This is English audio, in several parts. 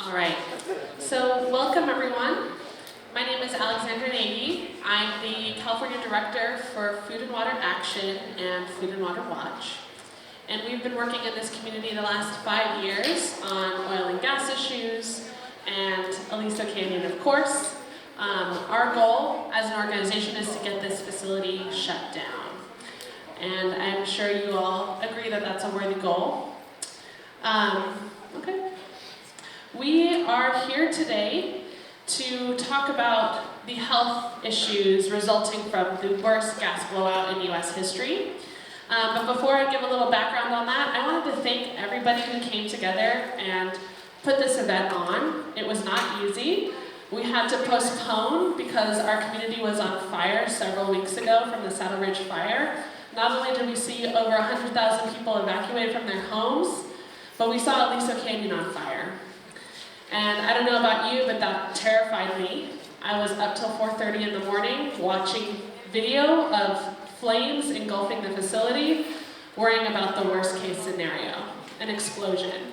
All right, so welcome everyone. My name is Alexandra Nagy. I'm the California Director for Food and Water Action and Food and Water Watch. And we've been working in this community the last 5 years on oil and gas issues and Aliso Canyon, of course. Our goal as an organization is to get this facility shut down. And I'm sure you all agree that that's a worthy goal. Okay. We are here today to talk about the health issues resulting from the worst gas blowout in US history. But before I give a little background on that, I wanted to thank everybody who came together and put this event on. It was not easy. We had to postpone because our community was on fire several weeks ago from the Saddle Ridge fire. Not only did we see over 100,000 people evacuated from their homes, but we saw Aliso Canyon on fire. And I don't know about you, but that terrified me. I was up till 4:30 in the morning watching video of flames engulfing the facility, worrying about the worst case scenario, an explosion.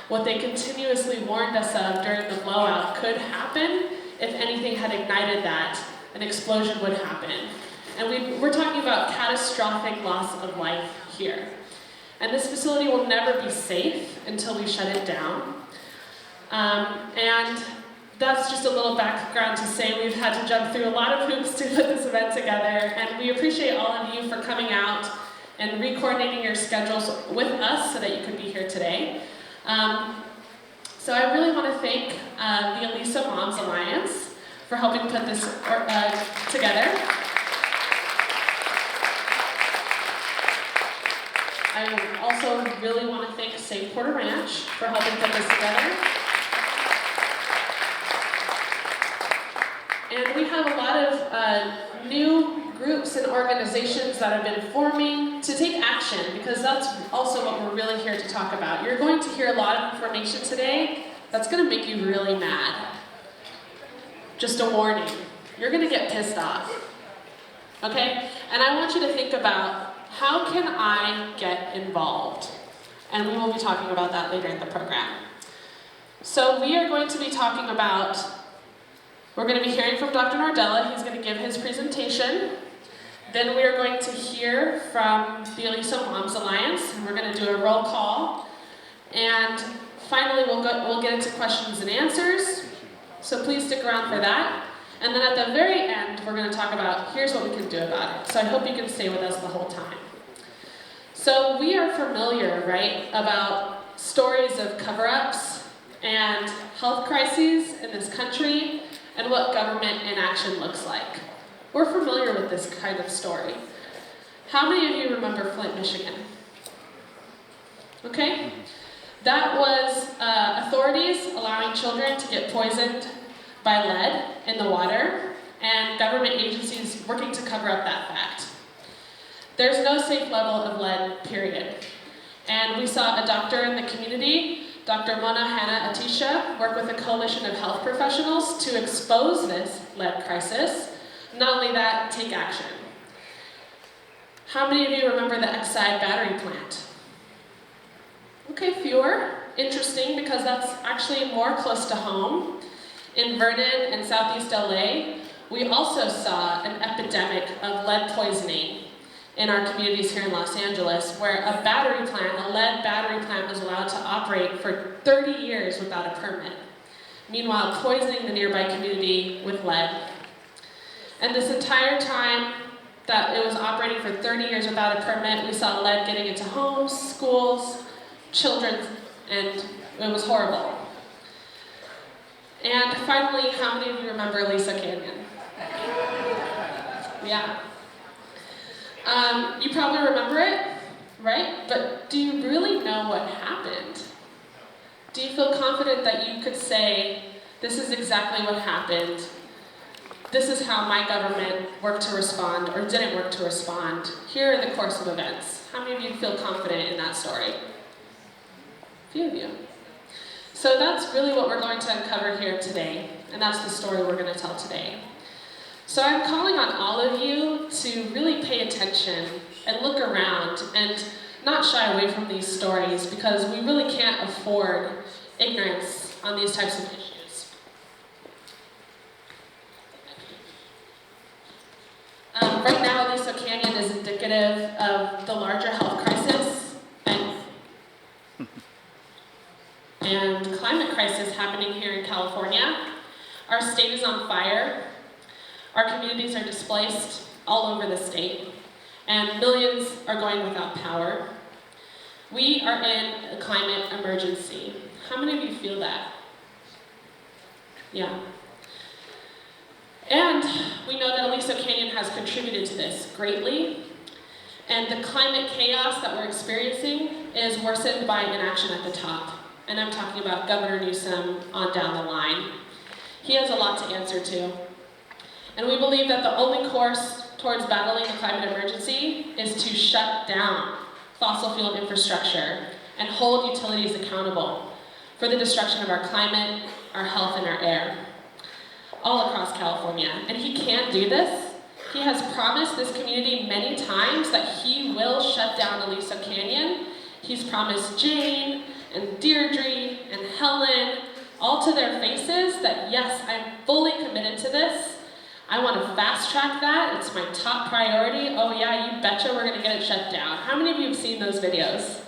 What they continuously warned us of during the blowout could happen if anything had ignited that, an explosion would happen. And we're talking about catastrophic loss of life here. And this facility will never be safe until we shut it down. And that's just a little background to say we've had to jump through a lot of hoops to put this event together, and we appreciate all of you for coming out and re-coordinating your schedules with us so that you could be here today. So I really want to thank the Aliso Moms Alliance for helping put this together. I also really want to thank St. Porter Ranch for helping put this together. And we have a lot of new groups and organizations that have been forming to take action, because that's also what we're really here to talk about. You're going to hear a lot of information today that's going to make you really mad. Just a warning, you're going to get pissed off. Okay? And I want you to think about, how can I get involved? And we will be talking about that later in the program. So we are going to be talking about, we're going to be hearing from Dr. Nardella. He's going to give his presentation. Then we are going to hear from the Aliso Moms Alliance, and we're going to do a roll call. And finally, we'll get into questions and answers. So please stick around for that. And then at the very end, we're going to talk about, here's what we can do about it. So I hope you can stay with us the whole time. So we are familiar, right, about stories of cover-ups and health crises in this country and what government inaction looks like. We're familiar with this kind of story. How many of you remember Flint, Michigan? Okay? That was authorities allowing children to get poisoned by lead in the water, and government agencies working to cover up that fact. There's no safe level of lead, period. And we saw a doctor in the community, Dr. Mona Hanna Atisha, work with a coalition of health professionals to expose this lead crisis. Not only that, take action. How many of you remember the Exide battery plant? Okay, fewer. Interesting, because that's actually more close to home. In Vernon and Southeast LA, we also saw an epidemic of lead poisoning in our communities here in Los Angeles, where a lead battery plant was allowed to operate for 30 years without a permit. Meanwhile, poisoning the nearby community with lead. And this entire time that it was operating for 30 years without a permit, we saw lead getting into homes, schools, children, and it was horrible. And finally, how many of you remember Aliso Canyon? Yeah. You probably remember it, right? But do you really know what happened? Do you feel confident that you could say, this is exactly what happened, this is how my government worked to respond or didn't work to respond, here in the course of events? How many of you feel confident in that story? A few of you. So that's really what we're going to uncover here today, and that's the story we're going to tell today. So I'm calling on all of you to really pay attention and look around and not shy away from these stories, because we really can't afford ignorance on these types of issues. Right now, Aliso Canyon is indicative of the larger health crisis and climate crisis happening here in California. Our state is on fire. Our communities are displaced all over the state, and millions are going without power. We are in a climate emergency. How many of you feel that? Yeah. And we know that Aliso Canyon has contributed to this greatly, and the climate chaos that we're experiencing is worsened by inaction at the top. And I'm talking about Governor Newsom on down the line. He has a lot to answer to. And we believe that the only course towards battling the climate emergency is to shut down fossil fuel infrastructure and hold utilities accountable for the destruction of our climate, our health, and our air, all across California. And he can do this. He has promised this community many times that he will shut down Aliso Canyon. He's promised Jane and Deirdre and Helen, all to their faces, that yes, I'm fully committed to this. I want to fast track that. It's my top priority. Oh yeah, you betcha we're gonna get it shut down. How many of you have seen those videos?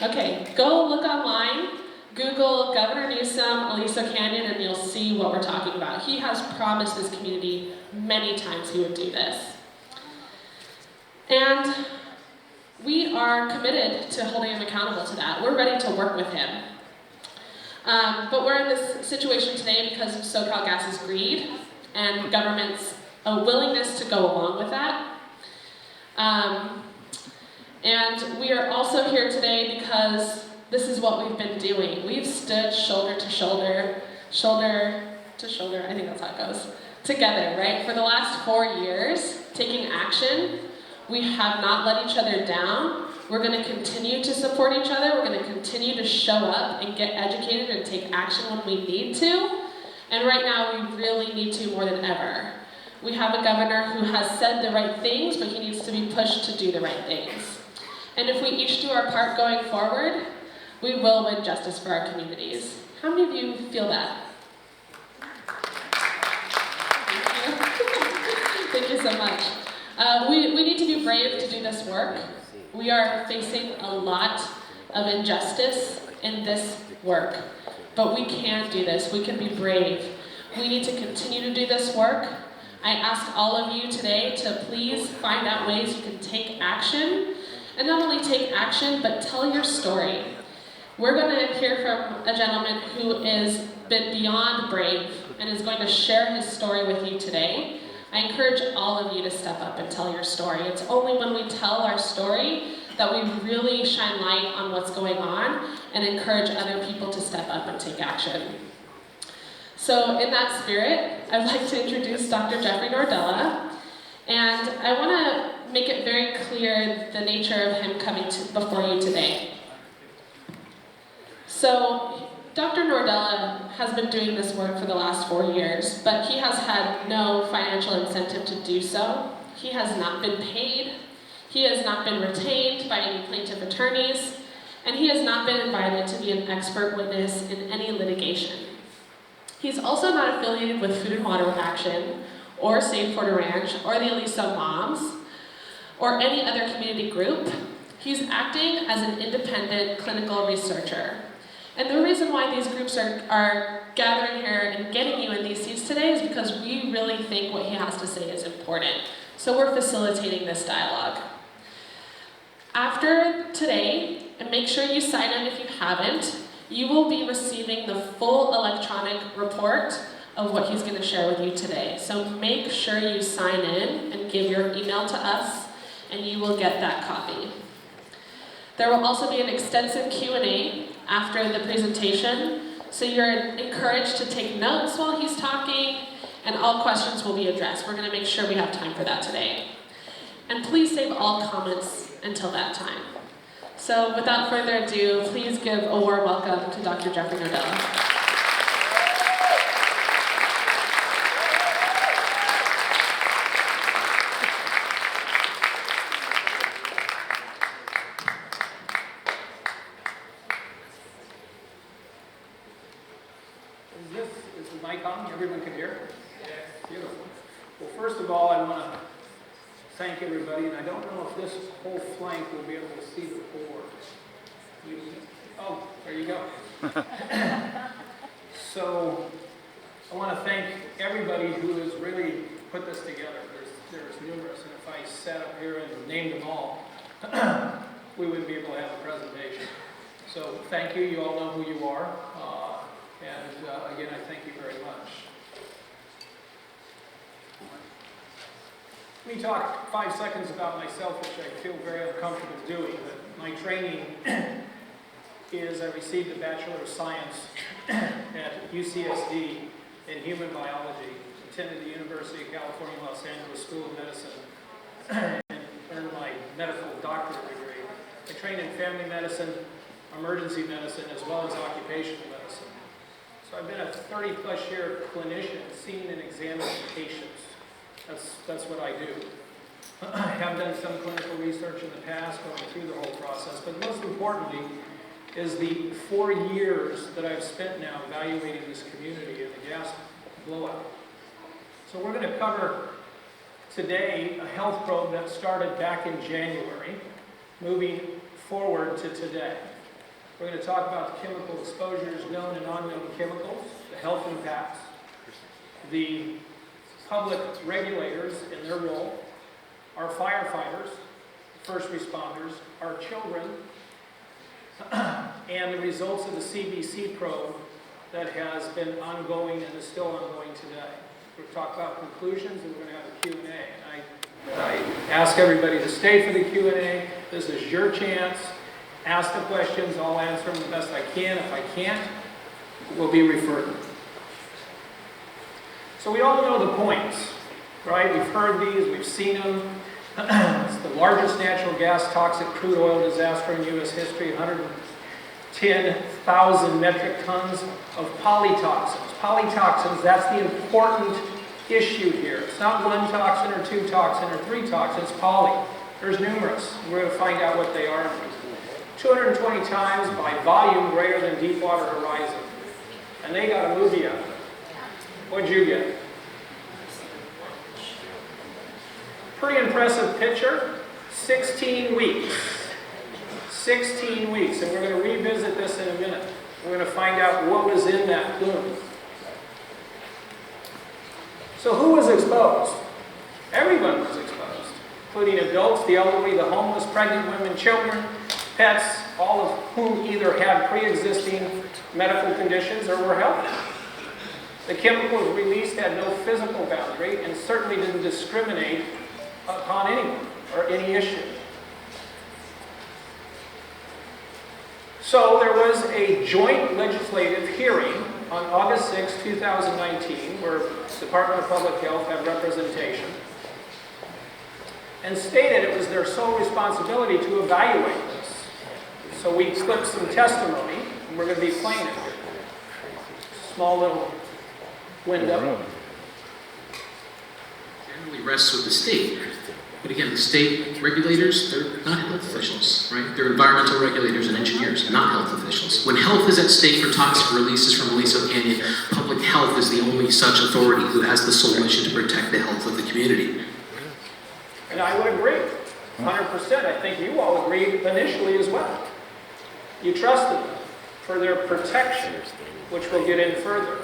Okay, go look online, Google Governor Newsom, Aliso Canyon, and you'll see what we're talking about. He has promised this community many times he would do this. And we are committed to holding him accountable to that. We're ready to work with him. But we're in this situation today because of SoCal Gas's greed and government's willingness to go along with that. And we are also here today because this is what we've been doing. We've stood shoulder to shoulder, I think that's how it goes, together, right? For the last 4 years, taking action. We have not let each other down. We're going to continue to support each other. We're going to continue to show up and get educated and take action when we need to. And right now, we really need to more than ever. We have a governor who has said the right things, but he needs to be pushed to do the right things. And if we each do our part going forward, we will win justice for our communities. How many of you feel that? Thank you so much. We need to be brave to do this work. We are facing a lot of injustice in this work, but we can do this. We can be brave. We need to continue to do this work. I ask all of you today to please find out ways you can take action, and not only take action, but tell your story. We're going to hear from a gentleman who has been beyond brave and is going to share his story with you today. I encourage all of you to step up and tell your story. It's only when we tell our story that we really shine light on what's going on and encourage other people to step up and take action. So in that spirit, I'd like to introduce Dr. Jeffrey Nordella, and I want to make it very clear the nature of him coming before you today. So Dr. Nordella has been doing this work for the last 4 years, but he has had no financial incentive to do so. He has not been paid. He has not been retained by any plaintiff attorneys, and he has not been invited to be an expert witness in any litigation. He's also not affiliated with Food and Water Action, or Save Porter Ranch, or the Aliso Moms, or any other community group. He's acting as an independent clinical researcher. And the reason why these groups are gathering here and getting you in these seats today is because we really think what he has to say is important. So we're facilitating this dialogue. After today, and make sure you sign in if you haven't, you will be receiving the full electronic report of what he's going to share with you today. So make sure you sign in and give your email to us, and you will get that copy. There will also be an extensive Q&A after the presentation, so you're encouraged to take notes while he's talking, and all questions will be addressed. We're going to make sure we have time for that today. And please save all comments until that time. So without further ado, please give a warm welcome to Dr. Jeffrey Nordella. mic on? Everyone can hear? Yes. Beautiful. Well, first of all, I want to thank everybody, and I don't know if this whole flank will be able to see the board. Oh, there you go. So, I want to thank everybody who has really put this together. There's numerous, and if I sat up here and named them all, we wouldn't be able to have a presentation. So thank you. You all know who you are. Again, I thank you very much. Let me talk 5 seconds about myself, which I feel very uncomfortable doing. But my training is I received a Bachelor of Science at UCSD in Human Biology, attended the University of California, Los Angeles School of Medicine, and earned my medical doctorate degree. I trained in family medicine, emergency medicine, as well as occupational medicine. So I've been a 30-plus year clinician, seeing and examining patients. That's what I do. I have done some clinical research in the past, going through the whole process, but most importantly is the 4 years that I've spent now evaluating this community and the gas blowout. So we're going to cover today a health probe that started back in January, moving forward to today. We're going to talk about the chemical exposures, known and unknown chemicals, the health impacts, the public regulators in their role, our firefighters, first responders, our children, and the results of the CBC probe that has been ongoing and is still ongoing today. We'll talk about conclusions, and we're going to have a Q&A. I ask everybody to stay for the Q&A. This is your chance. Ask the questions. I'll answer them the best I can. If I can't, we'll be referred. So we all know the points, right? We've heard these. We've seen them. It's the largest natural gas toxic crude oil disaster in U.S. history. 110,000 metric tons of polytoxins. Polytoxins, that's the important issue here. It's not one toxin or two toxin or three toxins, it's poly. There's numerous. We're going to find out what they are. 220 times by volume greater than Deepwater Horizon. And they got a movie out of it. What'd you get? Pretty impressive picture. 16 weeks. 16 weeks. And we're going to revisit this in a minute. We're going to find out what was in that plume. So who was exposed? Everyone was exposed, including adults, the elderly, the homeless, pregnant women, children, pets, all of whom either had pre-existing medical conditions or were healthy. The chemicals released had no physical boundary and certainly didn't discriminate upon anyone or any issue. So there was a joint legislative hearing on August 6, 2019, where the Department of Public Health had representation, and stated it was their sole responsibility to evaluate this. So we clipped some testimony, and we're going to be playing it here. Small little window. Generally rests with the state. But again, the state regulators, they're not health officials, right? They're environmental regulators and engineers, not health officials. When health is at stake for toxic releases from Aliso Canyon, public health is the only such authority who has the sole mission to protect the health of the community. And I would agree, 100%. I think you all agreed initially as well. You trusted them for their protection, which we'll get in further.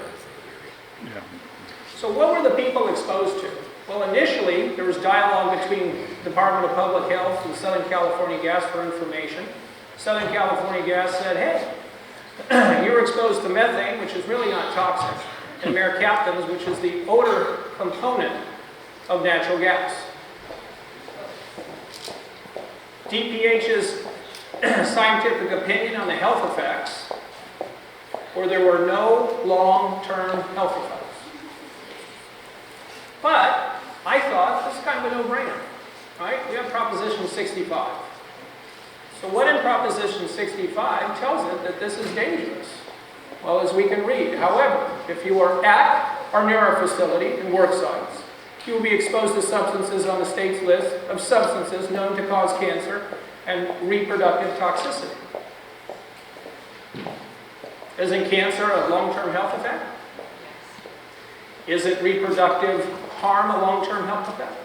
So what were the people exposed to? Well, initially, there was dialogue between the Department of Public Health and Southern California Gas for information. Southern California Gas said, hey, you were exposed to methane, which is really not toxic, and mercaptans, which is the odor component of natural gas. DPH's scientific opinion on the health effects were there were no long-term health effects. But I thought this is kind of a no-brainer, right? We have Proposition 65. So what in Proposition 65 tells it that this is dangerous? Well, as we can read, however, if you are at or near our facility and work sites, you will be exposed to substances on the state's list of substances known to cause cancer and reproductive toxicity. Isn't cancer a long-term health effect? Isn't reproductive harm a long-term health effect?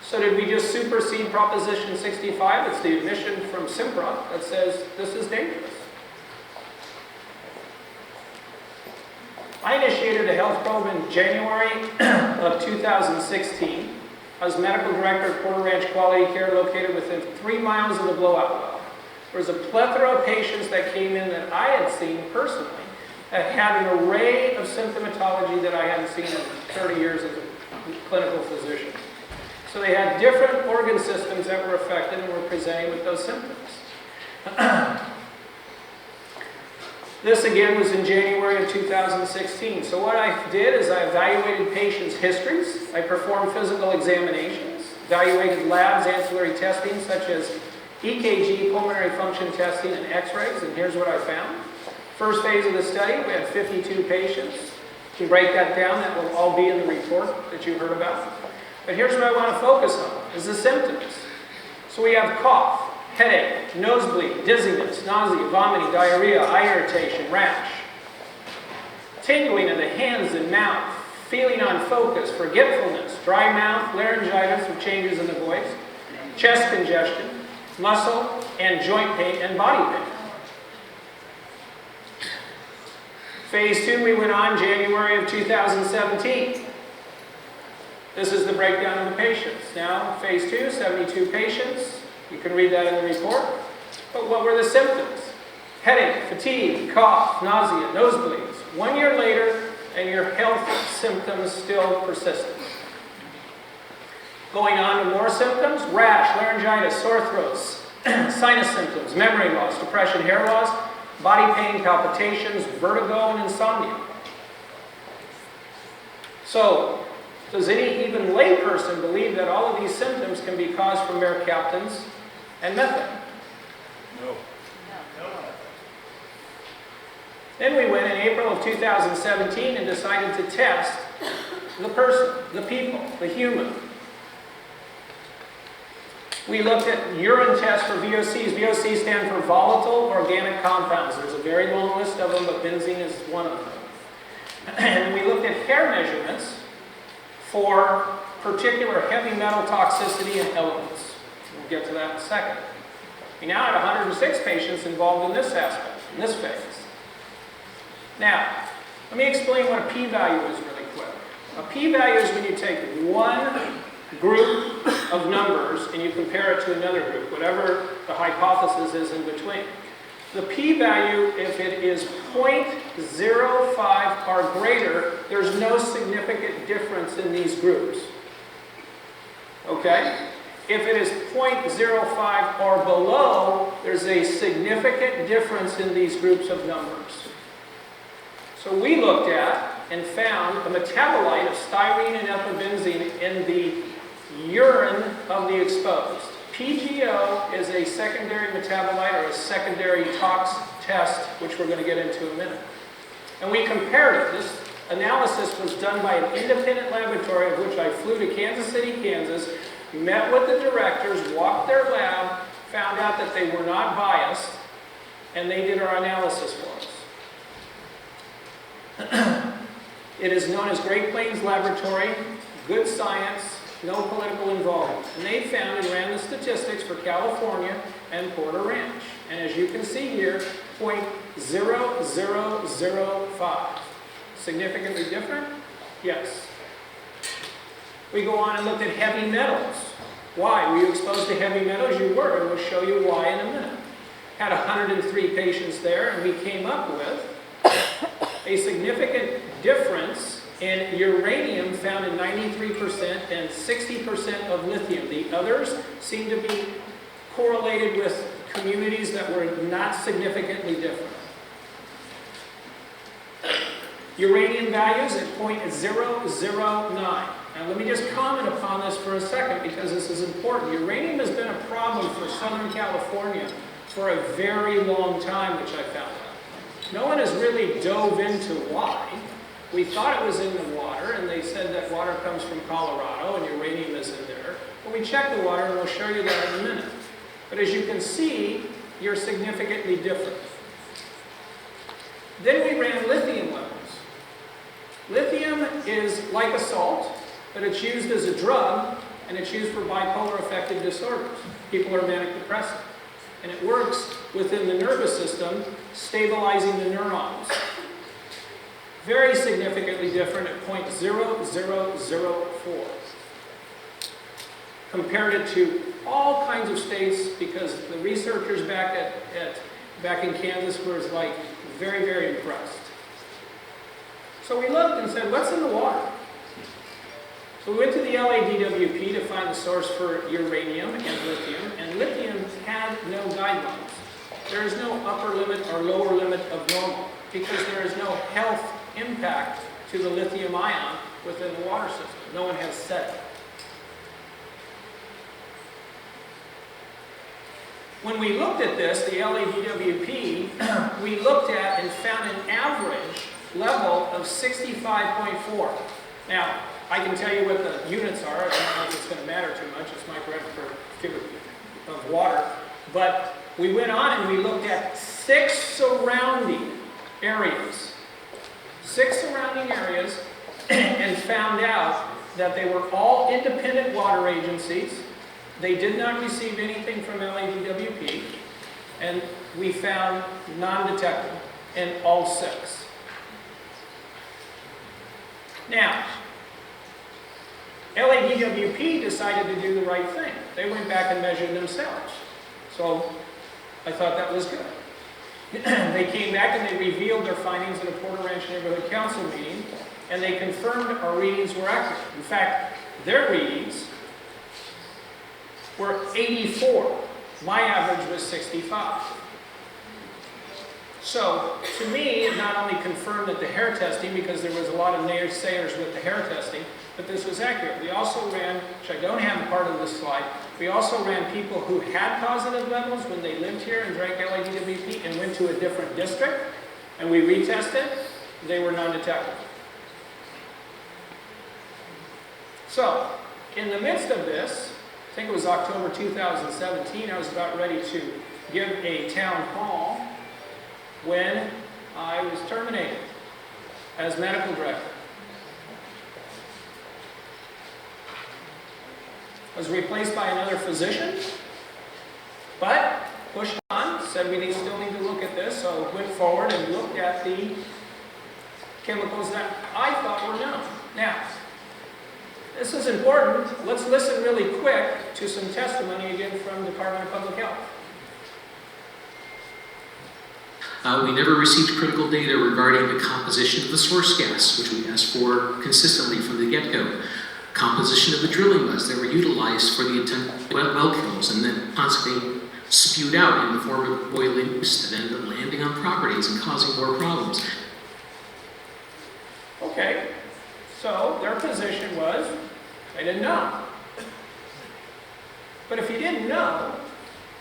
So did we just supersede Proposition 65? It's the admission from SIMPRA that says this is dangerous. I initiated a health probe in January of 2016. I was medical director of Porter Ranch Quality Care, located within 3 miles of the blowout well. There was a plethora of patients that came in that I had seen personally that had an array of symptomatology that I hadn't seen in 30 years as a clinical physician. So they had different organ systems that were affected and were presenting with those symptoms. This again was in January of 2016. So what I did is I evaluated patients' histories, I performed physical examinations, evaluated labs, ancillary testing such as EKG, pulmonary function testing, and x-rays, and here's what I found. First phase of the study, we had 52 patients. If you break that down, that will all be in the report that you heard about. But here's what I want to focus on, is the symptoms. So we have cough, headache, nosebleed, dizziness, nausea, vomiting, diarrhea, eye irritation, rash, tingling of the hands and mouth, feeling unfocused, forgetfulness, dry mouth, laryngitis with changes in the voice, chest congestion, muscle and joint pain, and body pain. Phase 2, we went on January of 2017. This is the breakdown of the patients. Now, phase 2, 72 patients. You can read that in the report. But what were the symptoms? Headache, fatigue, cough, nausea, nosebleeds. 1 year later, and your health symptoms still persistent. Going on to more symptoms: rash, laryngitis, sore throats, sinus symptoms, memory loss, depression, hair loss, body pain, palpitations, vertigo, and insomnia. So, does any even layperson believe that all of these symptoms can be caused from mercaptans and methane? No. Then we went in April of 2017 and decided to test the person, the people, the human. We looked at urine tests for VOCs. VOCs stand for volatile organic compounds. There's a very long list of them, but benzene is one of them. And we looked at hair measurements for particular heavy metal toxicity and elements. We'll get to that in a second. We now had 106 patients involved in this aspect, in this phase. Now, let me explain what a p-value is really quick. A p-value is when you take one group of numbers and you compare it to another group, whatever the hypothesis is in between. The p-value, if it is 0.05 or greater, there's no significant difference in these groups. Okay? If it is 0.05 or below, there's a significant difference in these groups of numbers. So we looked at and found a metabolite of styrene and ethylbenzene in the urine of the exposed. PGO is a secondary metabolite or a secondary tox test, which we're going to get into in a minute. And we compared it. This analysis was done by an independent laboratory, of which I flew to Kansas City, Kansas, met with the directors, walked their lab, found out that they were not biased, and they did our analysis for us. It is known as Great Plains Laboratory, good science, no political involvement. And they found and ran the statistics for California and Porter Ranch. And as you can see here, 0.0005. Significantly different? Yes. We go on and look at heavy metals. Why? Were you exposed to heavy metals? You were, and we'll show you why in a minute. Had 103 patients there, and we came up with a significant difference in uranium found in 93% and 60% of lithium. The others seem to be correlated with communities that were not significantly different. Uranium values at 0.009. Now let me just comment upon this for a second because this is important. Uranium has been a problem for Southern California for a very long time, which I found out. No one has really dove into why. We thought it was in the water, and they said that water comes from Colorado and uranium is in there. But we checked the water, and we'll show you that in a minute. But as you can see, you're significantly different. Then we ran lithium levels. Lithium is like a salt, but it's used as a drug, and it's used for bipolar affective disorders. People are manic depressive. And it works within the nervous system, stabilizing the neurons. Very significantly different at 0.0004. Compared it to all kinds of states, because the researchers back in Kansas were like very, very impressed. So we looked and said, what's in the water? So we went to the LADWP to find the source for uranium and lithium had no guidelines. There is no upper limit or lower limit of normal, because there is no health impact to the lithium ion within the water system. No one has said it. When we looked at this, the LADWP, we looked at and found an average level of 65.4. Now, I can tell you what the units are. I don't know if it's going to matter too much. It's microgram per cubic of water. But we went on and we looked at 6 surrounding areas. 6 surrounding areas and found out that they were all independent water agencies. They did not receive anything from LADWP. And we found non-detectable in all 6. Now, LADWP decided to do the right thing. They went back and measured themselves. So I thought that was good. They came back and they revealed their findings at a Porter Ranch Neighborhood Council meeting, and they confirmed our readings were accurate. In fact, their readings were 84. My average was 65. So, to me, it not only confirmed that the hair testing, because there was a lot of naysayers with the hair testing, but this was accurate. We also ran, which I don't have part of this slide, we also ran people who had positive levels when they lived here and drank LADWP and went to a different district, and we retested, they were non-detectable. So, in the midst of this, I think it was October 2017, I was about ready to give a town hall when I was terminated as medical director. I was replaced by another physician, but pushed on, said we still need to look at this, so went forward and looked at the chemicals that I thought were known. Now, this is important. Let's listen really quick to some testimony again from the Department of Public Health. We never received critical data regarding the composition of the source gas, which we asked for consistently from the get-go. Composition of the drilling wells that were utilized for the well kills and then constantly spewed out in the form of boiling mist that ended up landing on properties and causing more problems. Okay, so their position was, they didn't know. But if you didn't know,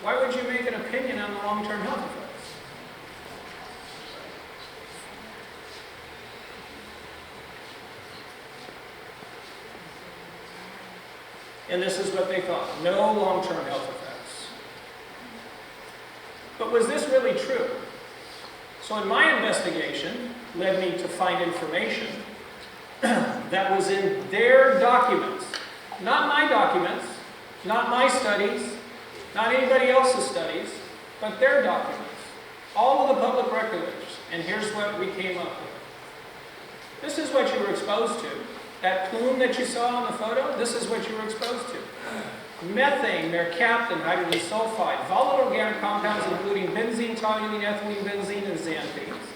why would you make an opinion on the long-term health effects? And this is what they thought, no long-term health effects. But was this really true? So in my investigation, led me to find information that was in their documents. Not my documents, not my studies, not anybody else's studies, but their documents. All of the public records. And here's what we came up with. This is what you were exposed to. That plume that you saw on the photo, this is what you were exposed to. Methane, mercaptan, hydrogen sulfide, volatile organic compounds including benzene, toluene, ethylene, benzene, and xanthines.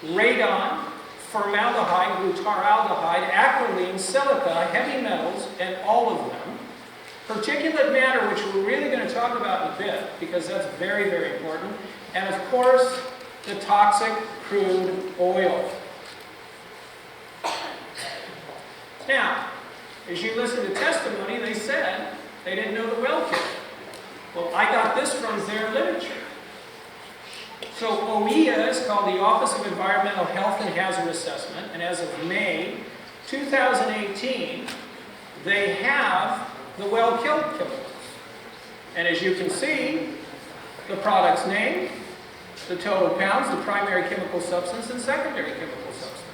Radon, formaldehyde, glutaraldehyde, acrolein, silica, heavy metals, and all of them. Particulate matter, which we're really going to talk about in a bit, because that's very, very important. And of course, the toxic crude oil. Now, as you listen to testimony, they said they didn't know the well kit. Well, I got this from their literature. So OEA is called the Office of Environmental Health and Hazard Assessment, and as of May 2018, they have the well kill chemicals. And as you can see, the product's name, the total pounds, the primary chemical substance, and secondary chemical substance.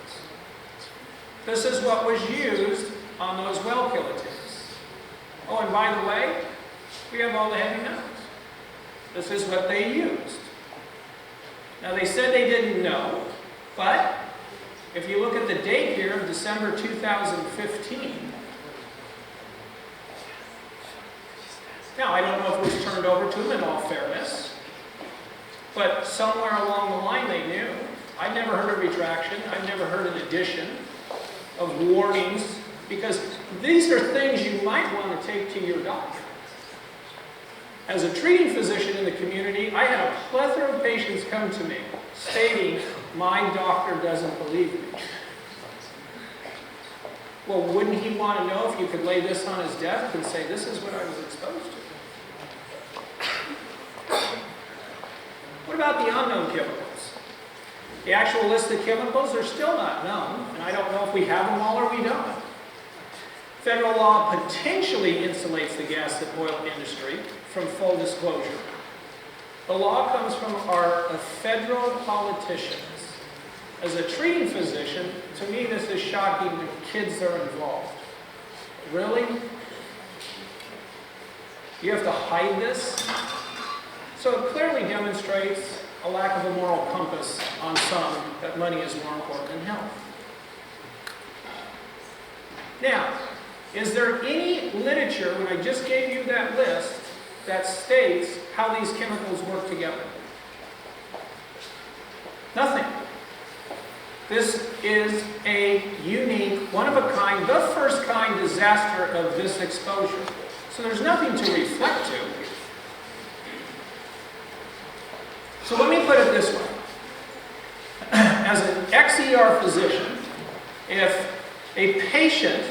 This is what was used on those well killer tips. Oh, and by the way, we have all the heavy metals. This is what they used. Now they said they didn't know, but if you look at the date here of December 2015, now I don't know if it was turned over to them in all fairness, but somewhere along the line they knew. I've never heard of retraction. I've never heard an addition of warnings, because these are things you might want to take to your doctor. As a treating physician in the community, I had a plethora of patients come to me stating, my doctor doesn't believe me. Well, wouldn't he want to know if you could lay this on his desk and say, this is what I was exposed to? What about the unknown chemicals? The actual list of chemicals are still not known, and I don't know if we have them all or we don't. Federal law potentially insulates the gas and oil industry from full disclosure. The law comes from our federal politicians. As a treating physician, to me this is shocking when kids are involved. Really? You have to hide this? So it clearly demonstrates a lack of a moral compass on some, that money is more important than health. Now, is there any literature, when I just gave you that list, that states how these chemicals work together? Nothing. This is a unique, one-of-a-kind, the first-kind disaster of this exposure. So there's nothing to reflect to. So let me put it this way. As an ex-ER physician, if a patient,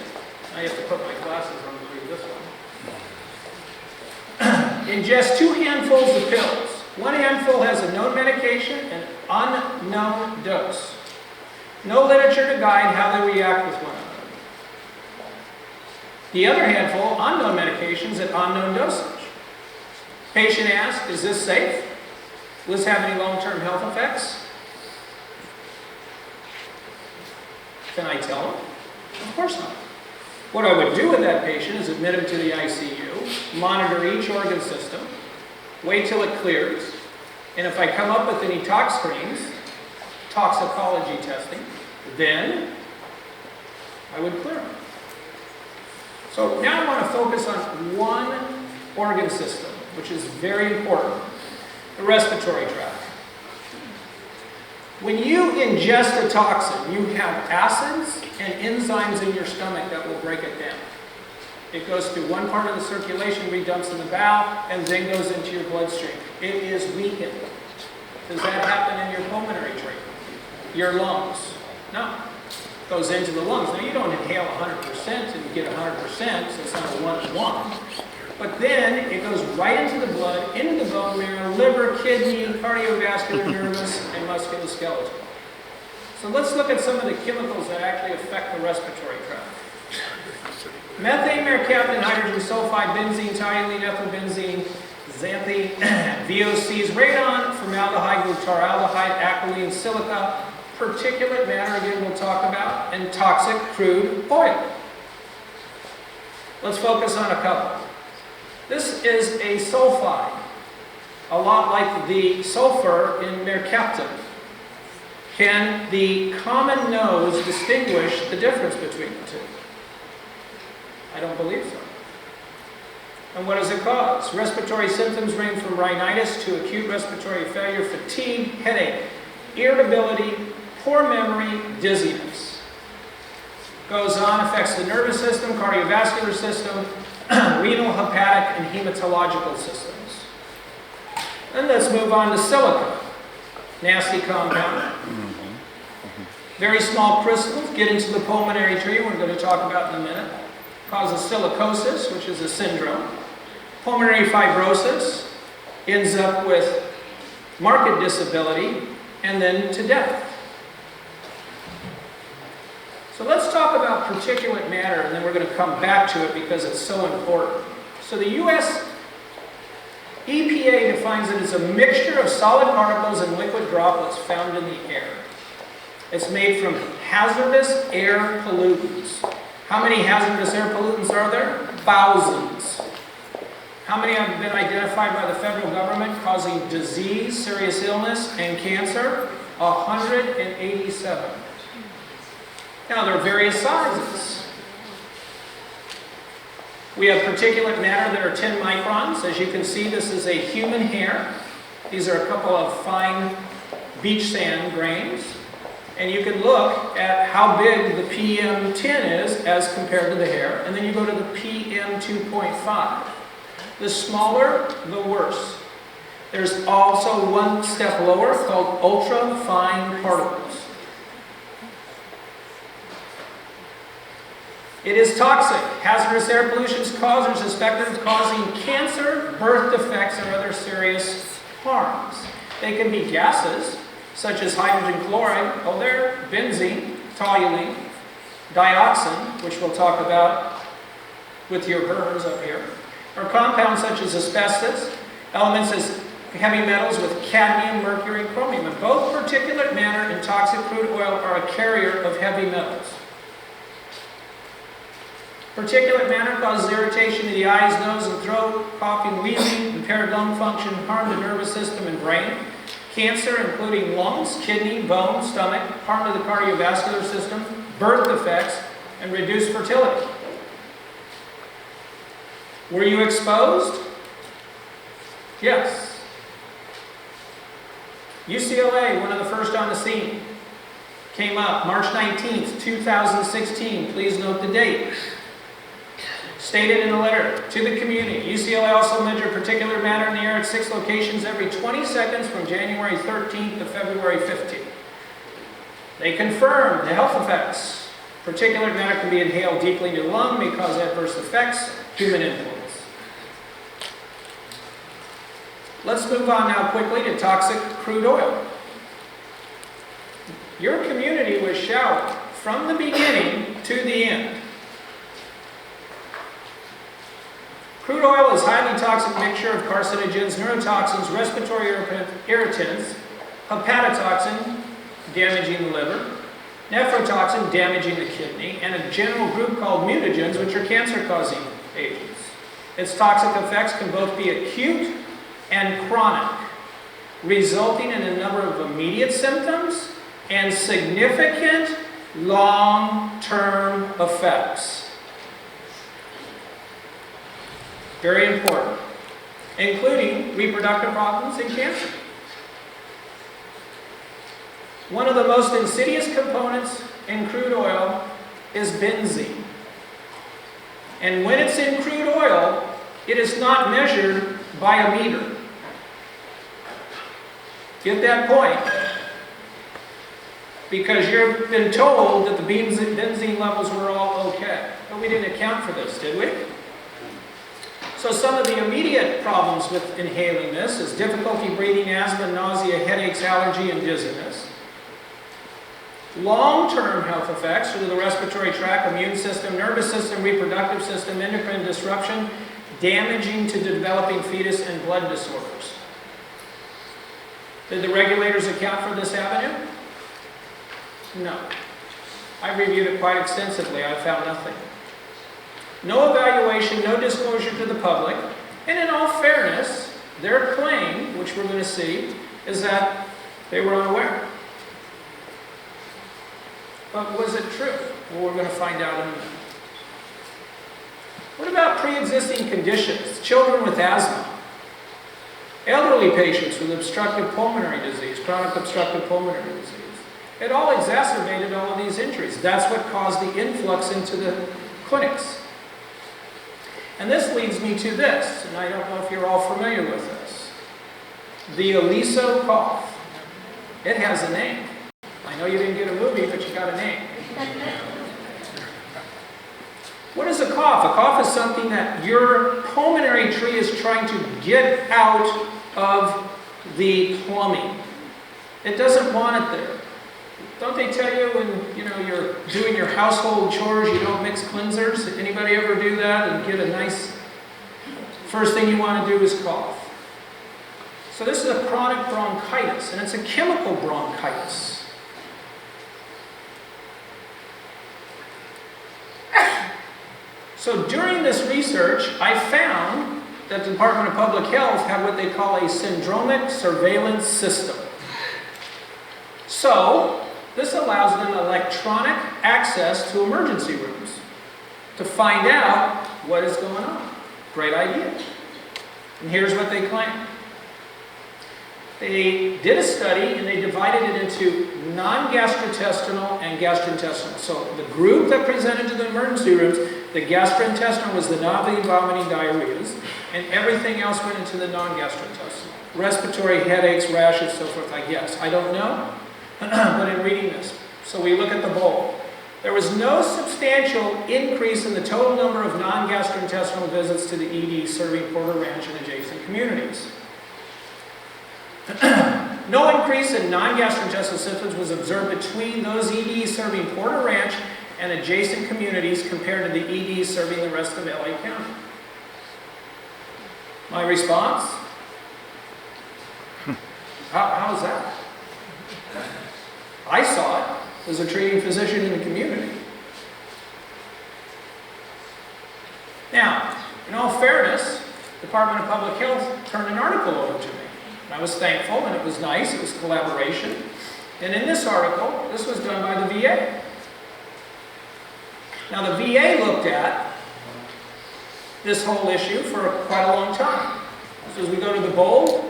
I have to put my glasses on to read this one, ingests 2 handfuls of pills. One handful has a known medication and unknown dose. No literature to guide how they react with one another. The other handful, unknown medications at unknown dosage. Patient asks, is this safe? Will this have any long-term health effects? Can I tell him? Of course not. What I would do with that patient is admit him to the ICU, monitor each organ system, wait till it clears, and if I come up with any tox screens, toxicology testing, then I would clear him. So now I want to focus on one organ system, which is very important. The respiratory tract. When you ingest a toxin, you have acids and enzymes in your stomach that will break it down. It goes through one part of the circulation, redumps in the bowel, and then goes into your bloodstream. It is weakened. Does that happen in your pulmonary tree? Your lungs? No. It goes into the lungs. Now you don't inhale 100% and get 100%, so it's not a 1-to-1. But then it goes right into the blood, into the bone marrow, liver, kidney, cardiovascular, nervous, and musculoskeletal. So let's look at some of the chemicals that actually affect the respiratory tract. Methane, mercaptan, hydrogen sulfide, benzene, toluene, ethylbenzene, xanthine, VOCs, radon, formaldehyde, glutaraldehyde, acrolein, silica, particulate matter, again we'll talk about, and toxic crude oil. Let's focus on a couple. This is a sulfide, a lot like the sulfur in mercaptan. Can the common nose distinguish the difference between the two? I don't believe so. And what does it cause? Respiratory symptoms range from rhinitis to acute respiratory failure, fatigue, headache, irritability, poor memory, dizziness. Goes on, affects the nervous system, cardiovascular system, renal, hepatic, and hematological systems. Then let's move on to silica. Nasty compound. Very small crystals get into the pulmonary tree, we're going to talk about in a minute. Causes silicosis, which is a syndrome. Pulmonary fibrosis, ends up with marked disability, and then to death. So let's talk about particulate matter, and then we're going to come back to it because it's so important. So the U.S. EPA defines it as a mixture of solid particles and liquid droplets found in the air. It's made from hazardous air pollutants. How many hazardous air pollutants are there? Thousands. How many have been identified by the federal government causing disease, serious illness, and cancer? 187. Now, there are various sizes. We have particulate matter that are 10 microns. As you can see, this is a human hair. These are a couple of fine beach sand grains. And you can look at how big the PM10 is as compared to the hair. And then you go to the PM2.5. The smaller, the worse. There's also one step lower called ultra-fine particles. It is toxic. Hazardous air pollution causes or suspected of causing cancer, birth defects, and other serious harms. They can be gases, such as hydrogen chloride, benzene, toluene, dioxin, which we'll talk about with your burns up here, or compounds such as asbestos, elements as heavy metals with cadmium, mercury, and chromium. And both particulate matter and toxic crude oil are a carrier of heavy metals. Particulate matter causes irritation to the eyes, nose, and throat, coughing, wheezing, impaired lung function, harm to the nervous system and brain, cancer, including lungs, kidney, bone, stomach, harm to the cardiovascular system, birth defects, and reduced fertility. Were you exposed? Yes. UCLA, one of the first on the scene, came up March 19th, 2016. Please note the date. Stated in a letter to the community, UCLA also measured particulate matter in the air at 6 locations every 20 seconds from January 13th to February 15th. They confirmed the health effects. Particulate matter can be inhaled deeply into the lung, may cause adverse effects, human influence. Let's move on now quickly to toxic crude oil. Your community was showered from the beginning to the end. Crude oil is a highly toxic mixture of carcinogens, neurotoxins, respiratory irritants, hepatotoxin, damaging the liver, nephrotoxin, damaging the kidney, and a general group called mutagens, which are cancer-causing agents. Its toxic effects can both be acute and chronic, resulting in a number of immediate symptoms and significant long-term effects. Very important, including reproductive problems and cancer. One of the most insidious components in crude oil is benzene. And when it's in crude oil, it is not measured by a meter. Get that point? Because you've been told that the benzene levels were all okay. But we didn't account for this, did we? So some of the immediate problems with inhaling this is difficulty breathing, asthma, nausea, headaches, allergy, and dizziness. Long-term health effects through the respiratory tract, immune system, nervous system, reproductive system, endocrine disruption, damaging to the developing fetus, and blood disorders. Did the regulators account for this avenue? No. I reviewed it quite extensively. I found nothing. No evaluation, no disclosure to the public, and in all fairness, their claim, which we're going to see, is that they were unaware. But was it true? Well, we're going to find out in a minute. What about pre-existing conditions? Children with asthma, elderly patients with obstructive pulmonary disease, chronic obstructive pulmonary disease. It all exacerbated all of these injuries. That's what caused the influx into the clinics. And this leads me to this, and I don't know if you're all familiar with this. The Aliso cough. It has a name. I know you didn't get a movie, but you got a name. What is a cough? A cough is something that your pulmonary tree is trying to get out of the plumbing. It doesn't want it there. Don't they tell you when you're doing your household chores, you don't mix cleansers? Anybody ever do that and get a nice... First thing you want to do is cough. So this is a chronic bronchitis, and it's a chemical bronchitis. So during this research, I found that the Department of Public Health had what they call a syndromic surveillance system. So, this allows them electronic access to emergency rooms to find out what is going on. Great idea. And here's what they claim. They did a study and they divided it into non-gastrointestinal and gastrointestinal. So the group that presented to the emergency rooms, the gastrointestinal was the nausea, vomiting, diarrheas, and everything else went into the non-gastrointestinal. Respiratory, headaches, rashes, so forth, I guess. I don't know, but in reading this. So we look at the bowl. There was no substantial increase in the total number of non-gastrointestinal visits to the ED serving Porter Ranch and adjacent communities. No increase in non-gastrointestinal symptoms was observed between those EDs serving Porter Ranch and adjacent communities compared to the EDs serving the rest of LA County. My response? How's that? I saw it as a treating physician in the community. Now, in all fairness, the Department of Public Health turned an article over to me. I was thankful, and it was nice, it was collaboration. And in this article, this was done by the VA. Now the VA looked at this whole issue for quite a long time. So as we go to the bowl,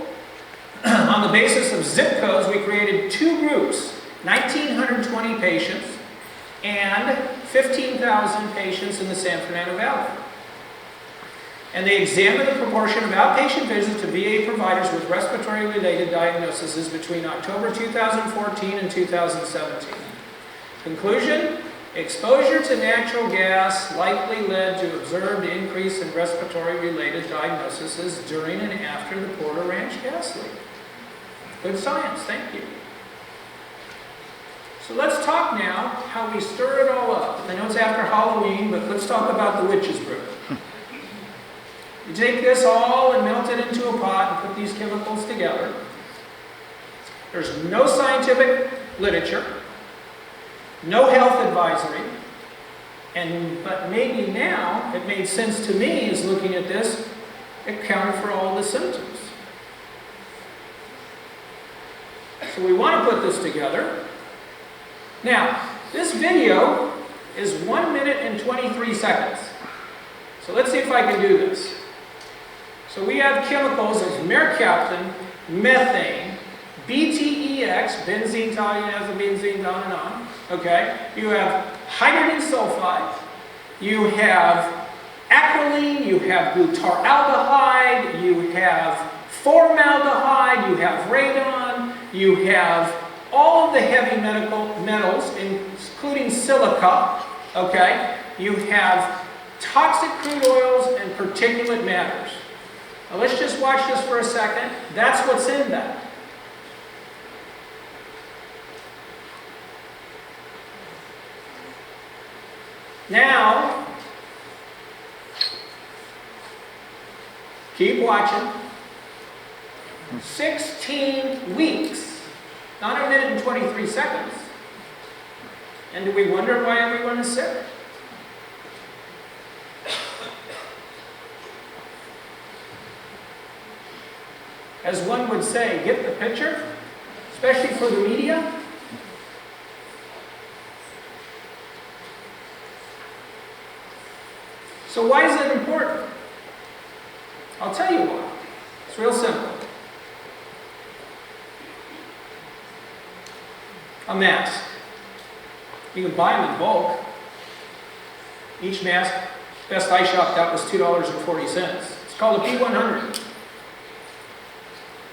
on the basis of zip codes, we created two groups, 1,920 patients and 15,000 patients in the San Fernando Valley. And they examined the proportion of outpatient visits to VA providers with respiratory-related diagnoses between October 2014 and 2017. Conclusion, exposure to natural gas likely led to observed increase in respiratory-related diagnoses during and after the Porter Ranch gas leak. Good science, thank you. So let's talk now how we stir it all up. I know it's after Halloween, but let's talk about the witch's brew. You take this all and melt it into a pot and put these chemicals together. There's no scientific literature, no health advisory, but maybe now it made sense to me as looking at this, it accounted for all the symptoms. So we want to put this together. Now, this video is 1 minute and 23 seconds. So let's see if I can do this. So we have chemicals of mercaptan, methane, BTEX, benzene, toluene, on and on. Okay? You have hydrogen sulfide, you have acrolein, you have butaraldehyde, you have formaldehyde, you have radon, you have all of the heavy metals, including silica. Okay? You have toxic crude oils and particulate matters. Now let's just watch this for a second. That's what's in that. Now, keep watching. 16 weeks, not a minute and 23 seconds. And do we wonder why everyone is sick? As one would say, get the picture, especially for the media. So why is it important? I'll tell you why. It's real simple. A mask. You can buy them in bulk. Each mask, best I shopped out was $2.40. It's called a P100.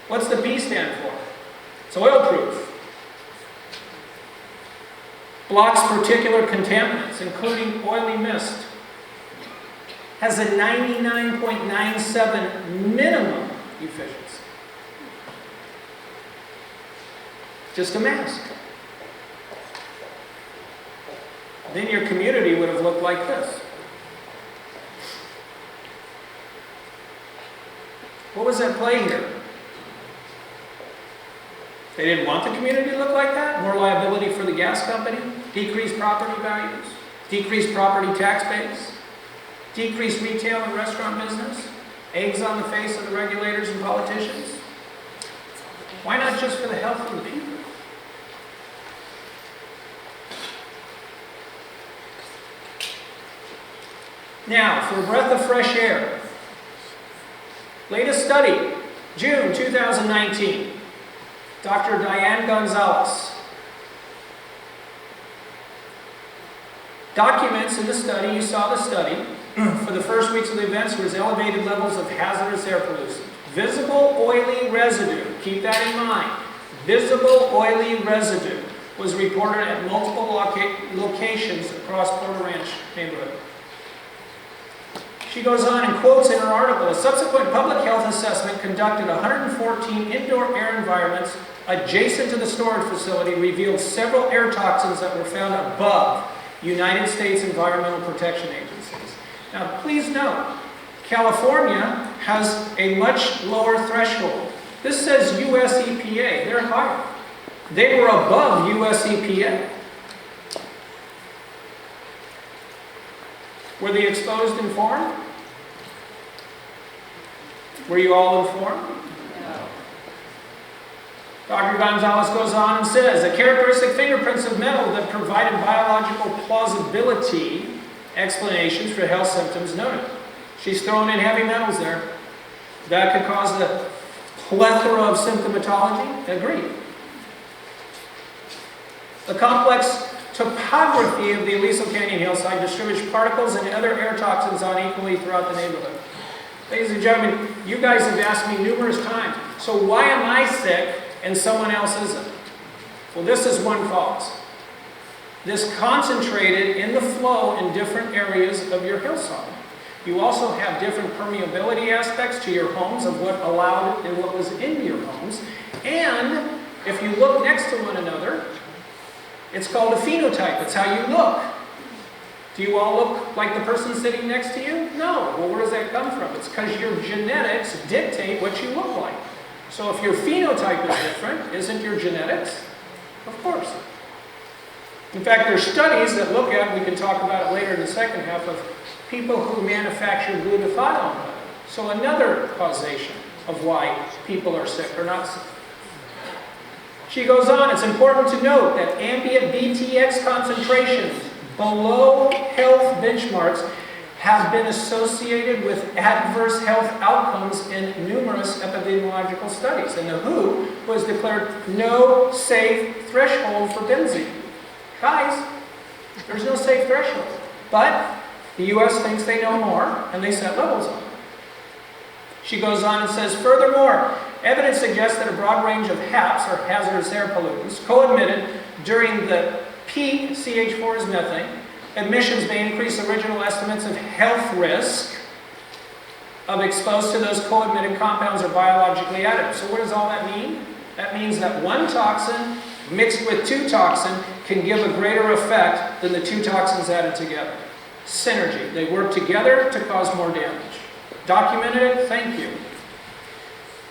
What's the B stand for? It's oil-proof. Blocks particular contaminants, including oily mist. Has a 99.97 minimum efficiency. Just a mask. Then your community would have looked like this. What was at play here? They didn't want the community to look like that? More liability for the gas company? Decreased property values? Decreased property tax base? Decrease retail and restaurant business? Eggs on the face of the regulators and politicians? Why not just for the health of the people? Now, for a breath of fresh air. Latest study, June 2019. Dr. Diane Gonzalez documents in the study, you saw the study, for the first weeks of the events was elevated levels of hazardous air pollution. Visible oily residue, keep that in mind. Visible oily residue was reported at multiple locations across Porter Ranch neighborhood. She goes on and quotes in her article, a subsequent public health assessment conducted 114 indoor air environments adjacent to the storage facility revealed several air toxins that were found above United States Environmental Protection Agencies. Now, please note, California has a much lower threshold. This says US EPA, they're higher. They were above US EPA. Were they exposed and informed? Were you all informed? Dr. Gonzalez goes on and says, the characteristic fingerprints of metal that provided biological plausibility explanations for health symptoms noted. She's throwing in heavy metals there. That could cause a plethora of symptomatology. Agreed. The complex topography of the Aliso Canyon hillside distributes particles and other air toxins unequally throughout the neighborhood. Ladies and gentlemen, you guys have asked me numerous times, so why am I sick and someone else isn't? Well, this is one cause. This concentrated in the flow in different areas of your hillside. You also have different permeability aspects to your homes of what allowed and what was in your homes. And if you look next to one another, it's called a phenotype. It's how you look. Do you all look like the person sitting next to you? No. Well, where does that come from? It's because your genetics dictate what you look like. So if your phenotype is different, isn't your genetics? Of course. In fact, there's studies that look at, we can talk about it later in the second half, of people who manufacture glutathione. So another causation of why people are sick or not sick. She goes on, it's important to note that ambient BTX concentrations below health benchmarks have been associated with adverse health outcomes in numerous epidemiological studies. And the WHO was declared no safe threshold for benzene. Guys, there's no safe threshold. But the US thinks they know more, and they set levels on it. She goes on and says, furthermore, evidence suggests that a broad range of HAPs, or hazardous air pollutants, co-emitted during the peak CH4 is methane. Emissions may increase original estimates of health risk of exposed to those co-emitted compounds or biologically additive. So what does all that mean? That means that one toxin mixed with two toxin can give a greater effect than the two toxins added together. Synergy. They work together to cause more damage. Documented it? Thank you.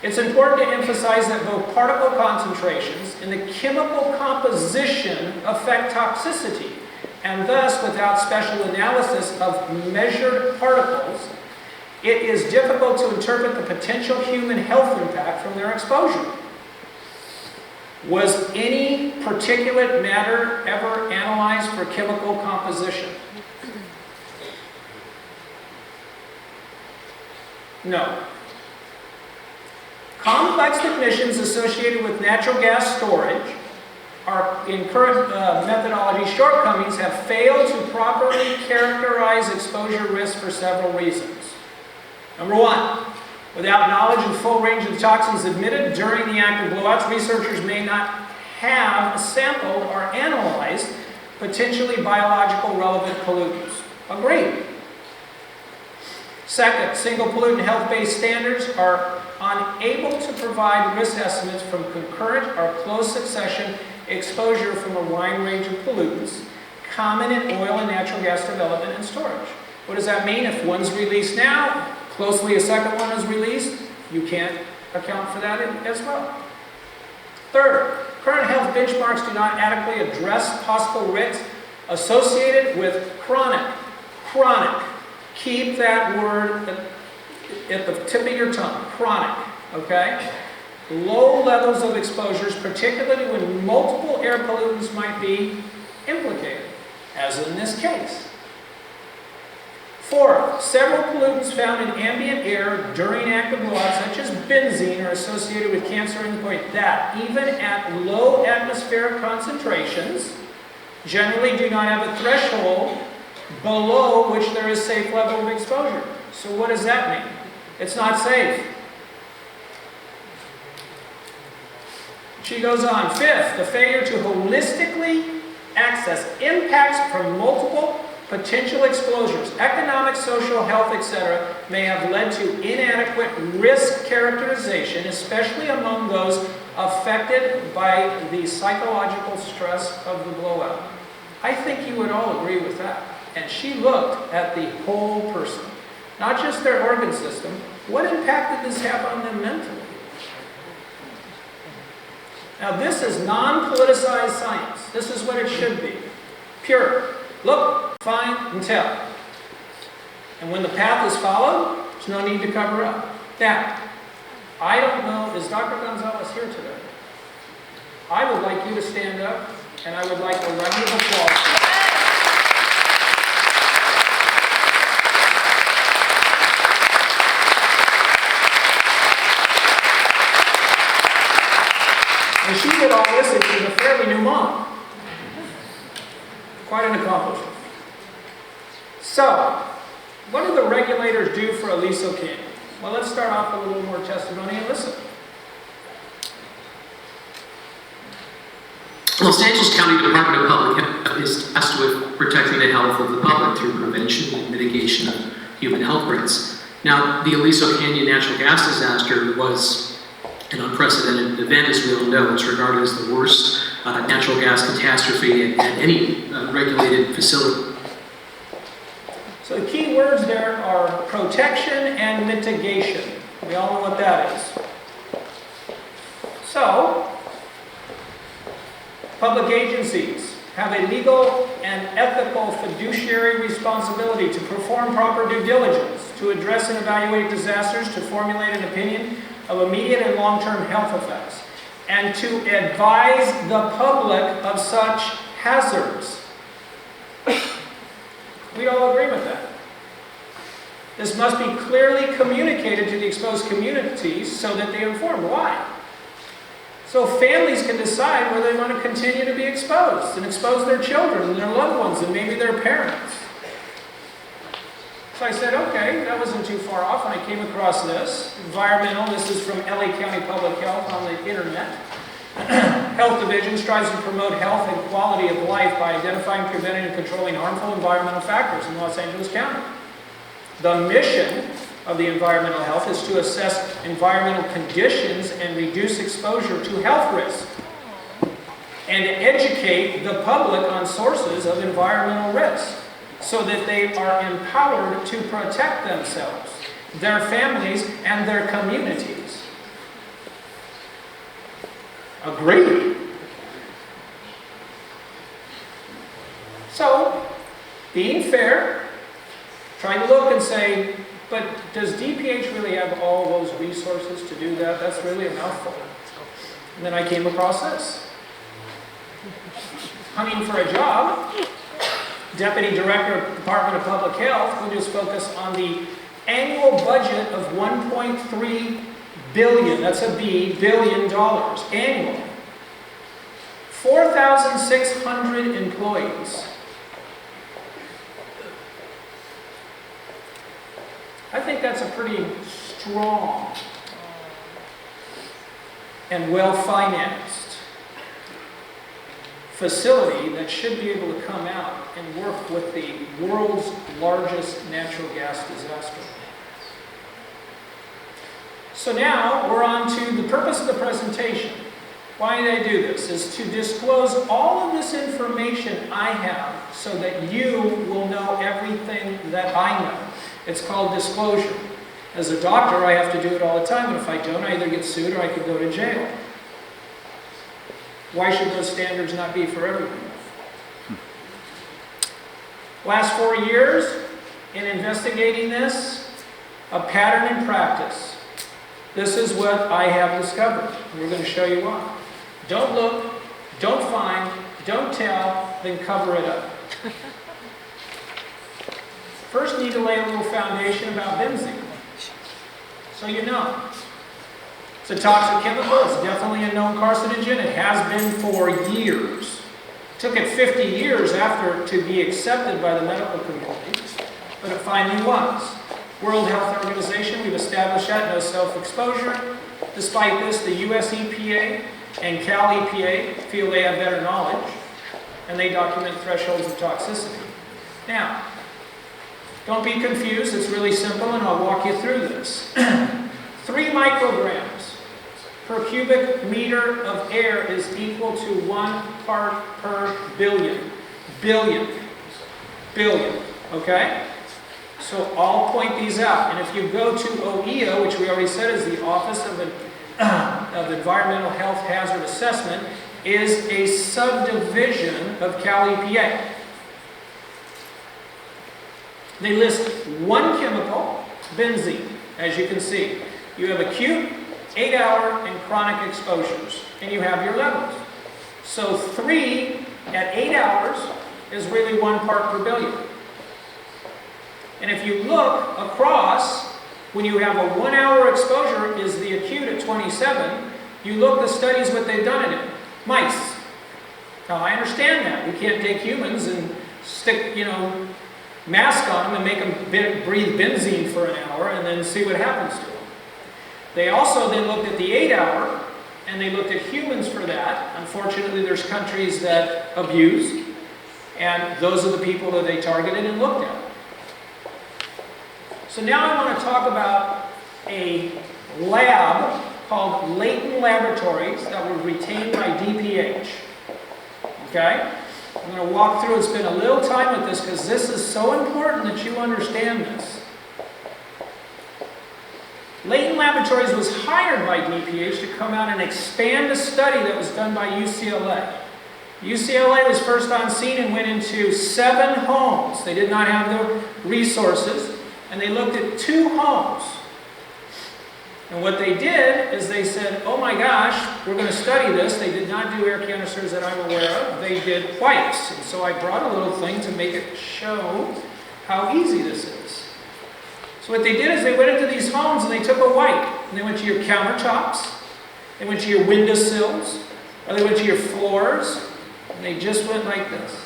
It's important to emphasize that both particle concentrations and the chemical composition affect toxicity, and thus, without special analysis of measured particles, it is difficult to interpret the potential human health impact from their exposure. Was any particulate matter ever analyzed for chemical composition? No. Complex emissions associated with natural gas storage are, in current methodology, shortcomings have failed to properly characterize exposure risk for several reasons. Number one, without knowledge of full range of toxins emitted during the active blowouts, researchers may not have sampled or analyzed potentially biological relevant pollutants. Agreed. Second, single pollutant health-based standards are unable to provide risk estimates from concurrent or close succession exposure from a wide range of pollutants common in oil and natural gas development and storage. What does that mean? If one's released now, closely a second one is released, you can't account for that as well. Third, current health benchmarks do not adequately address possible risks associated with chronic Keep that word at the tip of your tongue, chronic, okay? Low levels of exposures, particularly when multiple air pollutants might be implicated, as in this case. 4, several pollutants found in ambient air during active blowouts, such as benzene, are associated with cancer to the point that, even at low atmospheric concentrations, generally do not have a threshold below which there is safe level of exposure. So what does that mean? It's not safe. She goes on. 5th, the failure to holistically access impacts from multiple potential exposures, economic, social, health, etc., may have led to inadequate risk characterization, especially among those affected by the psychological stress of the blowout. I think you would all agree with that. And she looked at the whole person, not just their organ system. What impact did this have on them mentally? Now, this is non-politicized science. This is what it should be. Pure. Look, find, and tell. And when the path is followed, there's no need to cover up. Now, I don't know, is Dr. Gonzalez here today? I would like you to stand up, and I would like a round of applause. And she did all this, and she's a fairly new mom. Quite an accomplishment. So, what do the regulators do for Aliso Canyon? Well, let's start off with a little more testimony and listen. Los Angeles County Department of Public Health is tasked with protecting the health of the public through prevention and mitigation of human health threats. Now, the Aliso Canyon natural gas disaster was an unprecedented event, as we all know. It's regarded as the worst natural gas catastrophe at any regulated facility. So the key words there are protection and mitigation. We all know what that is. So, public agencies have a legal and ethical fiduciary responsibility to perform proper due diligence, to address and evaluate disasters, to formulate an opinion of immediate and long-term health effects, and to advise the public of such hazards. We all agree with that. This must be clearly communicated to the exposed communities so that they are informed. Why? So families can decide whether they want to continue to be exposed and expose their children and their loved ones and maybe their parents. So I said, okay, that wasn't too far off, and I came across this. Environmental, this is from LA County Public Health on the internet. Health Division strives to promote health and quality of life by identifying, preventing, and controlling harmful environmental factors in Los Angeles County. The mission of the environmental health is to assess environmental conditions and reduce exposure to health risks, and to educate the public on sources of environmental risk so that they are empowered to protect themselves, their families, and their communities. Agreed. So, being fair, trying to look and say, but does DPH really have all those resources to do that? That's really a mouthful. And then I came across this. Hunting for a job, Deputy Director of Department of Public Health, who just focused on the annual budget of $1.3 billion, that's a B, billion dollars, annually. 4,600 employees. I think that's a pretty strong and well-financed facility that should be able to come out and work with the world's largest natural gas disaster. So now we're on to the purpose of the presentation. Why did I do this? Is to disclose all of this information I have so that you will know everything that I know. It's called disclosure. As a doctor, I have to do it all the time, and if I don't, I either get sued or I could go to jail. Why should those standards not be for everyone? Last 4 years, in investigating this, a pattern in practice. This is what I have discovered. We're going to show you why. Don't look, don't find, don't tell, then cover it up. First, need to lay a little foundation about benzene. So you know. It's a toxic chemical. It's definitely a known carcinogen. It has been for years. It took it 50 years after to be accepted by the medical community, but it finally was. World Health Organization, we've established that, no self-exposure. Despite this, the US EPA and Cal EPA feel they have better knowledge, and they document thresholds of toxicity. Now, don't be confused, it's really simple, and I'll walk you through this. 3 micrograms per cubic meter of air is equal to 1 part per billion. Billion. Okay? So I'll point these out. And if you go to OEO, which we already said is the Office of Environmental Health Hazard Assessment, is a subdivision of Cal EPA. They list one chemical, benzene, as you can see. You have acute, 8-hour, and chronic exposures, and you have your levels. So 3 at 8 hours is really 1 part per billion. And if you look across, when you have a 1-hour exposure is the acute at 27, you look the studies what they've done in it. Mice. Now I understand that. We can't take humans and stick, mask on them and make them breathe benzene for an hour and then see what happens to them. They also then looked at the 8-hour and they looked at humans for that. Unfortunately, there's countries that abuse, and those are the people that they targeted and looked at. So now I want to talk about a lab called Layton Laboratories that were retained by DPH. Okay? I'm going to walk through and spend a little time with this because this is so important that you understand this. Layton Laboratories was hired by DPH to come out and expand a study that was done by UCLA. UCLA was first on scene and went into 7 homes. They did not have the resources, and they looked at 2 homes. And what they did is they said, oh my gosh, we're going to study this. They did not do air canisters that I'm aware of. They did wipes. And so I brought a little thing to make it show how easy this is. So what they did is they went into these homes and they took a wipe. And they went to your countertops. They went to your windowsills. Or they went to your floors. And they just went like this.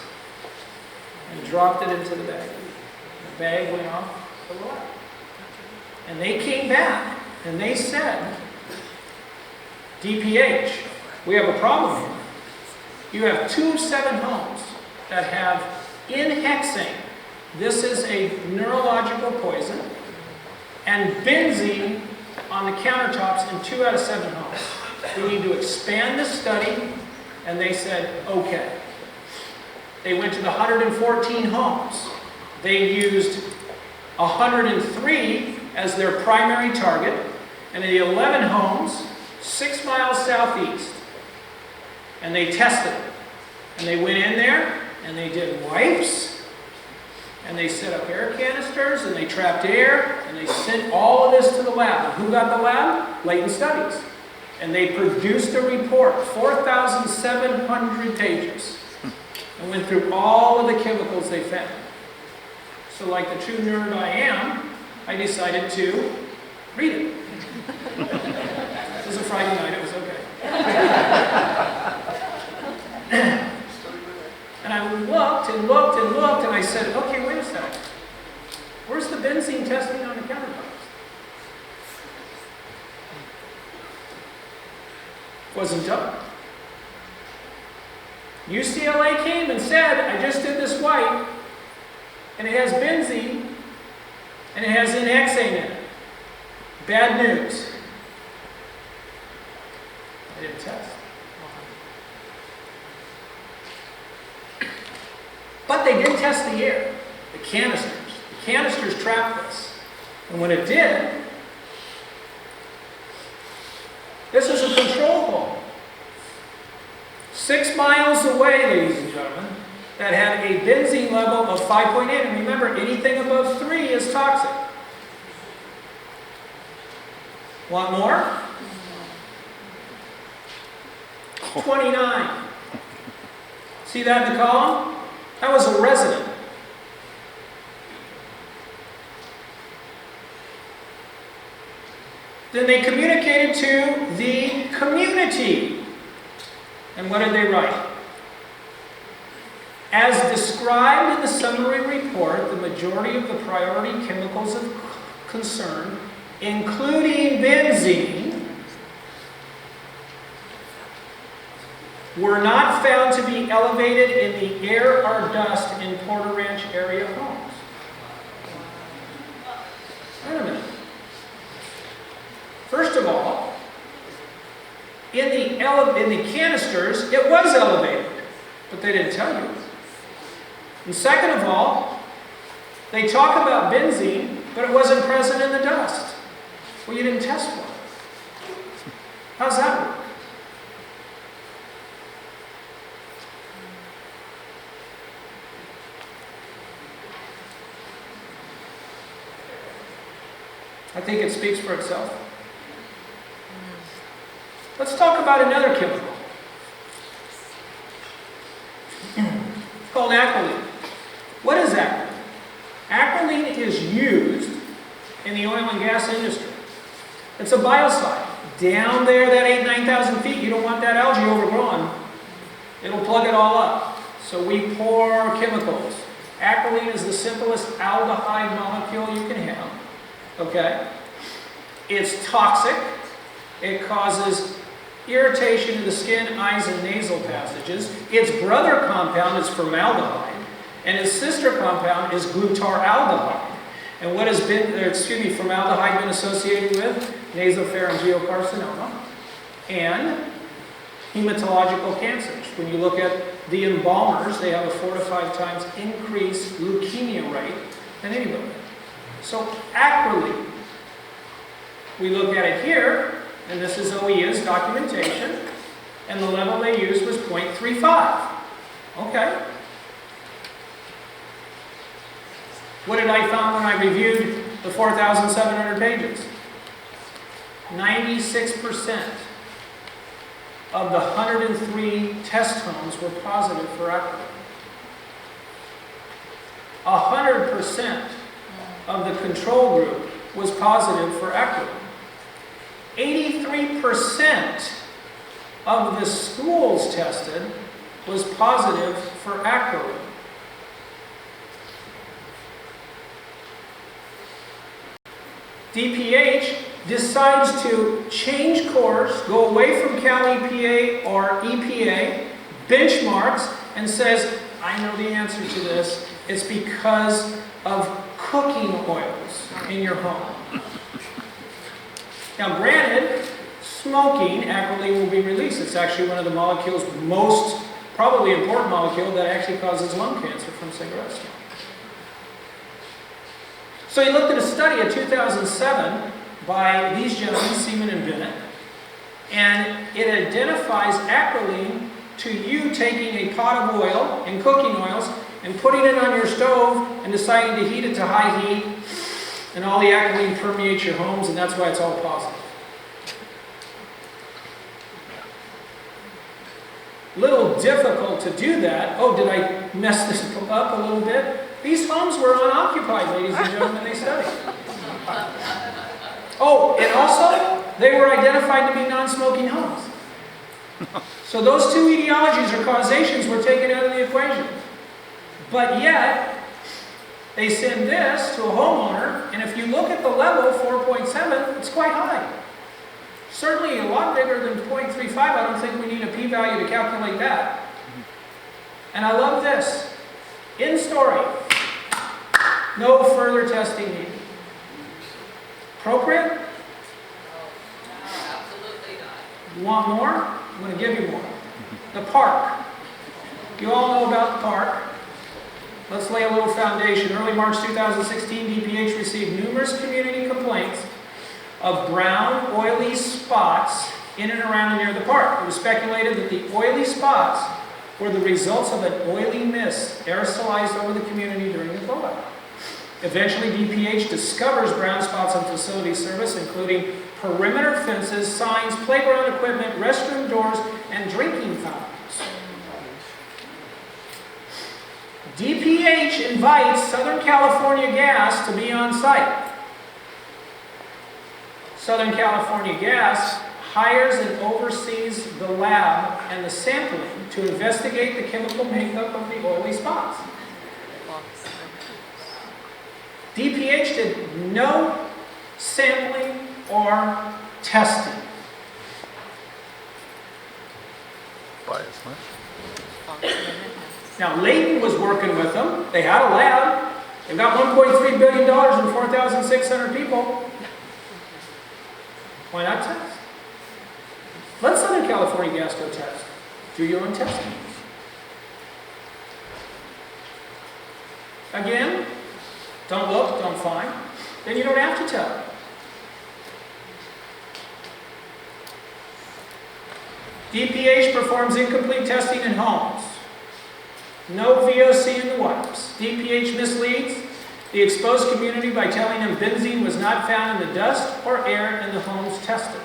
And dropped it into the bag. The bag went off the water. And they came back. And they said, DPH, we have a problem here. You have 2 of 7 homes that have N-hexane. This is a neurological poison. And benzene on the countertops in 2 out of 7 homes. We need to expand this study. And they said, okay. They went to the 114 homes. They used 103 as their primary target. And in the 11 homes, 6 miles southeast. And they tested it. And they went in there, and they did wipes, and they set up air canisters, and they trapped air, and they sent all of this to the lab. And who got the lab? Layton Studies. And they produced a report, 4,700 pages, and went through all of the chemicals they found. So like the true nerd I am, I decided to read it. It was a Friday night, it was okay. And I looked and looked and looked, and I said, okay, wait a second. Where's the benzene testing on the countertops? Wasn't done. UCLA came and said, I just did this wipe, and it has benzene, and it has N-hexane in it. Bad news. I didn't test. But they did test the air, the canisters. The canisters trapped this. And when it did, this is a control hole. 6 miles away, ladies and gentlemen, that had a benzene level of 5.8. And remember, anything above 3 is toxic. Want more? 29. See that in the column? That was a resident. Then they communicated to the community. And what did they write? As described in the summary report, the majority of the priority chemicals of concern, including benzene, were not found to be elevated in the air or dust in Porter Ranch area homes. Wait a minute. First of all, in the canisters, it was elevated, but they didn't tell you. And second of all, they talk about benzene, but it wasn't present in the dust. Well, you didn't test for it. How's that work? I think it speaks for itself. Let's talk about another chemical. It's called acrolein. What is acrolein? Acrolein is used in the oil and gas industry. It's a biocide. Down there, that 8,000 to 9,000 feet, you don't want that algae overgrown. It'll plug it all up. So we pour chemicals. Acrolein is the simplest aldehyde molecule you can have. Okay? It's toxic. It causes irritation to the skin, eyes, and nasal passages. Its brother compound is formaldehyde, and its sister compound is glutaraldehyde. And what has formaldehyde been associated with? Nasopharyngeal carcinoma and hematological cancers. When you look at the embalmers, they have a 4 to 5 times increased leukemia rate than anybody. So acrolein, we look at it here, and this is OEA's documentation, and the level they used was 0.35. Okay. What did I find when I reviewed the 4,700 pages? 96% of the 103 test homes were positive for acrolein. 100% of the control group was positive for acrolein. 83% of the schools tested was positive for acrolein. DPH decides to change course, go away from Cal EPA or EPA, benchmarks, and says, I know the answer to this. It's because of cooking oils in your home. Now granted, smoking, acrolein will be released. It's actually one of the molecules, most probably important molecule that actually causes lung cancer from cigarette smoke. So he looked at a study in 2007 by these gentlemen, Seaman and Bennett, and it identifies acrolein to you taking a pot of oil and cooking oils and putting it on your stove and deciding to heat it to high heat, and all the acrolein permeates your homes, and that's why it's all positive. Little difficult to do that. Oh, did I mess this up a little bit? These homes were unoccupied, ladies and gentlemen, they studied. Oh, and also, they were identified to be non-smoking homes. So those two etiologies or causations were taken out of the equation. But yet, they send this to a homeowner, and if you look at the level, 4.7, it's quite high. Certainly a lot bigger than 0.35. I don't think we need a p-value to calculate that. And I love this. In story, no further testing needed. Appropriate? No, absolutely not. You want more? I'm going to give you more. The park. You all know about the park. Let's lay a little foundation. Early March 2016, DPH received numerous community complaints of brown, oily spots in and around and near the park. It was speculated that the oily spots were the results of an oily mist this aerosolized over the community during the blowout. Eventually, DPH discovers brown spots on facility service, including perimeter fences, signs, playground equipment, restroom doors, and drinking fountains. DPH invites Southern California Gas to be on site. Southern California Gas hires and oversees the lab and the sampling to investigate the chemical makeup of the oily spots. DPH did no sampling or testing. Now, Layton was working with them. They had a lab. They've got $1.3 billion and 4,600 people. Why not test? Let Southern California Gas go test. Do your own testing. Again, don't look, don't find. Then you don't have to tell. DPH performs incomplete testing in homes. No VOC in the wipes. DPH misleads the exposed community by telling them benzene was not found in the dust or air in the homes tested.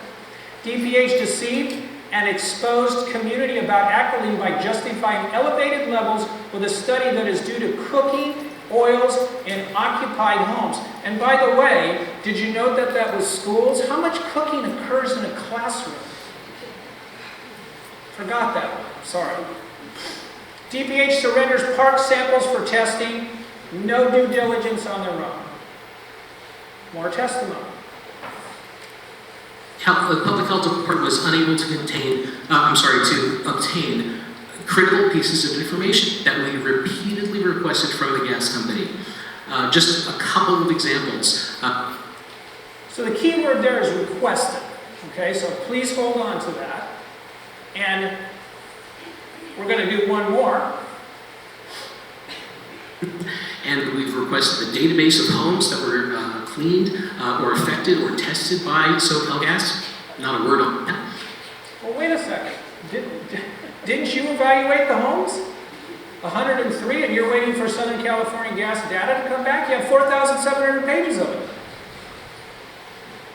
DPH deceived and exposed community about acrolein by justifying elevated levels with a study that is due to cooking oils in occupied homes. And by the way, did you note that that was schools? How much cooking occurs in a classroom? Forgot that one. Sorry. DPH surrenders park samples for testing. No due diligence on their own. More testimony. The Public Health Department was unable to obtain critical pieces of information that we repeatedly requested from the gas company. Just a couple of examples. So the key word there is requested. Okay, so please hold on to that. And we're going to do one more. And we've requested a database of homes that were cleaned or affected or tested by SoCal Gas. Not a word on that. Well, wait a second. Didn't you evaluate the homes? 103, and you're waiting for Southern California Gas data to come back? You have 4,700 pages of it.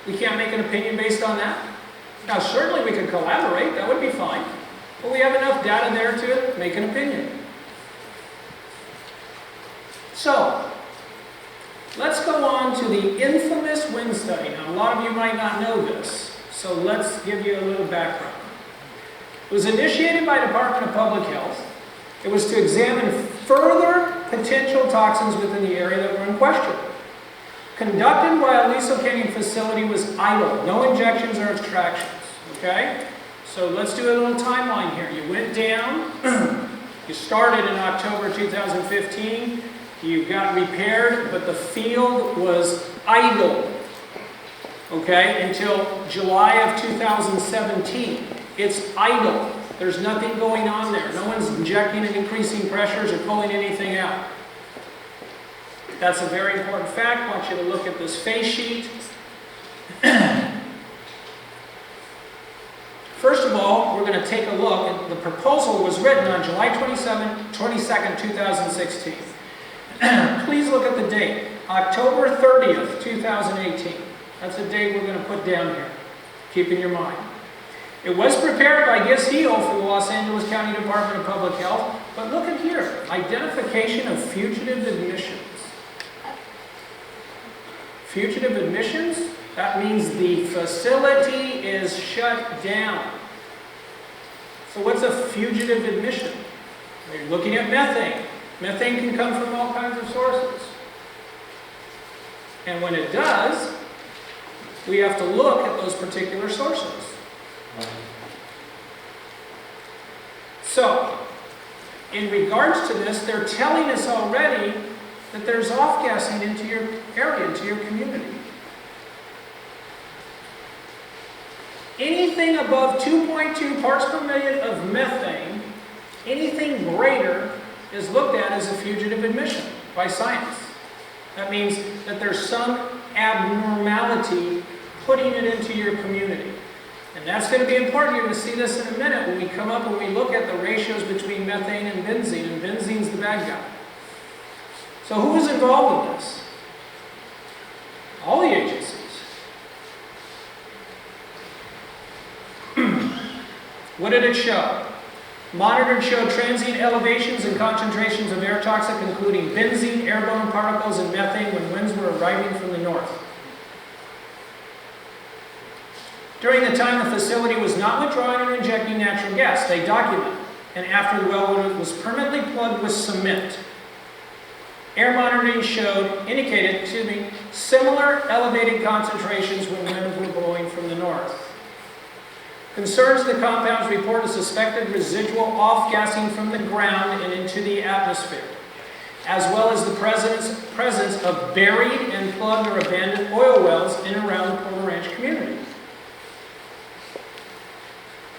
We can't make an opinion based on that? Now, certainly we could collaborate. That would be fine. But we have enough data there to make an opinion. So, let's go on to the infamous wind study. Now, a lot of you might not know this, so let's give you a little background. It was initiated by the Department of Public Health. It was to examine further potential toxins within the area that were in question. Conducted by Aliso Canyon facility was idle, no injections or extractions. Okay? So let's do a little timeline here. You went down, you started in October 2015, you got repaired, but the field was idle, okay, until July of 2017. It's idle. There's nothing going on there. No one's injecting and increasing pressures or pulling anything out. That's a very important fact. I want you to look at this face sheet. First of all, we're going to take a look. The proposal was written on July 22nd, 2016. Please look at the date. October 30th, 2018. That's the date we're going to put down here. Keep in your mind. It was prepared by Gis Heel for the Los Angeles County Department of Public Health. But look at here. Identification of fugitive admissions. Fugitive admissions? That means the facility is shut down. So what's a fugitive admission? You're looking at methane. Methane can come from all kinds of sources. And when it does, we have to look at those particular sources. So, in regards to this, they're telling us already that there's off-gassing into your area, into your community. Anything above 2.2 parts per million of methane, anything greater is looked at as a fugitive admission by science. That means that there's some abnormality putting it into your community. And that's going to be important. You're going to see this in a minute when we come up and we look at the ratios between methane and benzene, and benzene's the bad guy. So who was involved in this? All the agencies. What did it show? Monitored showed transient elevations and concentrations of air toxic, including benzene, airborne particles, and methane when winds were arriving from the north. During the time the facility was not withdrawing or injecting natural gas, they documented, and after the well was permanently plugged with cement. Air monitoring indicated similar elevated concentrations when winds were blowing from the north. Concerns the compounds report a suspected residual off-gassing from the ground and into the atmosphere, as well as the presence of buried and plugged or abandoned oil wells in and around the Porter Ranch community.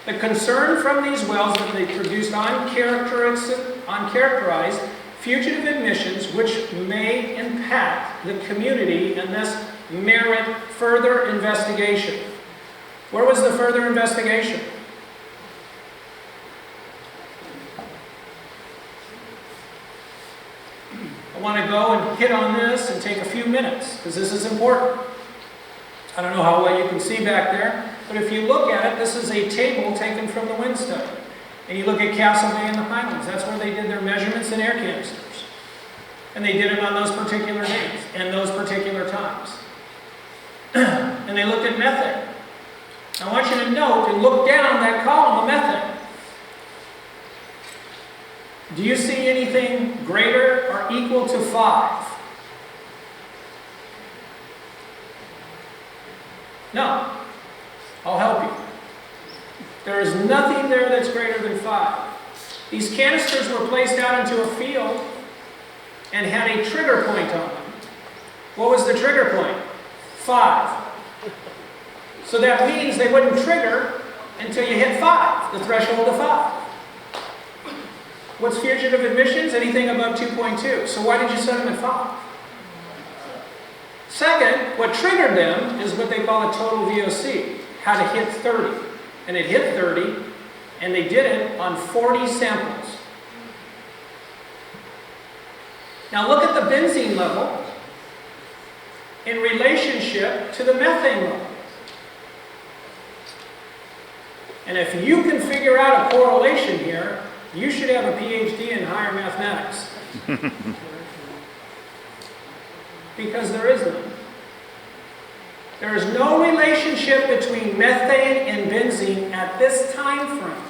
The concern from these wells that they produced uncharacterized fugitive emissions which may impact the community and thus merit further investigation. Where was the further investigation? I want to go and hit on this and take a few minutes because this is important. I don't know how well you can see back there, but if you look at it, this is a table taken from the wind study. And you look at Castle Bay and the Highlands, that's where they did their measurements in air canisters. And they did it on those particular days and those particular times. And they looked at methane. I want you to note and look down that column of methane. Do you see anything greater or equal to 5? No. I'll help you. There is nothing there that's greater than 5. These canisters were placed out into a field and had a trigger point on them. What was the trigger point? 5. So that means they wouldn't trigger until you hit 5, the threshold of 5. What's fugitive emissions? Anything above 2.2. So why did you set them at 5? Second, what triggered them is what they call a total VOC, had to hit 30. And it hit 30, and they did it on 40 samples. Now look at the benzene level in relationship to the methane level. And if you can figure out a correlation here, you should have a PhD in higher mathematics. Because there is none. There is no relationship between methane and benzene at this time frame.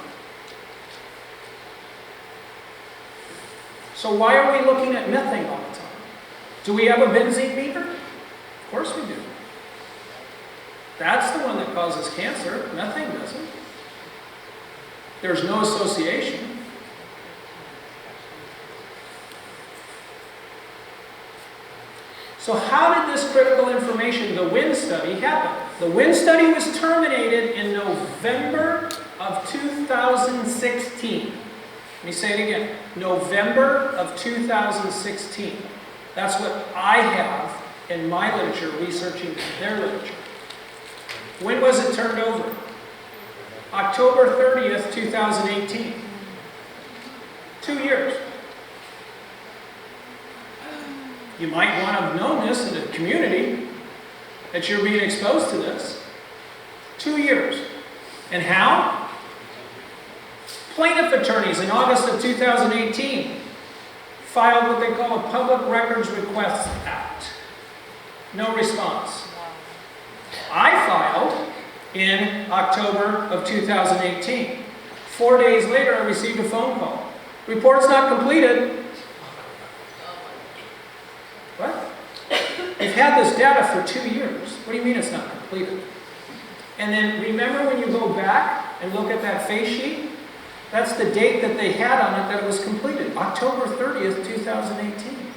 So why are we looking at methane all the time? Do we have a benzene meter? Of course we do. That's the one that causes cancer. Methane doesn't. There's no association. So how did this critical information, the wind study, happen? The wind study was terminated in November of 2016. Let me say it again. November of 2016. That's what I have in my literature, researching their literature. When was it turned over? October 30th, 2018. 2 years. You might want to have known this in the community, that you're being exposed to this. 2 years. And how? Plaintiff attorneys in August of 2018 filed what they call a Public Records Request Act. No response. I filed in October of 2018. 4 days later, I received a phone call. Report's not completed. What? You've had this data for 2 years. What do you mean it's not completed? And then remember when you go back and look at that face sheet? That's the date that they had on it that it was completed. October 30th, 2018.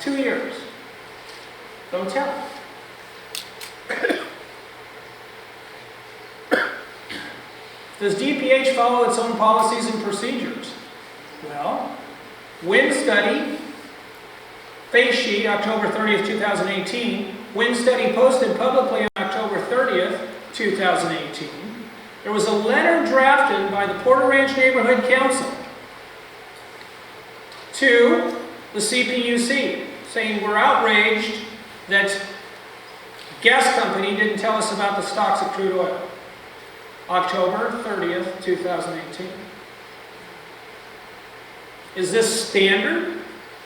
2 years. Don't tell. Does DPH follow its own policies and procedures? Well, wind study, face sheet, October 30th, 2018. Wind study posted publicly on October 30th, 2018, there was a letter drafted by the Porter Ranch Neighborhood Council to the CPUC saying we're outraged that gas company didn't tell us about the stocks of crude oil. October 30th, 2018. Is this standard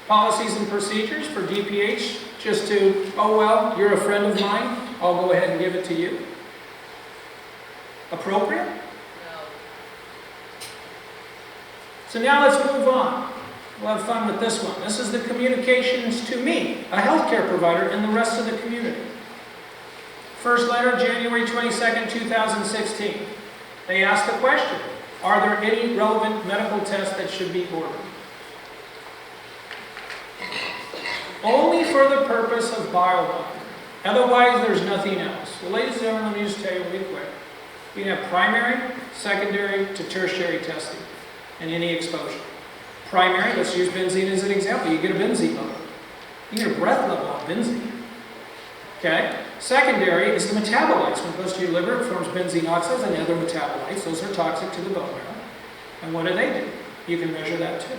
policies and procedures for DPH just to, oh well, you're a friend of mine, I'll go ahead and give it to you? Appropriate? No. So now let's move on. We'll have fun with this one. This is the communications to me, a healthcare provider, and the rest of the community. First letter, January 22nd, 2016. They asked the question, are there any relevant medical tests that should be ordered? Only for the purpose of biomarker. Otherwise, there's nothing else. Well, ladies and gentlemen, let me just tell you really quick. We have primary, secondary to tertiary testing and any exposure. Primary, let's use benzene as an example. You get a benzene level. You get a breath level on benzene. Okay? Secondary is the metabolites. When it goes to your liver, it forms benzene oxides and other metabolites. Those are toxic to the bone marrow. And what do? You can measure that too.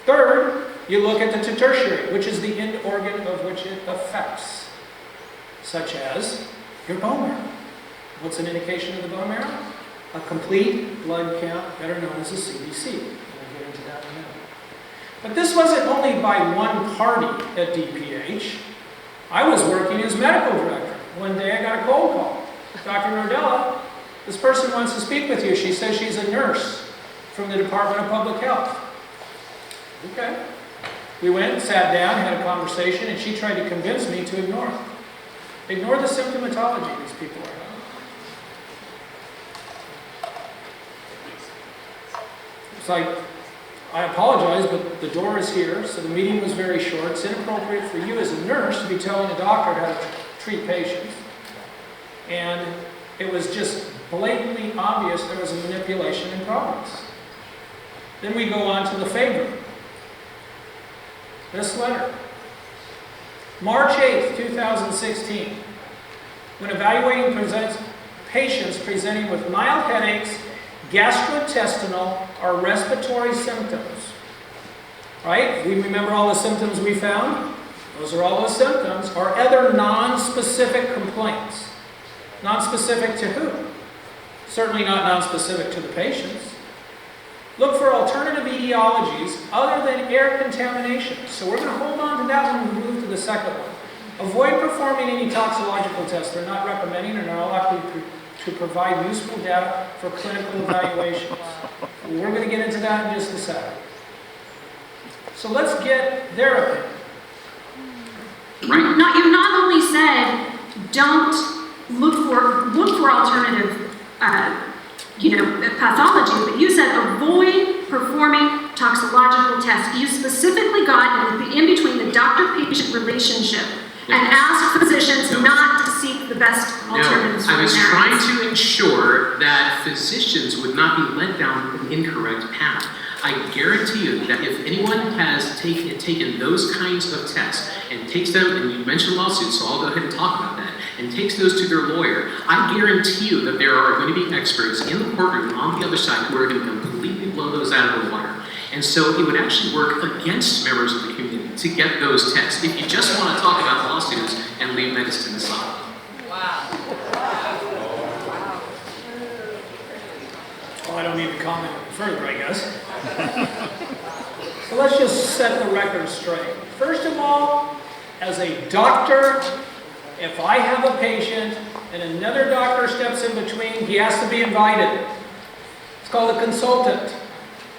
Third, you look at the tertiary, which is the end organ of which it affects, such as your bone marrow. What's an indication of the bone marrow? A complete blood count, better known as a CBC. We'll get into that in a minute. But this wasn't only by one party at DPH. I was working as medical director. One day I got a cold call. Dr. Nordella, this person wants to speak with you. She says she's a nurse from the Department of Public Health. Okay. We went, sat down, had a conversation, and she tried to convince me to ignore it. Ignore the symptomatology these people are having. It's like, I apologize, but the door is here, so the meeting was very short. It's inappropriate for you as a nurse to be telling a doctor how to treat patients. And it was just blatantly obvious there was a manipulation in progress. Then we go on to the favor. This letter. March 8th, 2016. When evaluating patients presenting with mild headaches, gastrointestinal or respiratory symptoms. Right? We remember all the symptoms we found? Those are all those symptoms, or other non-specific complaints. Non-specific to who? Certainly not non-specific to the patients. Look for alternative etiologies other than air contamination. So we're going to hold on to that when we move to the second one. Avoid performing any toxicological tests. They're not recommending and are likely to provide useful data for clinical evaluations. We're going to get into that in just a second. So let's get their opinion. Right. You not only said don't look for alternative, pathology, but you said avoid performing toxicological tests. You specifically got in between the doctor-patient relationship and asked physicians not to seek the best alternatives. No, I was trying to ensure that physicians would not be led down an incorrect path. I guarantee you that if anyone has taken those kinds of tests and takes them, and you mentioned lawsuits, so I'll go ahead and talk about that, and takes those to their lawyer, I guarantee you that there are going to be experts in the courtroom on the other side who are going to completely blow those out of the water. And so it would actually work against members of the community to get those tests if you just want to talk about lawsuits and leave medicine aside. Wow. Well, I don't need to comment any further, I guess. So let's just set the record straight. First of all, as a doctor, if I have a patient and another doctor steps in between, he has to be invited. It's called a consultant.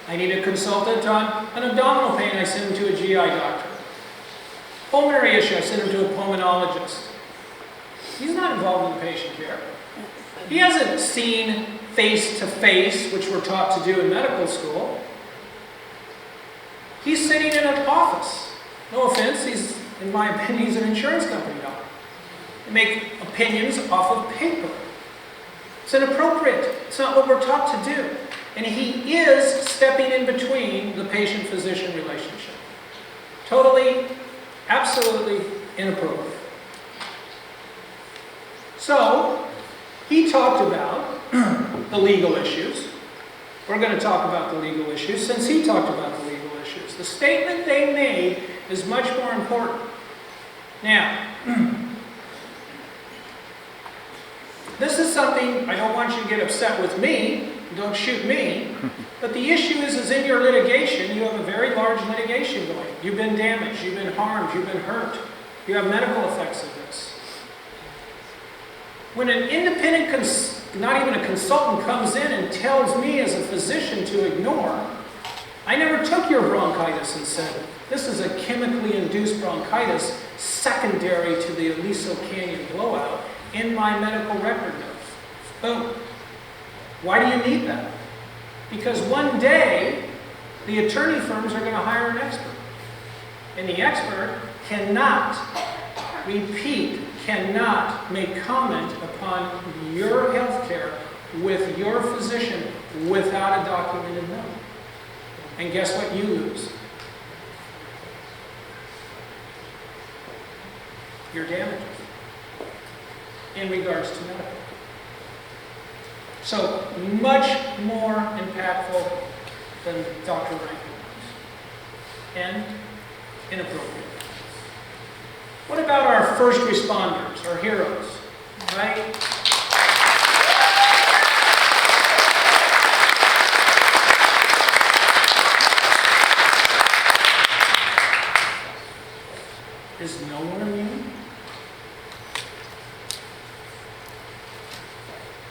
I need a consultant on an abdominal pain, I send him to a GI doctor. Pulmonary issue, I send him to a pulmonologist. He's not involved in the patient care. He hasn't seen face-to-face, which we're taught to do in medical school. He's sitting in an office. No offense, in my opinion, he's an insurance company doctor. They make opinions off of paper. It's inappropriate. It's not what we're taught to do. And he is stepping in between the patient-physician relationship. Totally, absolutely inappropriate. So, he talked about the legal issues. We're going to talk about the legal issues since he talked about the legal issues. The statement they made is much more important. Now, this is something, I don't want you to get upset with me, don't shoot me, but the issue is in your litigation, you have a very large litigation going. You've been damaged, you've been harmed, you've been hurt. You have medical effects of this. When an independent, not even a consultant, comes in and tells me as a physician to ignore, I never took your bronchitis and said, this is a chemically induced bronchitis secondary to the Aliso Canyon blowout in my medical record notes. Boom. Why do you need that? Because one day, the attorney firms are going to hire an expert. And the expert cannot make comment upon your health care with your physician without a documented note. And guess what you lose? Your damages in regards to medical. So, much more impactful than Dr. Rankin was. And inappropriate. What about our first responders, our heroes, right? Is no one immune?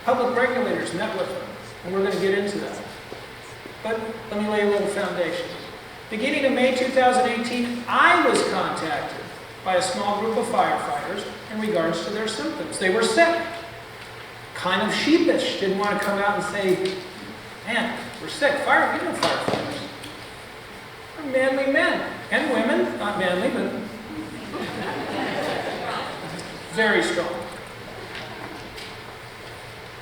Public regulators met with them, and we're going to get into that. But let me lay a little foundation. Beginning in May 2018, I was contacted by a small group of firefighters in regards to their symptoms. They were sick, kind of sheepish, didn't want to come out and say, man, we're sick. You know firefighters. They're manly men and women, not manly, but very strong.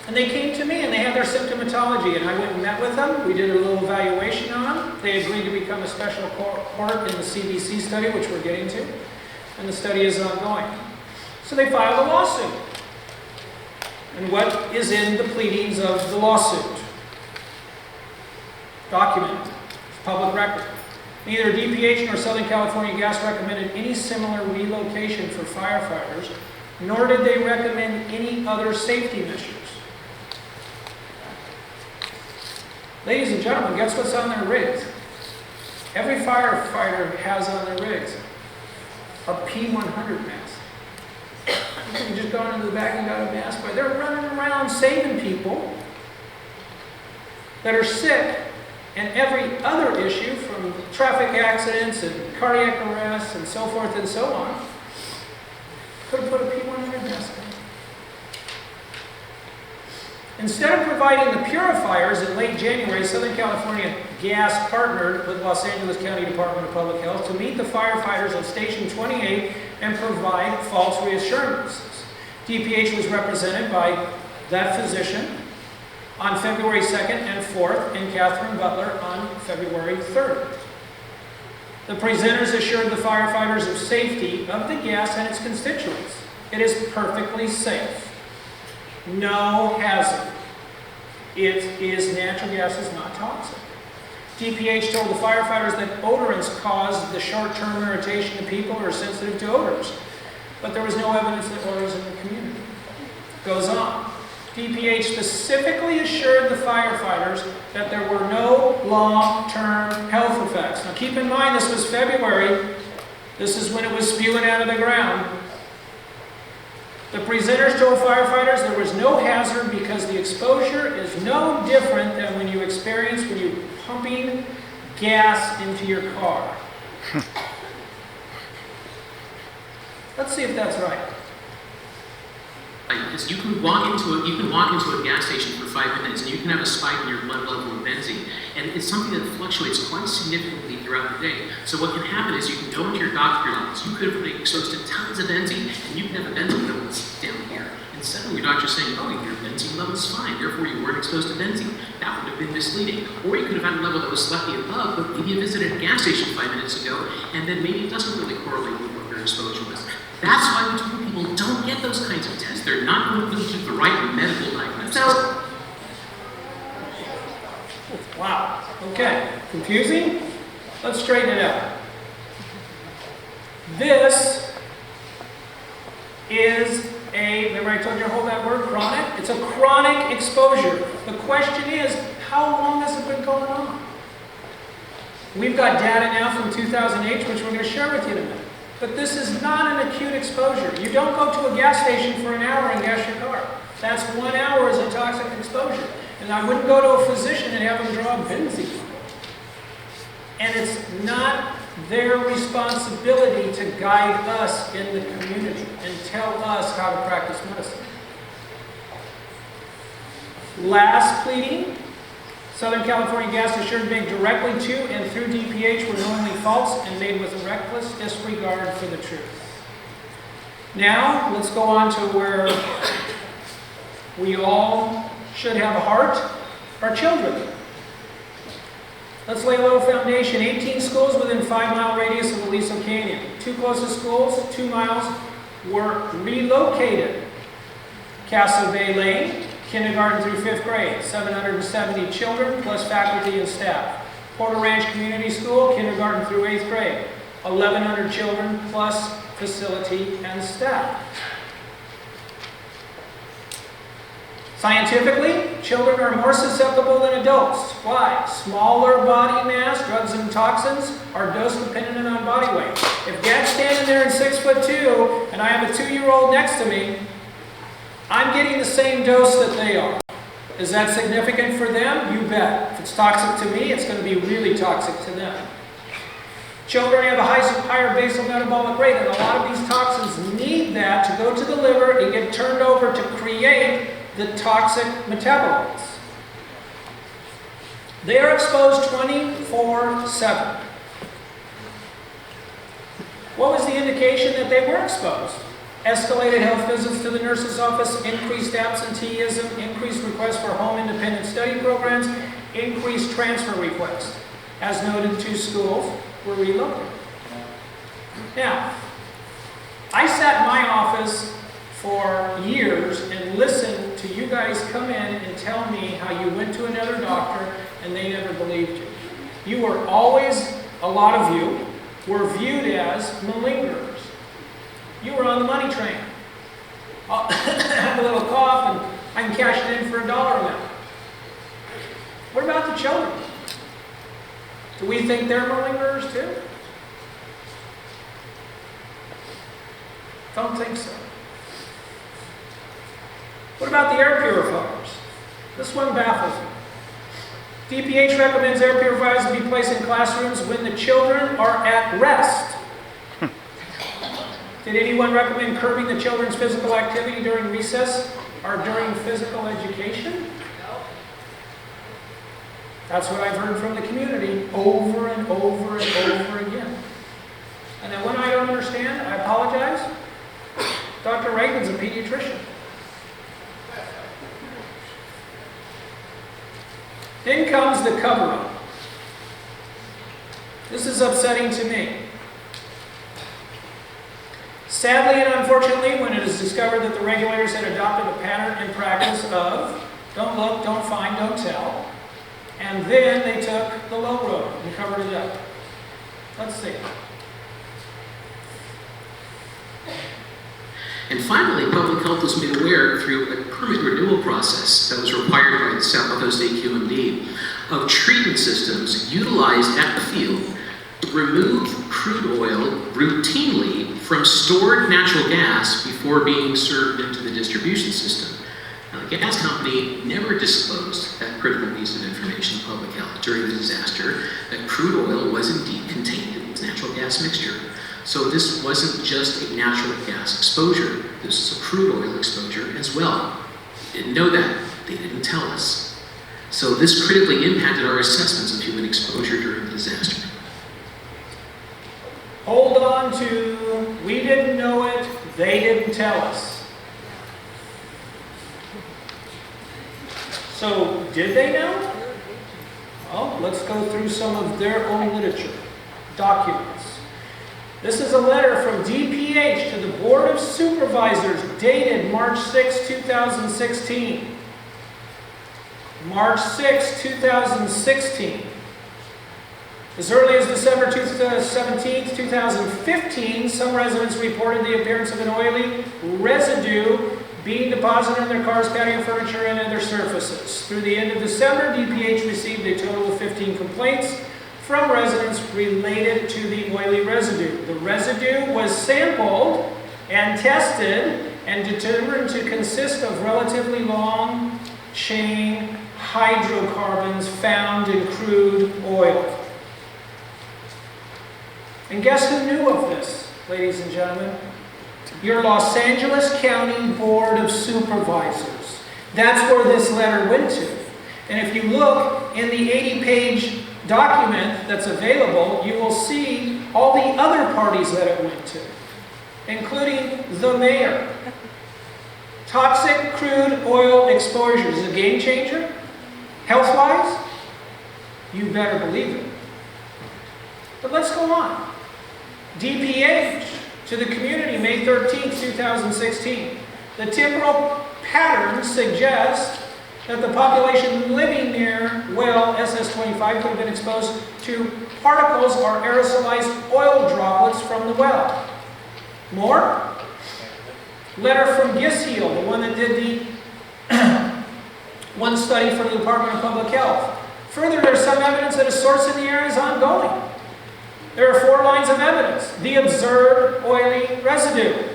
And they came to me and they had their symptomatology, and I went and met with them. We did a little evaluation on them. They agreed to become a special court in the CBC study, which we're getting to. And the study is ongoing. So they filed a lawsuit. And what is in the pleadings of the lawsuit? Documented. It's public record. Neither DPH nor Southern California Gas recommended any similar relocation for firefighters, nor did they recommend any other safety measures. Ladies and gentlemen, guess what's on their rigs? Every firefighter has on their rigs a P100 mask. You can just go into the back and got a mask, but they're running around saving people that are sick, and every other issue from traffic accidents and cardiac arrests and so forth and so on. Could have put a P100 mask on. Instead of providing the purifiers in late January, Southern California Gas partnered with Los Angeles County Department of Public Health to meet the firefighters at Station 28 and provide false reassurances. DPH was represented by that physician on February 2nd and 4th and Catherine Butler on February 3rd. The presenters assured the firefighters of safety of the gas and its constituents. It is perfectly safe. No hazard. Natural gas is not toxic. DPH told the firefighters that odorants cause the short-term irritation to people who are sensitive to odors. But there was no evidence that odors in the community. Goes on. DPH specifically assured the firefighters that there were no long-term health effects. Now keep in mind, this was February. This is when it was spewing out of the ground. The presenters told firefighters there was no hazard because the exposure is no different than when you experience when you're pumping gas into your car. Let's see if that's right. Because you can walk into a gas station for 5 minutes and you can have a spike in your blood level of benzene, and it's something that fluctuates quite significantly throughout the day. So what can happen is you can go into your doctor's office, you could have been exposed to tons of benzene, and you can have a benzene level that's down here. And suddenly your doctor's saying, oh, your benzene level's fine, therefore you weren't exposed to benzene. That would have been misleading. Or you could have had a level that was slightly above, but maybe you visited a gas station 5 minutes ago, and then maybe it doesn't really correlate with what your exposure was. That's why we told people don't get those kinds of tests. They're not going to give the right medical diagnosis. So, Wow, okay, confusing? Let's straighten it out. This is remember I told you to hold that word, chronic? It's a chronic exposure. The question is, how long has it been going on? We've got data now from 2008, which we're going to share with you in a minute. But this is not an acute exposure. You don't go to a gas station for an hour and gas your car. That's 1 hour as a toxic exposure. And I wouldn't go to a physician and have them draw benzene. And it's not their responsibility to guide us in the community and tell us how to practice medicine. Last pleading, Southern California Gas assured being directly to and through DPH were knowingly false and made with a reckless disregard for the truth. Now, let's go on to where we all should have a heart, our children. Let's lay a little foundation. 18 schools within 5-mile radius of Aliso Canyon. 2 closest schools, 2 miles, were relocated. Castle Bay Lane, kindergarten through 5th grade, 770 children plus faculty and staff. Porter Ranch Community School, kindergarten through 8th grade, 1,100 children plus facility and staff. Scientifically, children are more susceptible than adults. Why? Smaller body mass, drugs and toxins are dose dependent on body weight. If Dad's standing there in 6'2" and I have a 2-year-old next to me, I'm getting the same dose that they are. Is that significant for them? You bet. If it's toxic to me, it's going to be really toxic to them. Children have a higher basal metabolic rate, and a lot of these toxins need that to go to the liver and get turned over to create the toxic metabolites. They are exposed 24/7. What was the indication that they were exposed? Escalated health visits to the nurse's office, increased absenteeism, increased requests for home independent study programs, increased transfer requests. As noted, 2 schools were relocated. Now, I sat in my office for years and listened to you guys come in and tell me how you went to another doctor and they never believed you. You were always, a lot of you, were viewed as malingerers. You were on the money train. I'll have a little cough and I can cash it in for $1 amount. What about the children? Do we think they're malingerers too? Don't think so. What about the air purifiers? This one baffles me. DPH recommends air purifiers to be placed in classrooms when the children are at rest. Did anyone recommend curbing the children's physical activity during recess or during physical education? No. That's what I've heard from the community over and over and over again. And then when I don't understand, I apologize. Dr. Reagan's a pediatrician. Then comes the cover-up. This is upsetting to me. Sadly and unfortunately, when it is discovered that the regulators had adopted a pattern and practice of don't look, don't find, don't tell, and then they took the low road and covered it up. Let's see. And finally, public health was made aware through a permit renewal process that was required by the South Coast AQMD of treatment systems utilized at the field to remove crude oil routinely from stored natural gas before being served into the distribution system. Now, the gas company never disclosed that critical piece of information to public health during the disaster, that crude oil was indeed contained in its natural gas mixture. So this wasn't just a natural gas exposure, this is a crude oil exposure as well. We didn't know that, they didn't tell us. So this critically impacted our assessments of human exposure during the disaster. Hold on to, we didn't know it, they didn't tell us. So, did they know? Well, let's go through some of their own literature, documents. This is a letter from DPH to the Board of Supervisors dated March 6, 2016. March 6, 2016. As early as December 17, 2015, some residents reported the appearance of an oily residue being deposited on their cars, patio furniture, and other surfaces. Through the end of December, DPH received a total of 15 complaints from residents related to the oily residue. The residue was sampled and tested and determined to consist of relatively long chain hydrocarbons found in crude oil. And guess who knew of this, ladies and gentlemen? Your Los Angeles County Board of Supervisors. That's where this letter went to. And if you look in the 80-page document that's available, you will see all the other parties that it went to, including the mayor. Toxic crude oil exposure is a game changer, health-wise. You better believe it. But let's go on. DPH to the community, May 13, 2016. The temporal pattern suggests that the population living near well SS25 could have been exposed to particles or aerosolized oil droplets from the well. More? Letter from Gishiel, the one that did the one study for the Department of Public Health. Further, there's some evidence that a source in the area is ongoing. There are 4 lines of evidence. The observed oily residue.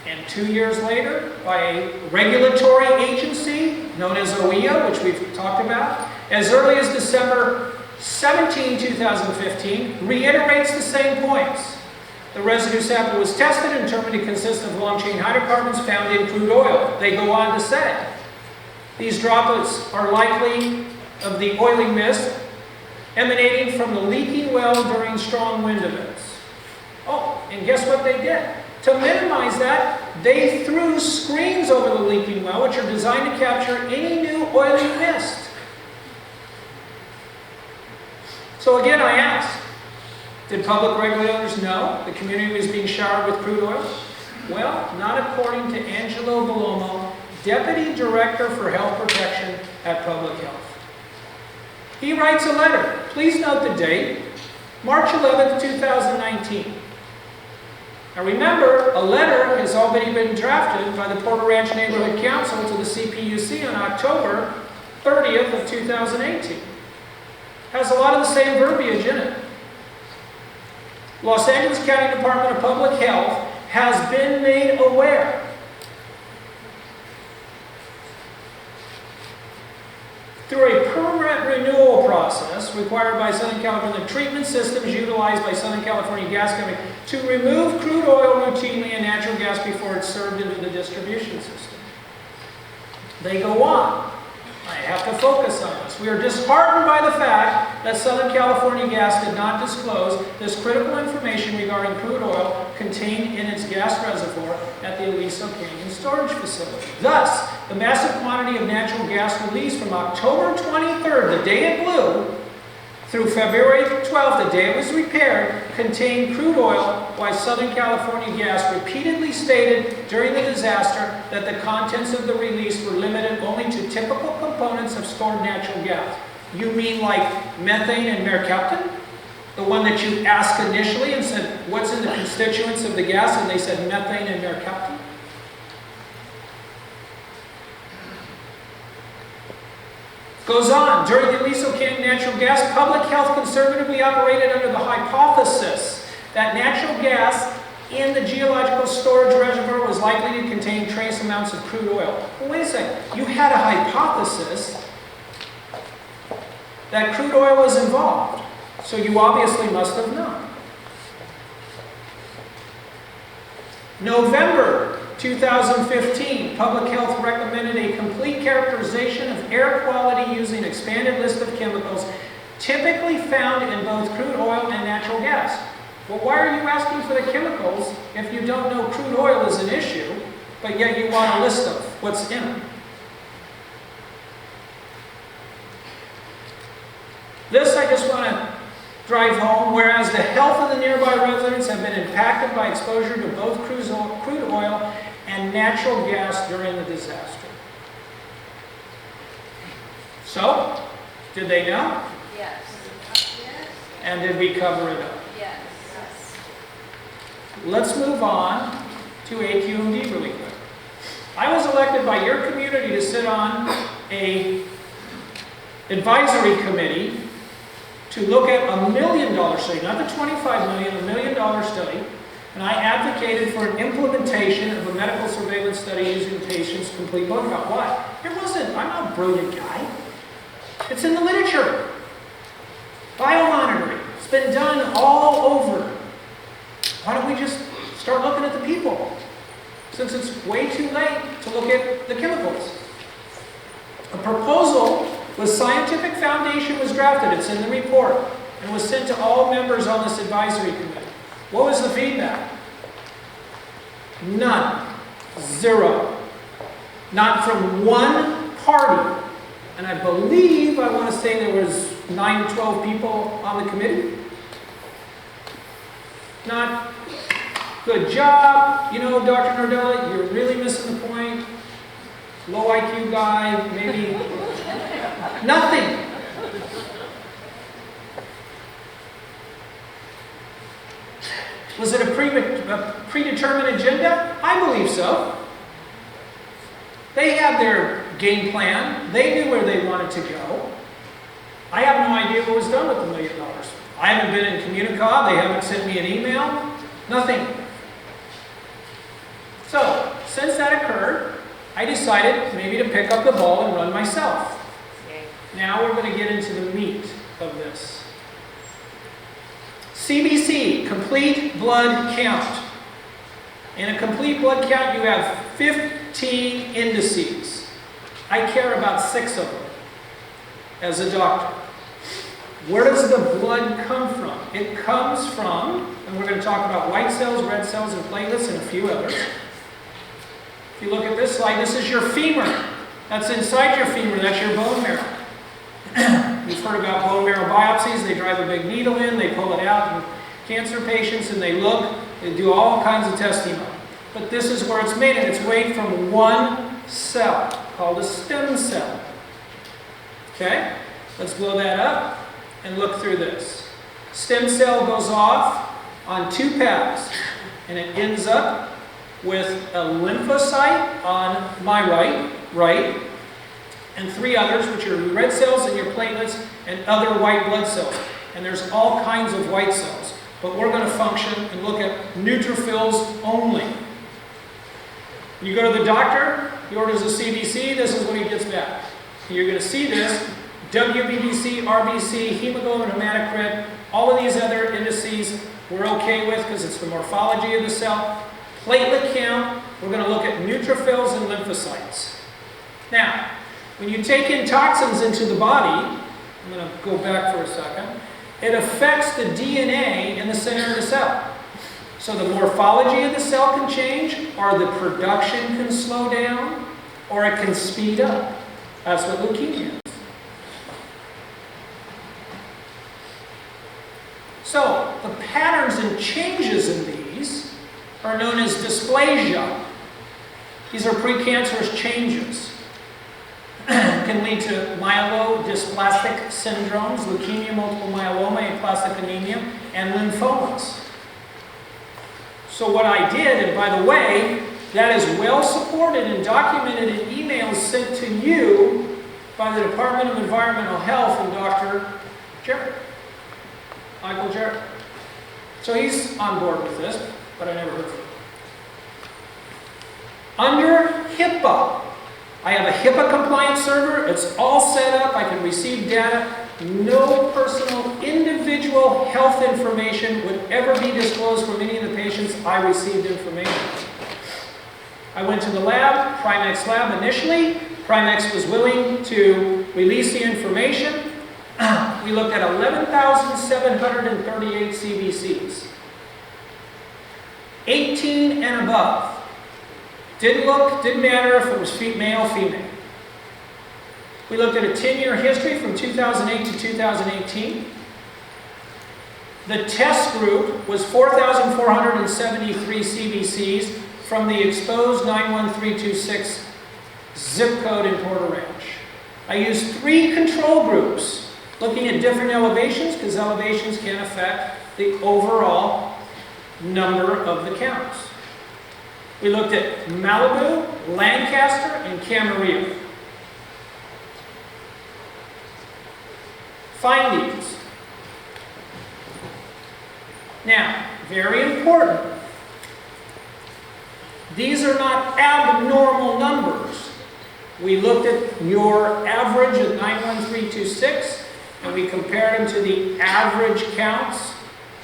And 2 years later, by a regulatory agency known as OEA, which we've talked about, as early as December 17, 2015, reiterates the same points. The residue sample was tested and determined to consist of long-chain hydrocarbons found in crude oil. They go on to say, these droplets are likely of the oily mist emanating from the leaking well during strong wind events. Oh, and guess what they did? To minimize that, they threw screens over the leaking well, which are designed to capture any new oily mist. So again, I ask, did public regulators know the community was being showered with crude oil? Well, not according to Angelo Bellomo, Deputy Director for Health Protection at Public Health. He writes a letter. Please note the date, March 11th, 2019. Now remember, a letter has already been drafted by the Porter Ranch Neighborhood Council to the CPUC on October 30th of 2018. Has a lot of the same verbiage in it. Los Angeles County Department of Public Health has been made aware through a permanent renewal process required by Southern California treatment systems utilized by Southern California Gas Company to remove crude oil routinely and natural gas before it's served into the distribution system. They go on. I have to focus on this. We are disheartened by the fact that Southern California Gas did not disclose this critical information regarding crude oil contained in its gas reservoir at the Aliso Canyon storage facility. Thus, the massive quantity of natural gas released from October 23rd, the day it blew, through February 12th, the day it was repaired, contained crude oil, while Southern California Gas repeatedly stated during the disaster that the contents of the release were limited only to typical components of stored natural gas. You mean like methane and mercaptan? The one that you asked initially and said, what's in the constituents of the gas? And they said methane and mercaptan? Goes on, during the Aliso Canyon natural gas, public health conservatively operated under the hypothesis that natural gas in the geological storage reservoir was likely to contain trace amounts of crude oil. Well, wait a second, you had a hypothesis that crude oil was involved, so you obviously must have known. November 2015, Public Health recommended a complete characterization of air quality using an expanded list of chemicals typically found in both crude oil and natural gas. Well, why are you asking for the chemicals if you don't know crude oil is an issue, but yet you want a list of what's in it? This I just want to drive home, whereas the health of the nearby residents have been impacted by exposure to both crude oil and natural gas during the disaster. So, did they know? Yes. And did we cover it up? Yes. Let's move on to AQMD really quick. I was elected by your community to sit on a advisory committee to look at $1 million study, not the $25 million, $1 million study, and I advocated for an implementation of a medical surveillance study using patients' complete blood count. Why? It wasn't, I'm not a brilliant guy. It's in the literature. Biomonitoring. It's been done all over. Why don't we just start looking at the people? Since it's way too late to look at the chemicals. A proposal with scientific foundation was drafted. It's in the report and was sent to all members on this advisory committee. What was the feedback? None. Zero. Not from one party. And I believe, I want to say there was 9 to 12 people on the committee. Not good job. You know, Dr. Nardella, you're really missing the point. Low IQ guy, maybe nothing. Was it a predetermined agenda? I believe so. They had their game plan. They knew where they wanted to go. I have no idea what was done with the $1 million. I haven't been in Communicab. They haven't sent me an email. Nothing. So, since that occurred, I decided maybe to pick up the ball and run myself. Now we're going to get into the meat of this. CBC, complete blood count. In a complete blood count, you have 15 indices. I care about 6 of them as a doctor. Where does the blood come from? It comes from, and we're going to talk about white cells, red cells, and platelets, and a few others. If you look at this slide, this is your femur. That's inside your femur. That's your bone marrow. You've heard about bone marrow biopsies. They drive a big needle in, they pull it out in cancer patients, and they look, they do all kinds of testing on it. But this is where it's made, and it's made from one cell, called a stem cell. Okay? Let's blow that up and look through this. Stem cell goes off on 2 paths, and it ends up with a lymphocyte on my right, and 3 others, which are red cells and your platelets and other white blood cells. And there's all kinds of white cells. But we're going to function and look at neutrophils only. When you go to the doctor, he orders a CBC, this is what he gets back. You're going to see this, WBC, RBC, hemoglobin, hematocrit, all of these other indices we're okay with because it's the morphology of the cell. Platelet count, we're going to look at neutrophils and lymphocytes. Now, when you take in toxins into the body, I'm going to go back for a second, it affects the DNA in the center of the cell. So the morphology of the cell can change, or the production can slow down, or it can speed up. That's what leukemia is. So the patterns and changes in these are known as dysplasia. These are precancerous changes. Can lead to myelodysplastic syndromes, leukemia, multiple myeloma, aplastic anemia, and lymphomas. So what I did, and by the way, that is well supported and documented in emails sent to you by the Department of Environmental Health and Dr. Jarrett, Michael Jarrett. So he's on board with this, but I never heard from him. Under HIPAA, I have a HIPAA compliant server. It's all set up. I can receive data. No personal individual health information would ever be disclosed from any of the patients I received information. I went to the lab, Primex lab initially. Primex was willing to release the information. We looked at 11,738 CBCs. 18 and above. Didn't matter if it was male, female. We looked at a 10-year history from 2008 to 2018. The test group was 4,473 CBCs from the exposed 91326 zip code in Porter Ranch. I used 3 control groups, looking at different elevations, because elevations can affect the overall number of the counts. We looked at Malibu, Lancaster, and Camarillo. Findings. Now, very important. These are not abnormal numbers. We looked at your average of 91326, and we compared them to the average counts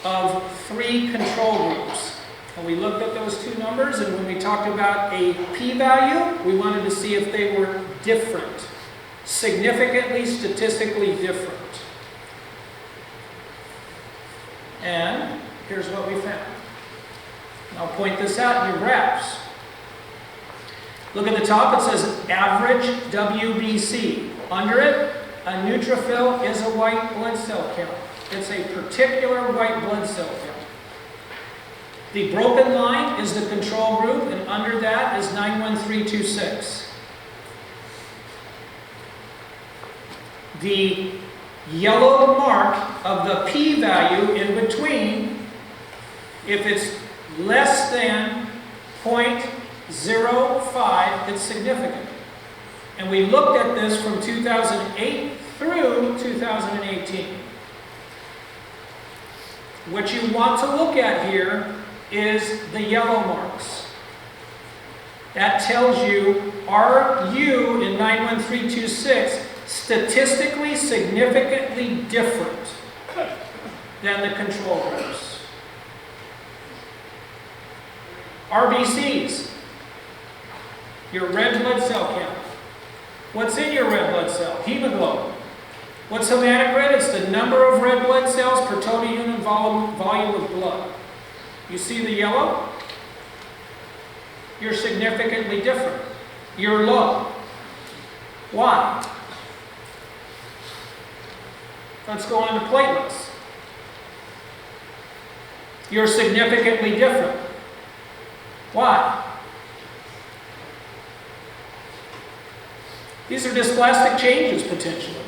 of 3 control groups. And we looked at those 2 numbers, and when we talked about a p-value, we wanted to see if they were different, significantly statistically different. And here's what we found. I'll point this out in your graphs. Look at the top, it says average WBC. Under it, a neutrophil is a white blood cell count. It's a particular white blood cell count. The broken line is the control group, and under that is 91326. The yellow mark of the p-value in between, if it's less than 0.05, it's significant. And we looked at this from 2008 through 2018. What you want to look at here is the yellow marks. That tells you, are you in 91326 statistically significantly different than the control groups? RBCs, your red blood cell count. What's in your red blood cell? Hemoglobin. What's hematocrit? It's the number of red blood cells per total unit volume of blood. You see the yellow? You're significantly different. You're low. Why? Let's go on to platelets. You're significantly different. Why? These are dysplastic changes, potentially.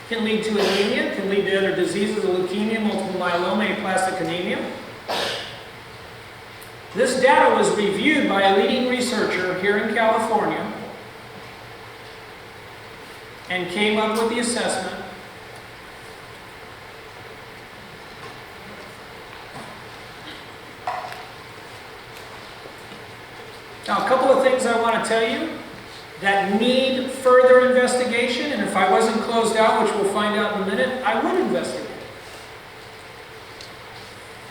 Can lead to anemia, can lead to other diseases of leukemia, multiple myeloma, aplastic anemia. This data was reviewed by a leading researcher here in California and came up with the assessment Now, a couple of things I want to tell you that need further investigation, and if I wasn't closed out, which we'll find out in a minute, I would investigate.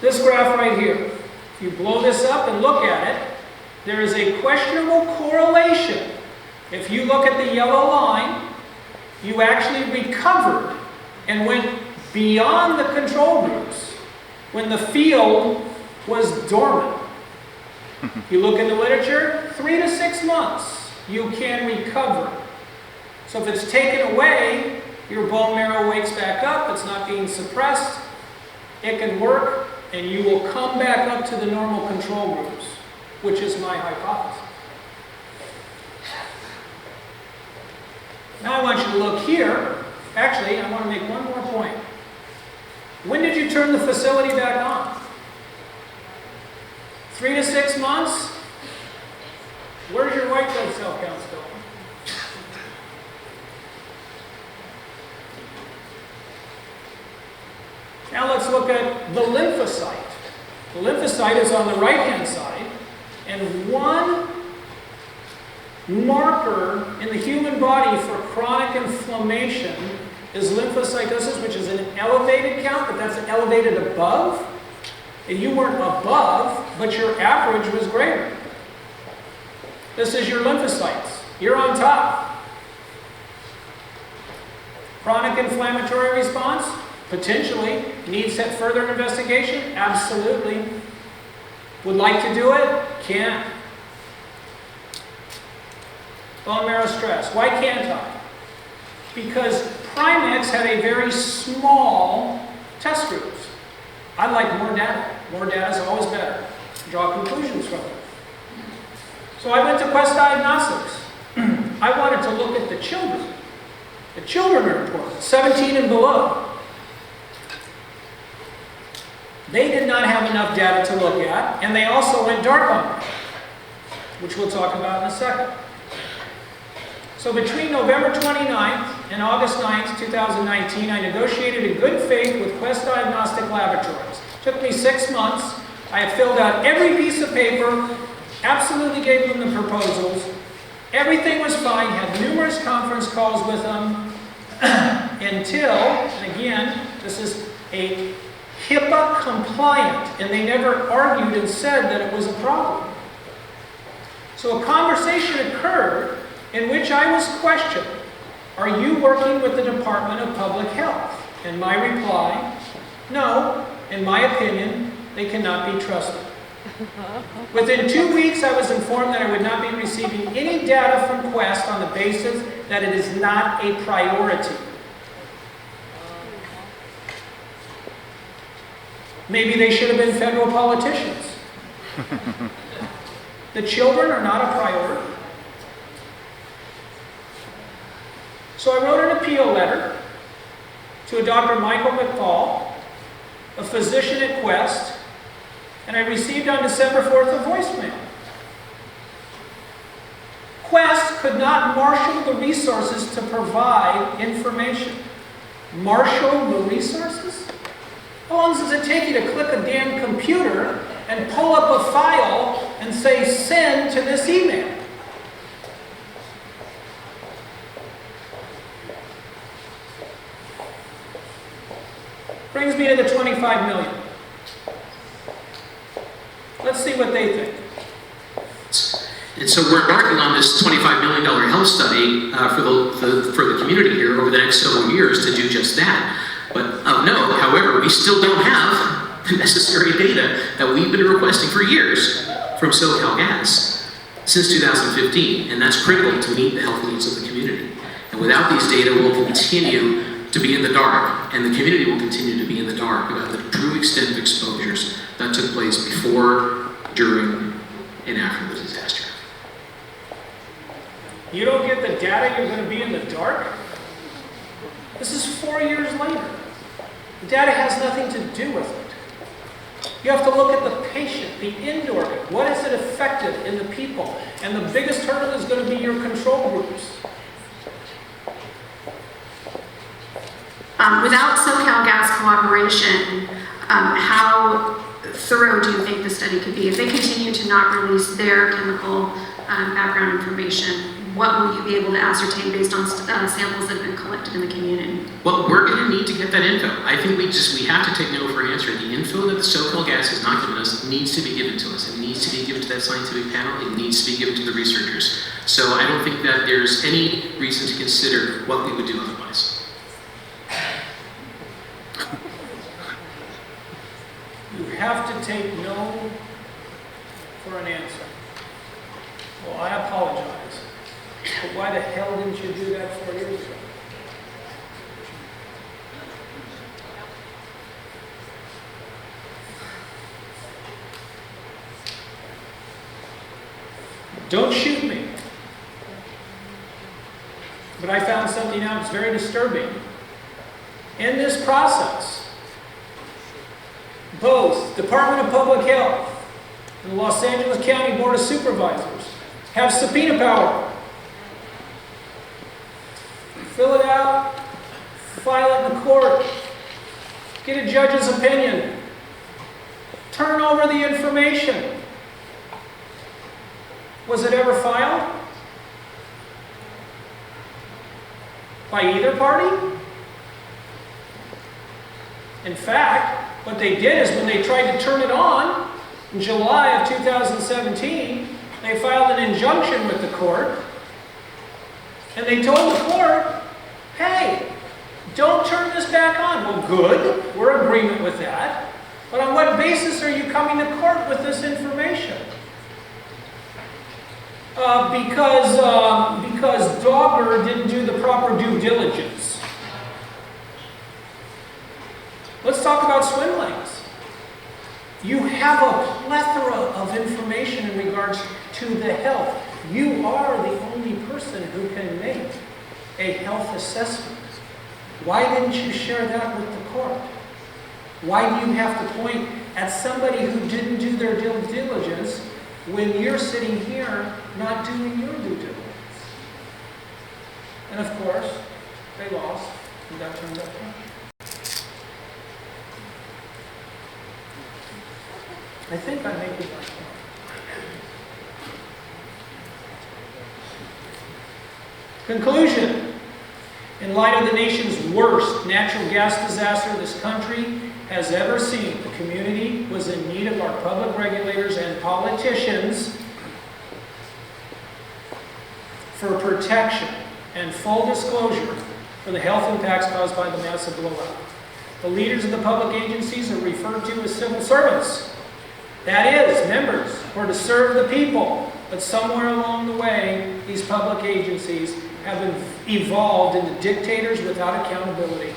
This graph right here, if you blow this up and look at it, there is a questionable correlation. If you look at the yellow line, you actually recovered and went beyond the control groups when the field was dormant. You look in the literature, 3 to 6 months, you can recover. So if it's taken away, your bone marrow wakes back up, it's not being suppressed, it can work, and you will come back up to the normal control groups, which is my hypothesis. Now I want you to look here. Actually, I want to make one more point. When did you turn the facility back on? 3 to 6 months? Where's your white blood cell counts going? Now let's look at the lymphocyte. The lymphocyte is on the right-hand side, and one marker in the human body for chronic inflammation is lymphocytosis, which is an elevated count, but that's elevated above. And you weren't above, but your average was greater. This is your lymphocytes. You're on top. Chronic inflammatory response? Potentially. Needs further investigation? Absolutely. Would like to do it? Can't. Bone marrow stress. Why can't I? Because Primex had a very small test groups. I'd like more data. More data is always better. Draw conclusions from it. So I went to Quest Diagnostics. I wanted to look at the children. The children are important, 17 and below. They did not have enough data to look at, and they also went dark on me, which we'll talk about in a second. So between November 29th and August 9th, 2019, I negotiated in good faith with Quest Diagnostic Laboratories. It took me 6 months. I have filled out every piece of paper, absolutely gave them the proposals. Everything was fine, had numerous conference calls with them until, and again, this is a HIPAA compliant, and they never argued and said that it was a problem. So a conversation occurred in which I was questioned, are you working with the Department of Public Health? And my reply, no, in my opinion, they cannot be trusted. Within 2 weeks, I was informed that I would not be receiving any data from Quest on the basis that it is not a priority. Maybe they should have been federal politicians. The children are not a priority. So I wrote an appeal letter to a Dr. Michael McFall, a physician at Quest, and I received on December 4th a voicemail. Quest could not marshal the resources to provide information. Marshal the resources? How long does it take you to click a damn computer and pull up a file and say, send to this email? Brings me to the 25 million. Let's see what they think. And so we're embarking on this $25 million health study for the community here over the next several years to do just that. But of note, however, we still don't have the necessary data that we've been requesting for years from SoCal Gas since 2015, and that's critical to meet the health needs of the community. And without these data, we'll continue to be in the dark, and the community will continue to be in the dark about the true extent of exposures that took place before, during, and after the disaster. You don't get the data, you're going to be in the dark? This is 4 years later. The data has nothing to do with it. You have to look at the patient, the indoor. What has it affected in the people? And the biggest hurdle is going to be your control groups. Without SoCal Gas cooperation, how thorough do you think the study could be? If they continue to not release their chemical background information, what will you be able to ascertain based on samples that have been collected in the community? Well, we're going to need to get that info. I think we have to take no for an answer. The info that the SoCal Gas has not given us needs to be given to us. It needs to be given to that scientific panel. It needs to be given to the researchers. So I don't think that there's any reason to consider what we would do otherwise. You have to take no for an answer. Well, I apologize. But why the hell didn't you do that 4 years ago? Don't shoot me. But I found something out that's very disturbing. In this process, both Department of Public Health and the Los Angeles County Board of Supervisors have subpoena power. Fill it out, file it in the court, get a judge's opinion, turn over the information. Was it ever filed? By either party? In fact, what they did is when they tried to turn it on in July of 2017, they filed an injunction with the court, and they told the court, hey, don't turn this back on. Well, good, we're in agreement with that. But on what basis are you coming to court with this information? Because Dogger didn't do the proper due diligence. Let's talk about swim lanes. You have a plethora of information in regards to the health. You are the only person who can make a health assessment. Why didn't you share that with the court? Why do you have to point at somebody who didn't do their due diligence when you're sitting here not doing your due diligence? And of course, they lost and got turned up. I think I'm making my point. Conclusion. In light of the nation's worst natural gas disaster this country has ever seen, the community was in need of our public regulators and politicians for protection and full disclosure for the health impacts caused by the massive blowout. The leaders of the public agencies are referred to as civil servants. That is, members who are to serve the people. But somewhere along the way, these public agencies have evolved into dictators without accountability.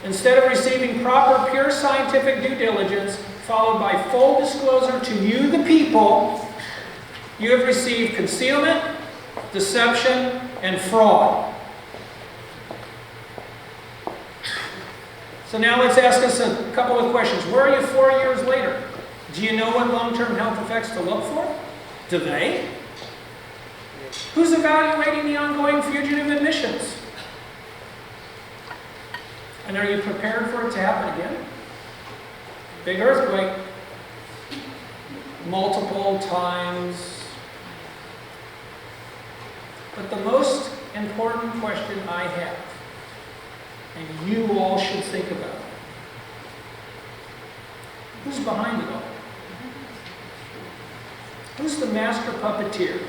Instead of receiving proper, pure scientific due diligence, followed by full disclosure to you, the people, you have received concealment, deception, and fraud. So now let's ask us a couple of questions. Where are you 4 years later? Do you know what long-term health effects to look for? Do they? Who's evaluating the ongoing fugitive admissions? And are you prepared for it to happen again? Big earthquake. Multiple times. But the most important question I have, and you all should think about, who's behind it all? Who's the master puppeteer?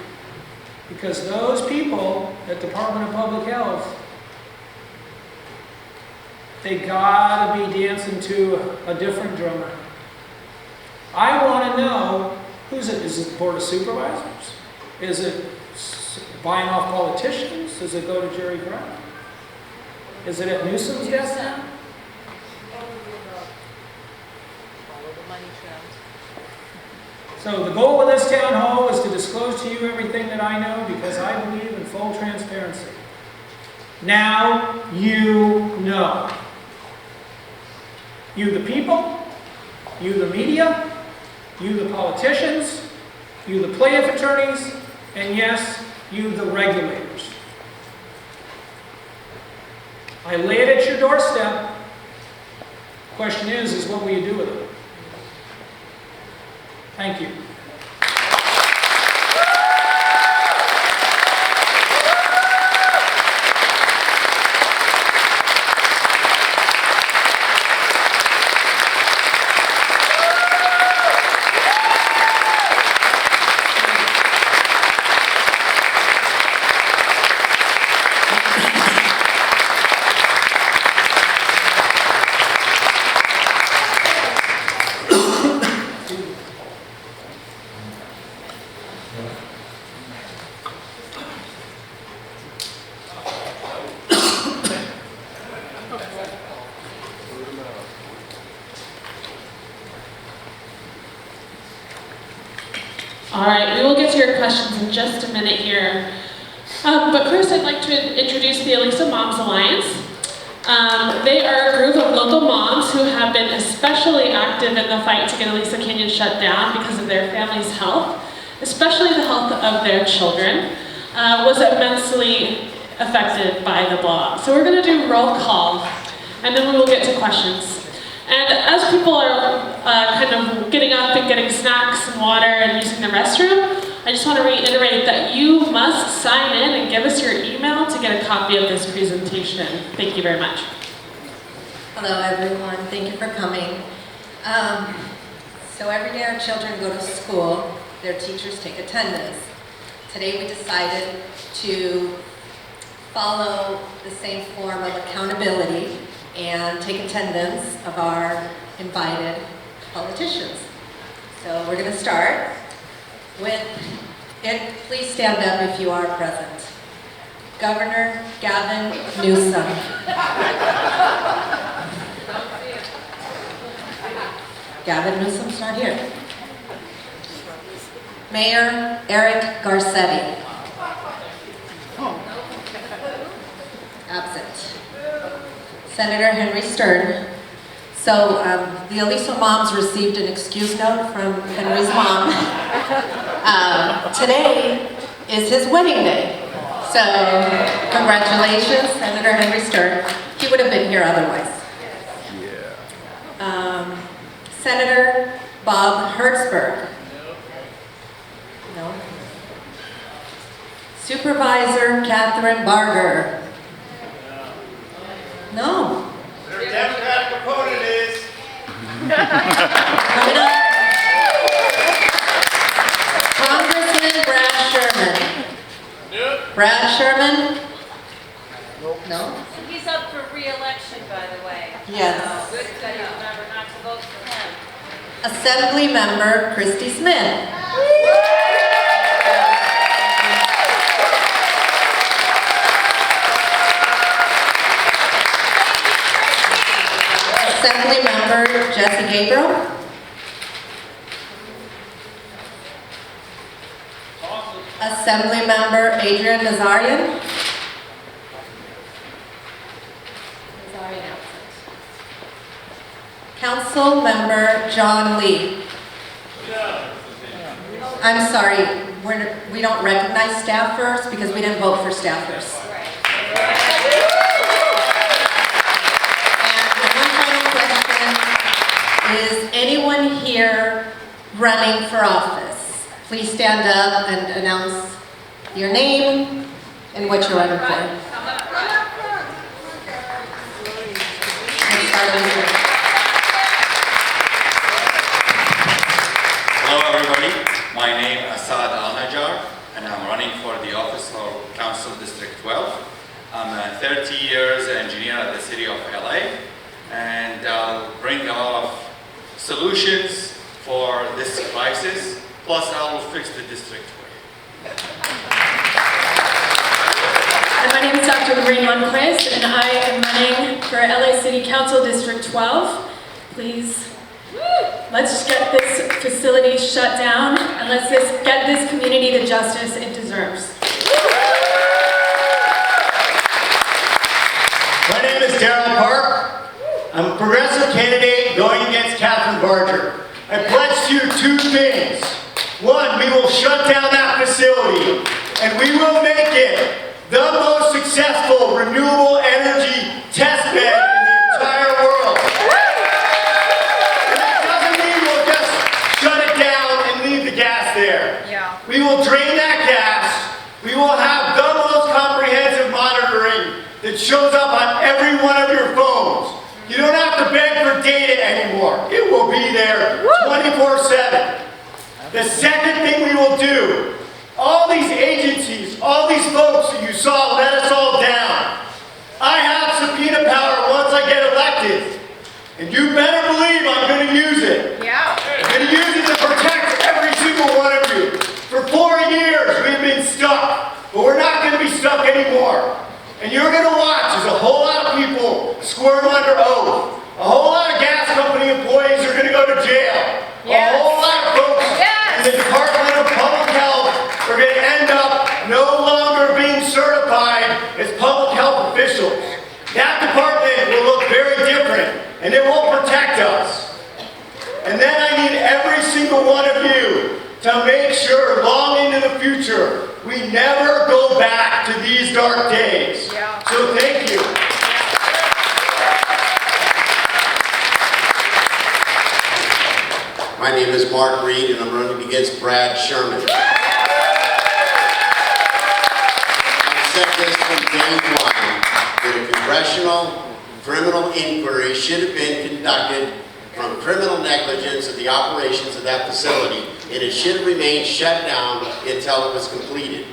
Because those people at Department of Public Health, they gotta be dancing to a different drummer. I want to know, who's it? Is it the Board of Supervisors? Is it buying off politicians? Does it go to Jerry Brown? Is it at Newsom's desk now? So the goal of this town hall is to disclose to you everything that I know because I believe in full transparency. Now you know. You the people, you the media, you the politicians, you the plaintiff attorneys, and yes, you the regulators. I lay it at your doorstep. Question is what will you do with it? Thank you. All right, we will get to your questions in just a minute here. But first I'd like to introduce the Aliso Moms Alliance. They are a group of local moms who have been especially active in the fight to get Aliso Canyon shut down because of their family's health, especially the health of their children, was immensely affected by the blowout. So we're going to do roll call, and then we will get to questions. And as people are kind of getting up and getting snacks and water and using the restroom, I just want to reiterate that you must sign in and give us your email to get a copy of this presentation. Thank you very much. Hello everyone, thank you for coming. So every day our children go to school, their teachers take attendance. Today we decided to follow the same form of accountability and take attendance of our invited politicians. So we're going to start with, and please stand up if you are present, Governor Gavin Newsom. Gavin Newsom's not here. Mayor Eric Garcetti. Absent. Senator Henry Stern. So the Aliso moms received an excuse note from Henry's mom. Today is his wedding day. So congratulations, Senator Henry Stern. He would have been here otherwise. Senator Bob Hertzberg. No. Supervisor Catherine Barger. No. Their Democratic opponent is. Coming up. Congressman Brad Sherman. Nope. Brad Sherman? No? He's up for re-election, by the way. Yes. So good that you remember not to vote for him. Assembly Member Christy Smith. Assembly Member Jesse Gabriel. Assembly Member Adrian Nazarian. Council Member John Lee. I'm sorry, we don't recognize staffers because we didn't vote for staffers. And one final question, is anyone here running for office? Please stand up and announce your name and what you're running for. Let's start with you. Hello everybody, my name is Asad Al-Najjar and I'm running for the office of Council District 12. I'm a 30 years engineer at the City of LA and I'll bring a lot of solutions for this crisis, plus I will fix the district for you. And my name is Dr. Lorraine Lundquist, and I am running for LA City Council District 12. Please, let's just get this facility shut down, and let's just get this community the justice it deserves. My name is Darryl Park. I'm a progressive candidate going against Catherine Barger. I pledge to you two things. One, we will shut down that facility, and we will make it the most successful renewable energy test bed in the entire world. And that doesn't mean we'll just shut it down and leave the gas there. Yeah. We will drain that gas. We will have the most comprehensive monitoring that shows up on every one of your phones. You don't have to beg for data anymore. It will be there 24/7. The second thing we will do, all these agencies, all these folks that you saw let us all down. I have subpoena power once I get elected. And you better believe I'm going to use it. Yeah. I'm going to use it to protect every single one of you. For 4 years we've been stuck, but we're not going to be stuck anymore. And you're going to watch as a whole lot of people squirm under oath. A whole lot of gas company employees are going to go to jail. Yes. A whole lot of folks in the Department of Public Health are going to end up no longer being certified as public health officials. That department will look very different, and it will protect us. And then I need every single one of you to make sure, long into the future, we never go back to these dark days. Yeah. So thank you. My name is Mark Reed, and I'm running against Brad Sherman. I've said this from day one, that a congressional criminal inquiry should have been conducted from criminal negligence of the operations of that facility, and it should have remained shut down until it was completed.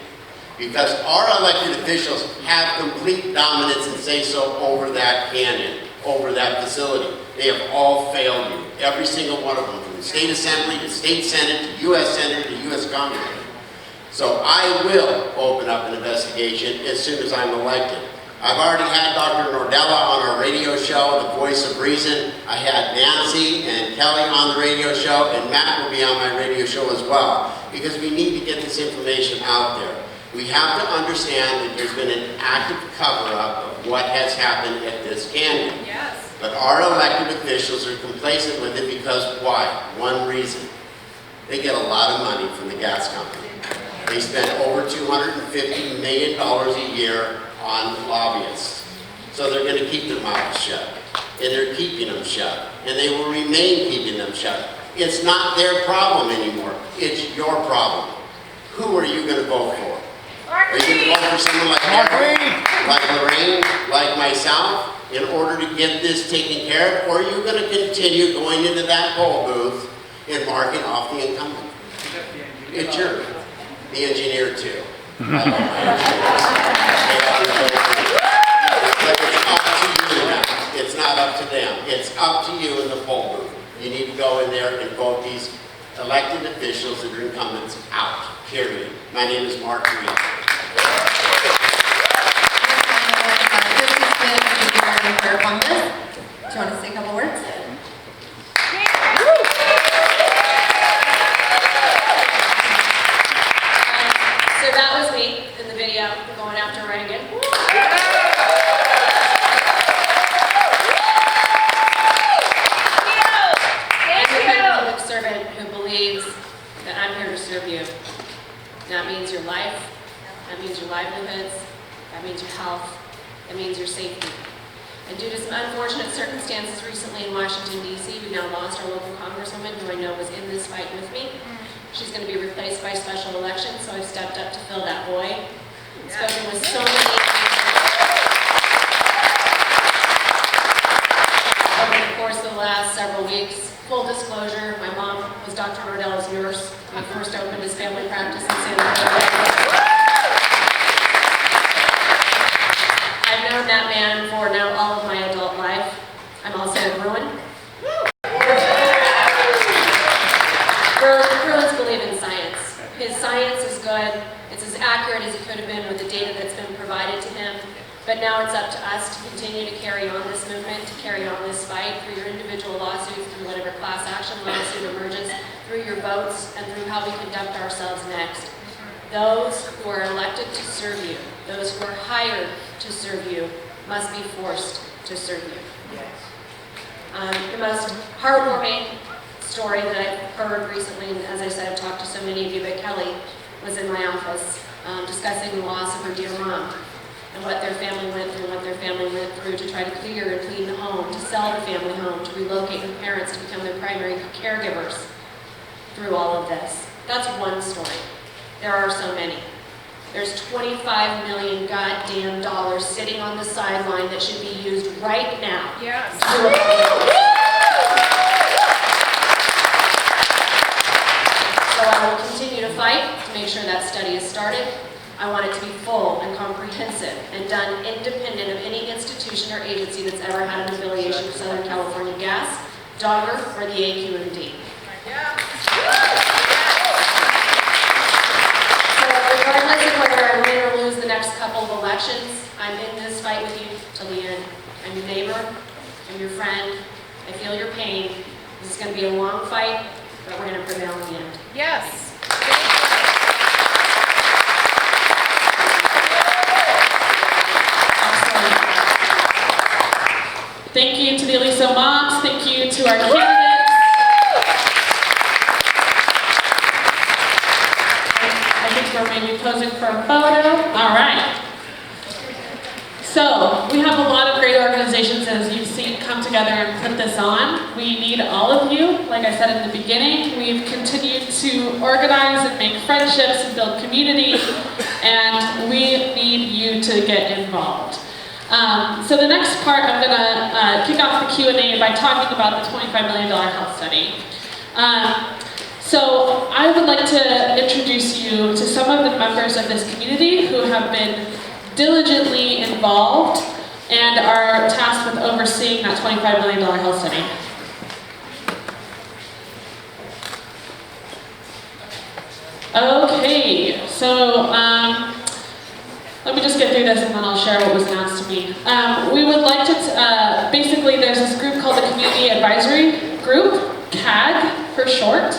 Because our elected officials have complete dominance and say-so over that canyon, over that facility. They have all failed you, every single one of them, from the state assembly to state senate to U.S. Senate to U.S. Congress. So I will open up an investigation as soon as I'm elected. I've already had Dr. Nordella on our radio show, The Voice of Reason. I had Nancy and Kelly on the radio show, and Matt will be on my radio show as well, because we need to get this information out there. We have to understand that there's been an active cover-up of what has happened at this canyon. Yes. But our elected officials are complacent with it because why? One reason. They get a lot of money from the gas company. They spend over $250 million a year on lobbyists. So they're going to keep their mouths shut. And they're keeping them shut. And they will remain keeping them shut. It's not their problem anymore. It's your problem. Who are you going to vote for? Are you going to vote for someone like Harold, like Lorraine, like myself, in order to get this taken care of? Or are you going to continue going into that poll booth and marking off the incumbent? It's your, the engineer too. I love my engineers. But it's up to you now. It's not up to them. It's up to you in the poll booth. You need to go in there and vote these elected officials that are incumbents out, period. My name is Mark Reed. Do you want to say a couple words? So that was me in the video going after Reagan. I'm a public servant who believes that I'm here to serve you. That means your life, that means your livelihoods, that means your health, that means your safety. And due to some unfortunate circumstances recently in Washington, D.C., we now lost our local congresswoman who I know was in this fight with me. She's going to be replaced by special election, so I've stepped up to fill that void. Spoken with so many over the course of the last several weeks. Full disclosure, my mom was Dr. Nordella's nurse when he first opened his family practice in San Diego. I've known that man for now all of my adult life. I'm also a Bruin. Bruins believe in science. His science is good. It's as accurate as it could have been with the data that's been provided to him. But now it's up to us to continue to carry on this movement, to carry on this fight through your individual lawsuits, through whatever class action lawsuit emerges, through your votes, and through how we conduct ourselves next. Those who are elected to serve you, those who are hired to serve you, must be forced to serve you. The most heartwarming story that I've heard recently, and as I said, I've talked to so many of you, but Kelly was in my office discussing the loss of her dear mom and what their family went through, to try to clear and clean the home, to sell the family home, to relocate her parents to become their primary caregivers through all of this. That's one story. There are so many. There's $25 million goddamn dollars sitting on the sideline that should be used right now. Yes. So I will continue to fight to make sure that study is started. I want it to be full and comprehensive and done independent of any institution or agency that's ever had an affiliation with Southern California Gas, Dogger, or the AQMD. Regardless of whether I win or lose the next couple of elections, I'm in this fight with you till the end. I'm your neighbor, I'm your friend, I feel your pain. This is going to be a long fight, but we're going to prevail in the end. Yes. Thank you to the Aliso moms, thank you to our candidates. I think we're maybe posing for a photo. All right. So, we have a lot of great organizations, as you've seen, come together and put this on. We need all of you. Like I said in the beginning, we've continued to organize and make friendships and build community, and we need you to get involved. So the next part, I'm going to kick off the Q&A by talking about the $25 million health study. So I would like to introduce you to some of the members of this community who have been diligently involved and are tasked with overseeing that $25 million health study. Okay, so Let me just get through this and then I'll share what was announced to me. We would like to, basically there's this group called the Community Advisory Group, CAG for short,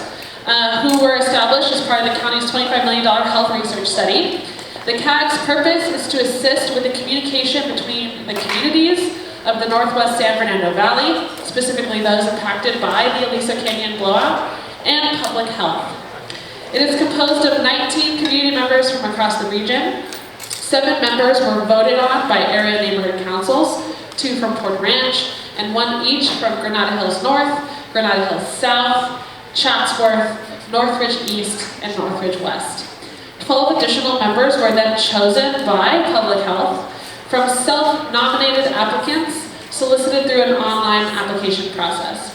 who were established as part of the county's $25 million health research study. The CAG's purpose is to assist with the communication between the communities of the Northwest San Fernando Valley, specifically those impacted by the Aliso Canyon blowout, and public health. It is composed of 19 community members from across the region. 7 members were voted on by area neighborhood councils, 2 from Port Ranch, and 1 each from Granada Hills North, Granada Hills South, Chatsworth, Northridge East, and Northridge West. 12 additional members were then chosen by public health from self-nominated applicants solicited through an online application process.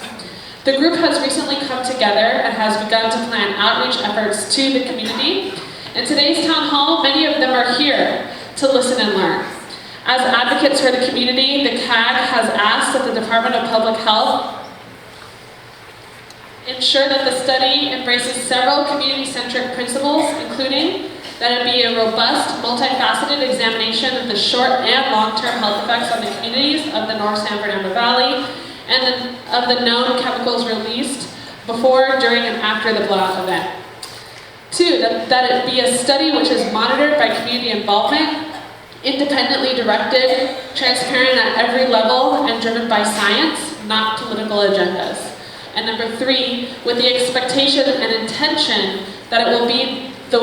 The group has recently come together and has begun to plan outreach efforts to the community. In today's town hall, many of them are here to listen and learn. As advocates for the community, the CAG has asked that the Department of Public Health ensure that the study embraces several community-centric principles, including that it be a robust, multifaceted examination of the short and long-term health effects on the communities of the North San Fernando Valley and of the known chemicals released before, during, and after the blowout event. 2, that it be a study which is monitored by community involvement, independently directed, transparent at every level, and driven by science, not political agendas. And number 3, with the expectation and intention that it will be the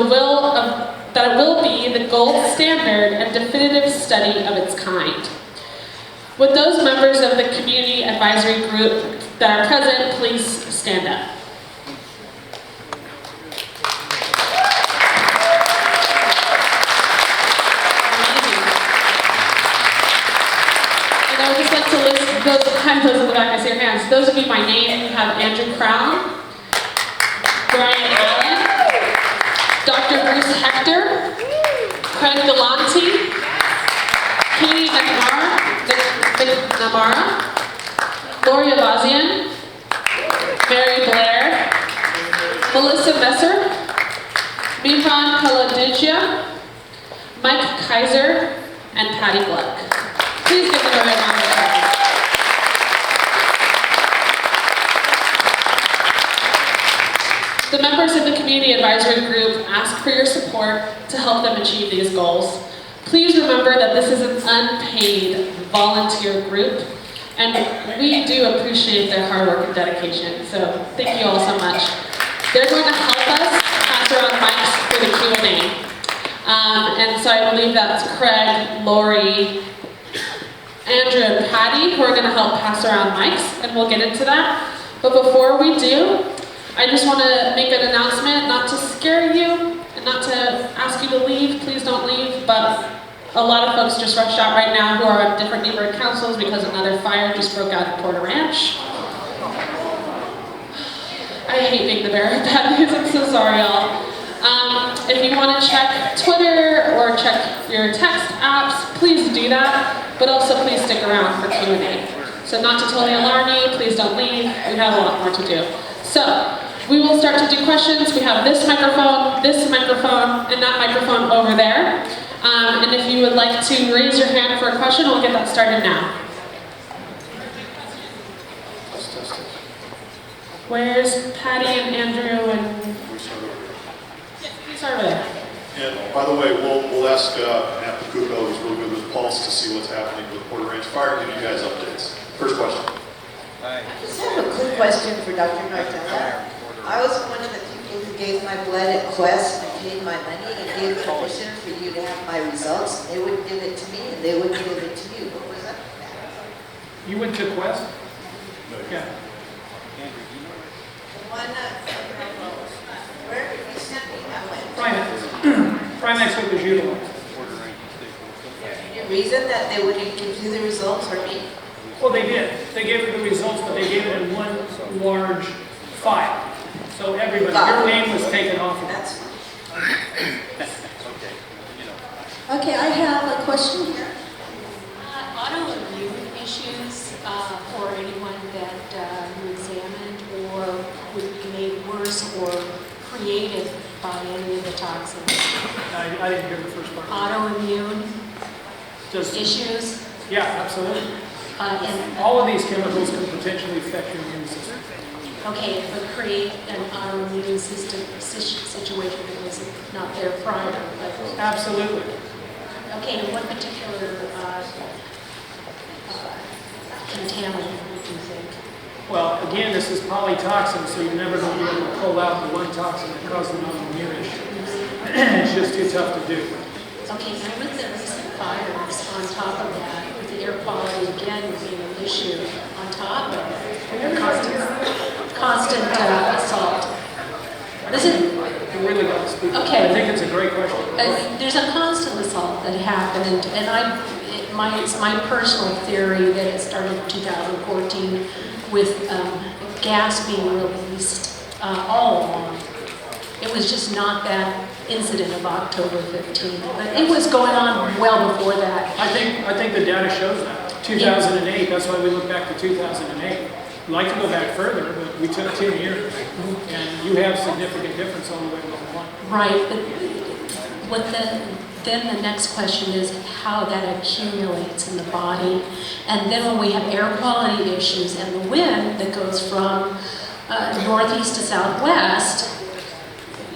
gold standard and definitive study of its kind. Would those members of the Community Advisory Group that are present please stand up? And I would just like to list those in the back, I see your hands. Those of you by name, we have Andrew Crown, Brian Allen, Dr. Bruce Hector, Craig Galante, Katie McNamara, Lori Avazian, Mary Blair, Melissa Messer, Mihran Kaladijia, Mike Kaiser, and Patty Gluck. Please give them a round of applause. The members of the Community Advisory Group ask for your support to help them achieve these goals. Please remember that this is an unpaid volunteer group, and we do appreciate their hard work and dedication, so thank you all so much. They're going to help us pass around mics for the Q&A. And so I believe that's Craig, Lori, Andrew, and Patty who are going to help pass around mics, and we'll get into that. But before we do, I just want to make an announcement, not to scare you and not to ask you to leave. Please don't leave, but a lot of folks just rushed out right now who are at different neighborhood councils because another fire just broke out at Porter Ranch. I hate being the bearer of bad news. I'm so sorry, y'all. If you want to check Twitter or check your text apps, please do that, but also please stick around for Q&A. So not to totally alarm you, please don't leave. We have a lot more to do. So, we will start to do questions. We have this microphone, and that microphone over there. And if you would like to raise your hand for a question, we'll get that started now. Where's Patty and Andrew and... Start over there. And by the way, we'll ask Matt Pacuco, who's really good with Pulse, to see what's happening with Porter Ranch Fire, give you guys updates. First question. I just have a quick question for Dr. Nortella. I was one of the people who gave my blood at Quest and paid my money and gave permission for you to have my results. They wouldn't give it to me and they wouldn't give it to you. What was up with that? You went to Quest? Yeah. Where did you send me? I went. Primex was utilized. Any reason that they wouldn't give you the results or me? Well, they did. They gave you the results, but they gave it in one large file. So everybody, your name was taken off of it. Okay, I have a question here. Autoimmune issues for anyone that you examined or would be made worse or created by any of the toxins? I didn't hear the first part. Autoimmune Just, issues? yeah, absolutely. And All of these chemicals can potentially affect your immune system. okay, it would create an autoimmune system situation that was not there prior. But, Absolutely. okay, and what particular contaminant would you think? Well, again, this is polytoxin, so you're never going to be able to pull out the one toxin that caused an autoimmune issue. It's just too tough to do. Okay, and with the recent fires on top of that, with the air quality again being an issue on top of the constant assault. This is, You really got to speak. Okay. I think it's a great question. there's a constant assault that happened, and it's my personal theory that it started in 2014 with gas being released all along. It was just not that incident of October 15th, but it was going on well before that. I think the data shows that. 2008, that's why we look back to 2008. I'd like to go back further, but we took 10 years, and you have significant difference on the way along. Right, but then the next question is how that accumulates in the body. And then when we have air quality issues and the wind that goes from northeast to southwest,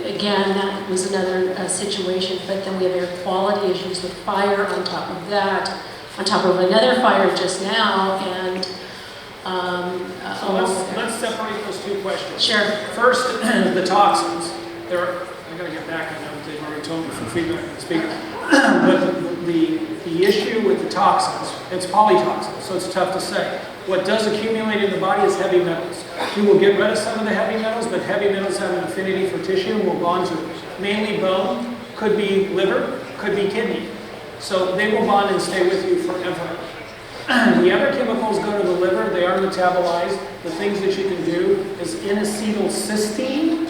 again, that was another situation. But then we have air quality issues with fire on top of that, on top of another fire just now, and So let's separate those two questions. Sure. First, the toxins. I gotta get back, I know they've already told me from feedback from the speaker. But the issue with the toxins, it's polytoxins, so it's tough to say. What does accumulate in the body is heavy metals. You will get rid of some of the heavy metals, but heavy metals have an affinity for tissue and will bond to mainly bone, could be liver, could be kidney. So they will bond and stay with you forever. The other chemicals go to the liver, they are metabolized. The things that you can do is N-acetylcysteine.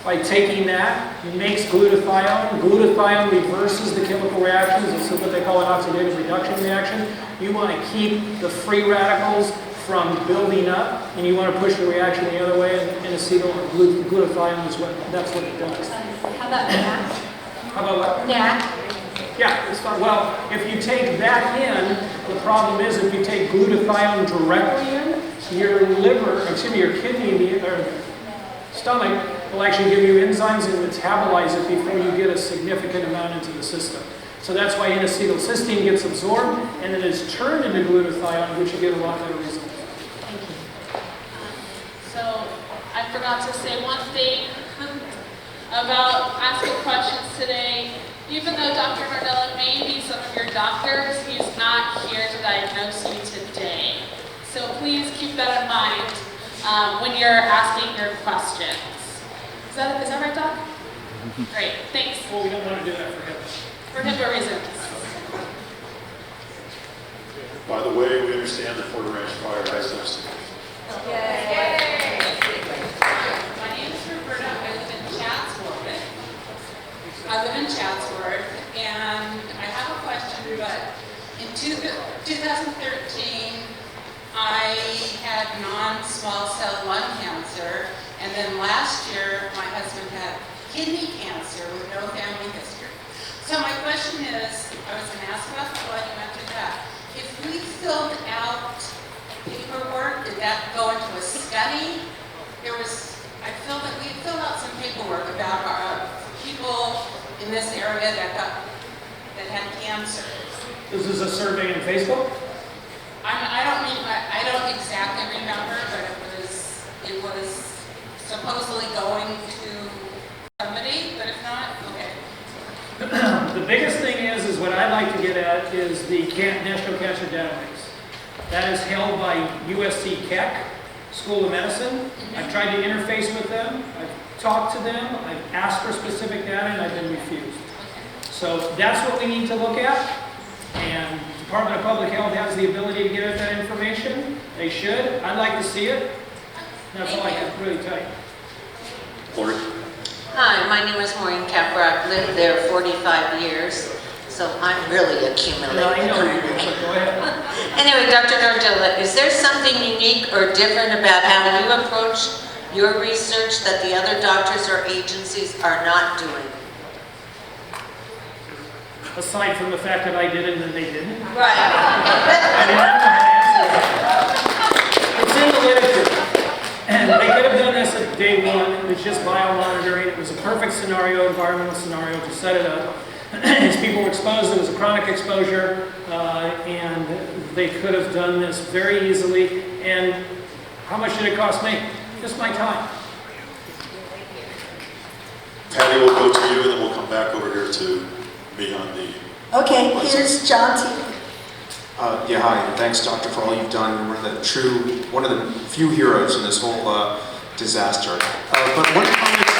By taking that, it makes glutathione. Glutathione reverses the chemical reactions. It's what they call an oxidative reduction reaction. You want to keep the free radicals from building up, and you want to push the reaction the other way, and N-acetyl or glutathione is that's what it does. how about NAC? How about what? NAC. Yeah, it's fine. Well, if you take that in, the problem is if you take glutathione directly in, your your kidney or stomach will actually give you enzymes and metabolize it before you get a significant amount into the system. So that's why N-acetylcysteine gets absorbed and it is turned into glutathione, which you get a lot better results. Thank you. So I forgot to say one thing about asking questions today. Even though Dr. Nardella may be some of your doctors, he's not here to diagnose you today. So please keep that in mind when you're asking your questions. Is that right, Doc? Great, thanks. Well, we don't want to do that for him. For HIPAA reasons. By the way, we understand the Fort Ranch fire has no extinguishers. Yay! My name is Roberta. I live in Chatsworth, and I have a question, but in 2013, I had non-small cell lung cancer, and then last year, my husband had kidney cancer with no family history. So my question is, I was going to ask about the blood, you mentioned that. If we filled out paperwork, did that go into a study? I feel that we filled out some paperwork about our people in this area that had cancer. This is a survey on Facebook? I don't exactly remember, but it was supposedly going to somebody, but if not, okay. The biggest thing is what I'd like to get at is the National Cancer Database. That is held by USC Keck School of Medicine. I've tried to interface with them. I've talked to them. I've asked for specific data, and I've been refused. So that's what we need to look at. And the Department of Public Health has the ability to get at that information. They should. I'd like to see it. That's all I can really tell you. Lori? Hi, my name is Maureen Capper. I've lived there 45 years, so I'm really accumulating. No, I know you do, but go ahead. Anyway, Dr. Nardella, is there something unique or different about how you approach your research that the other doctors or agencies are not doing? Aside from the fact that I did it and they didn't. Right. I mean, I don't know how to answer that. It's in the literature. And they could have done this at day one. It was just biomonitoring. It was a perfect scenario, environmental scenario to set it up. As people were exposed, it was a chronic exposure, and they could have done this very easily. And how much did it cost me? Just my time. Patty, we'll go to you, and then we'll come back over here to me on the... Okay, here's John T. Yeah, hi, and thanks, Doctor, for all you've done. You're one of the few heroes in this whole disaster. But one comment...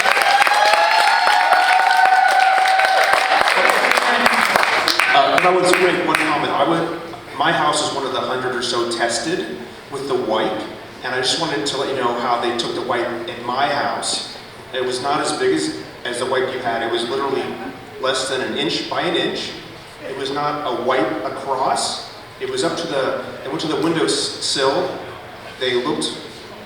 I would make one comment. My house is one of the 100 or so tested with the wipe, and I just wanted to let you know how they took the wipe in my house. It was not as big as the wipe you had. It was literally less than an inch by an inch. It was not a wipe across. It was up to they went to the windowsill. They looked,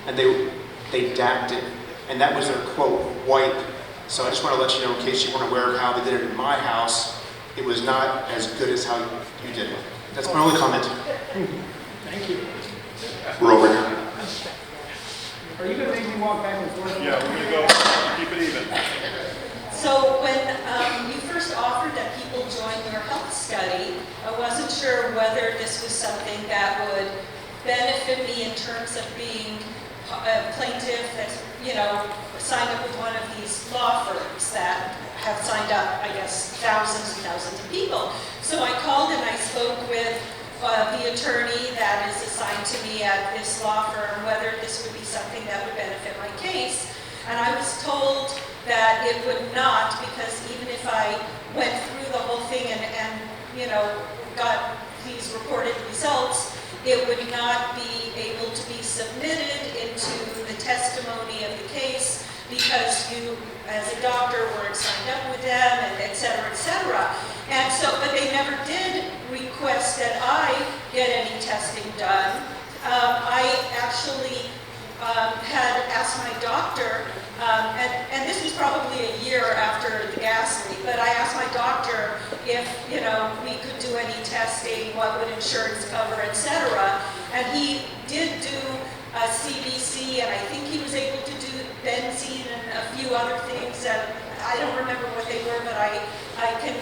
and they dapped it, and that was their quote, wipe. So I just want to let you know, in case you weren't aware of how they did it in my house, it was not as good as how you did it. That's my only comment. Thank you. We're over here. Are you going to make me walk back and forth? Yeah, we're going to go keep it even. So when you first offered that people join your health study, I wasn't sure whether this was something that would benefit me in terms of being a plaintiff that's, signed up with one of these law firms that have signed up, I guess, thousands and thousands of people. So I called and I spoke with the attorney that is assigned to me at this law firm, whether this would be something that would benefit my case. And I was told that it would not, because even if I went through the whole thing and got these reported results, it would not be able to be submitted into the testimony of the case because you, as a doctor, weren't signed up with them, and et cetera, et cetera. And so, but they never did request that I get any testing done. I actually had asked my doctor, and this was probably a year after the gas leak, but I asked my doctor if, we could do any testing, what would insurance cover, et cetera. And he did do CBC, and I think he was able to do benzene and a few other things that I don't remember what they were, but I can,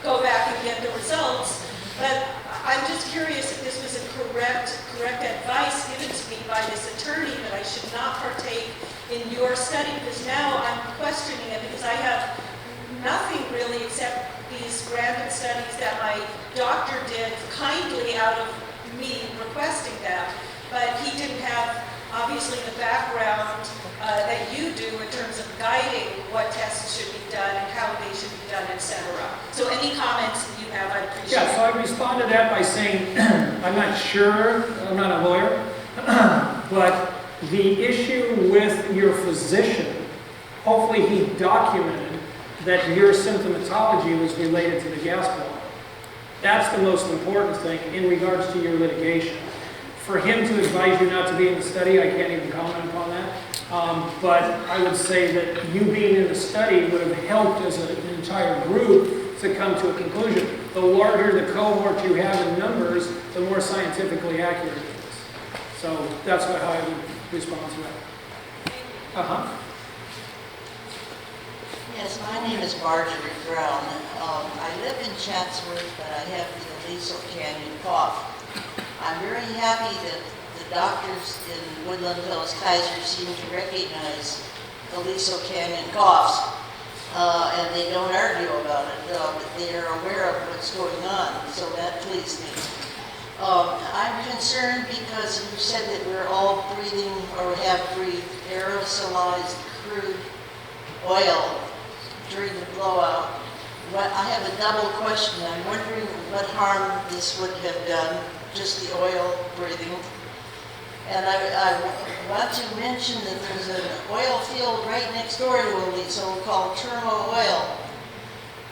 go back and get the results. But I'm just curious if this was a correct advice given to me by this attorney that I should not partake in your study, because now I'm questioning it because I have nothing really except these random studies that my doctor did kindly out of me requesting them. But he didn't have, obviously, the background that you do in terms of guiding what tests should be done and how they should be done, etc. So any comments that you have, I'd appreciate. Yeah, so I respond to that by saying, I'm not sure, I'm not a lawyer, but the issue with your physician, hopefully he documented that your symptomatology was related to the gas blowout. That's the most important thing in regards to your litigation. For him to advise you not to be in the study, I can't even comment upon that. But I would say that you being in the study would have helped as an entire group to come to a conclusion. The larger the cohort you have in numbers, the more scientifically accurate it is. So that's how I would respond to that. Yes, my name is Marjorie Brown. I live in Chatsworth, but I have the Aliso Canyon cough. I'm very happy that the doctors in Woodland Hills, Kaiser seem to recognize Aliso Canyon coughs, and they don't argue about it. They are aware of what's going on, so that pleased me. I'm concerned because you said that we're all breathing or have breathed aerosolized crude oil during the blowout. I have a double question. I'm wondering what harm this would have done, just the oil breathing. And I want to mention that there's an oil field right next door to Aliso called Termo Oil.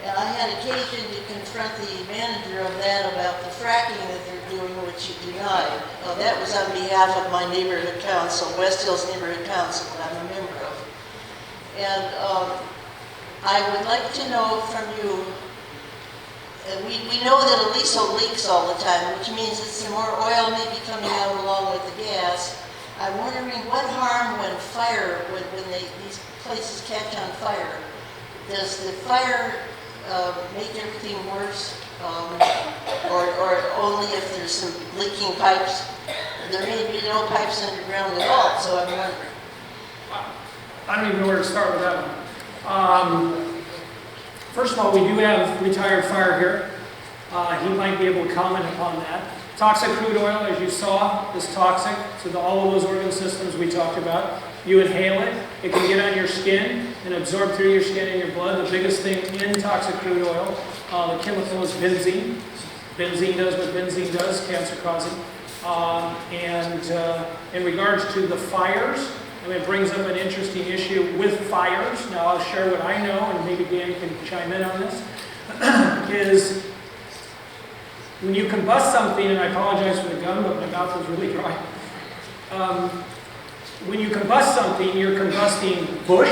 And I had occasion to confront the manager of that about the fracking that they're doing, which he denied. That was on behalf of my neighborhood council, West Hills Neighborhood Council, that I'm a member of. And I would like to know from you, we know that Aliso leaks all the time, which means that some more oil may be coming out along with the gas. I'm wondering what harm when these places catch on fire. Does the fire make everything worse, or only if there's some leaking pipes? There may be no pipes underground at all, so I'm wondering. I don't even know where to start with that one. First of all, we do have retired fire here. He might be able to comment upon that. Toxic crude oil, as you saw, is toxic to all of those organ systems we talked about. You inhale it, it can get on your skin and absorb through your skin and your blood. The biggest thing in toxic crude oil, the chemical is benzene. Benzene does what benzene does, cancer causing. In regards to the fires, it brings up an interesting issue with fires. Now I'll share what I know, and maybe Dan can chime in on this, is when you combust something, and I apologize for the gum, but my mouth is really dry. When you combust something, you're combusting bush,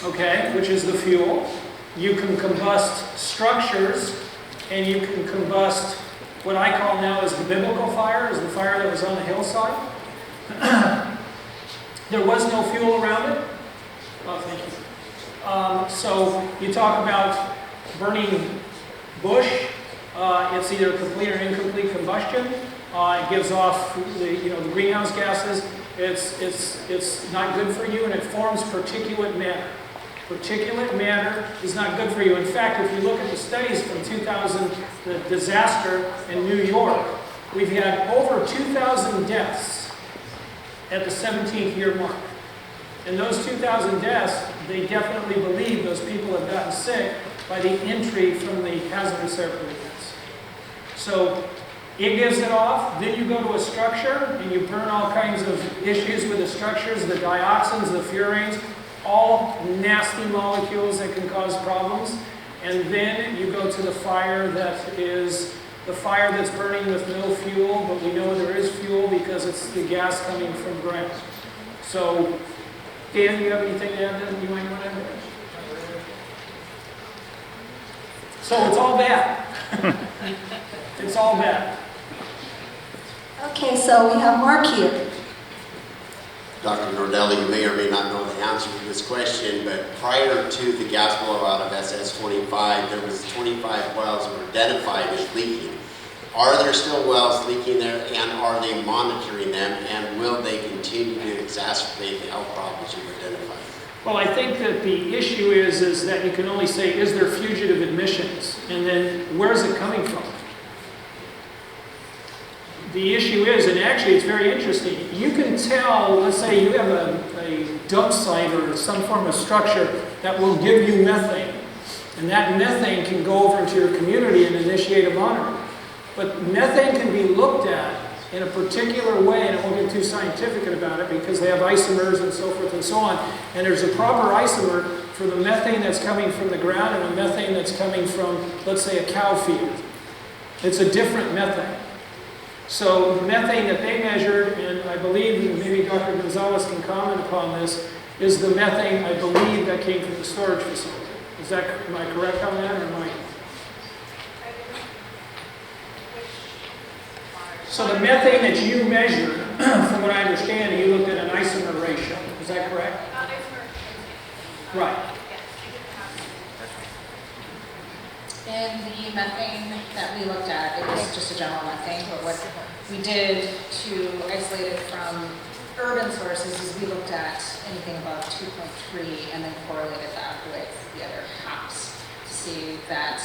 okay, which is the fuel. You can combust structures, and you can combust what I call now is the biblical fire, is the fire that was on the hillside. There was no fuel around it. Oh, thank you. So you talk about burning bush. It's either complete or incomplete combustion. It gives off the greenhouse gases. It's not good for you, and it forms particulate matter. Particulate matter is not good for you. In fact, if you look at the studies from 2000, the disaster in New York, we've had over 2,000 deaths at the 17th year mark. And those 2,000 deaths, they definitely believe those people have gotten sick by the entry from the hazardous air pollutants. So it gives it off, then you go to a structure and you burn all kinds of issues with the structures, the dioxins, the furans, all nasty molecules that can cause problems. And then you go to the fire that is the fire that's burning with no fuel, but we know there is fuel because it's the gas coming from ground. So, Dan, do you have anything to add that you might want to add? So it's all bad. It's all bad. Okay, so we have Mark here. Dr. Nordelli, you may or may not know the answer to this question, but prior to the gas blowout of SS-25, there was 25 wells that were identified as leaking. Are there still wells leaking there, and are they monitoring them, and will they continue to exacerbate the health problems you've identified? Well, I think that the issue is that you can only say, is there fugitive emissions? And then, where's it coming from? The issue is, and actually it's very interesting, you can tell, let's say you have a dump site or some form of structure that will give you methane. And that methane can go over into your community and initiate a monitoring. But methane can be looked at in a particular way, and I won't get too scientific about it because they have isomers and so forth and so on. And there's a proper isomer for the methane that's coming from the ground and the methane that's coming from, let's say, a cow field. It's a different methane. So the methane that they measured, and I believe, and maybe Dr. Gonzalez can comment upon this, is the methane, I believe, that came from the storage facility. Am I correct on that, or am I? So the methane that you measured, from what I understand, you looked at an isomer ratio. Is that correct? Right. In the methane that we looked at, it was just a general methane, but what we did to isolate it from urban sources is we looked at anything above 2.3 and then correlated that with the other caps to see that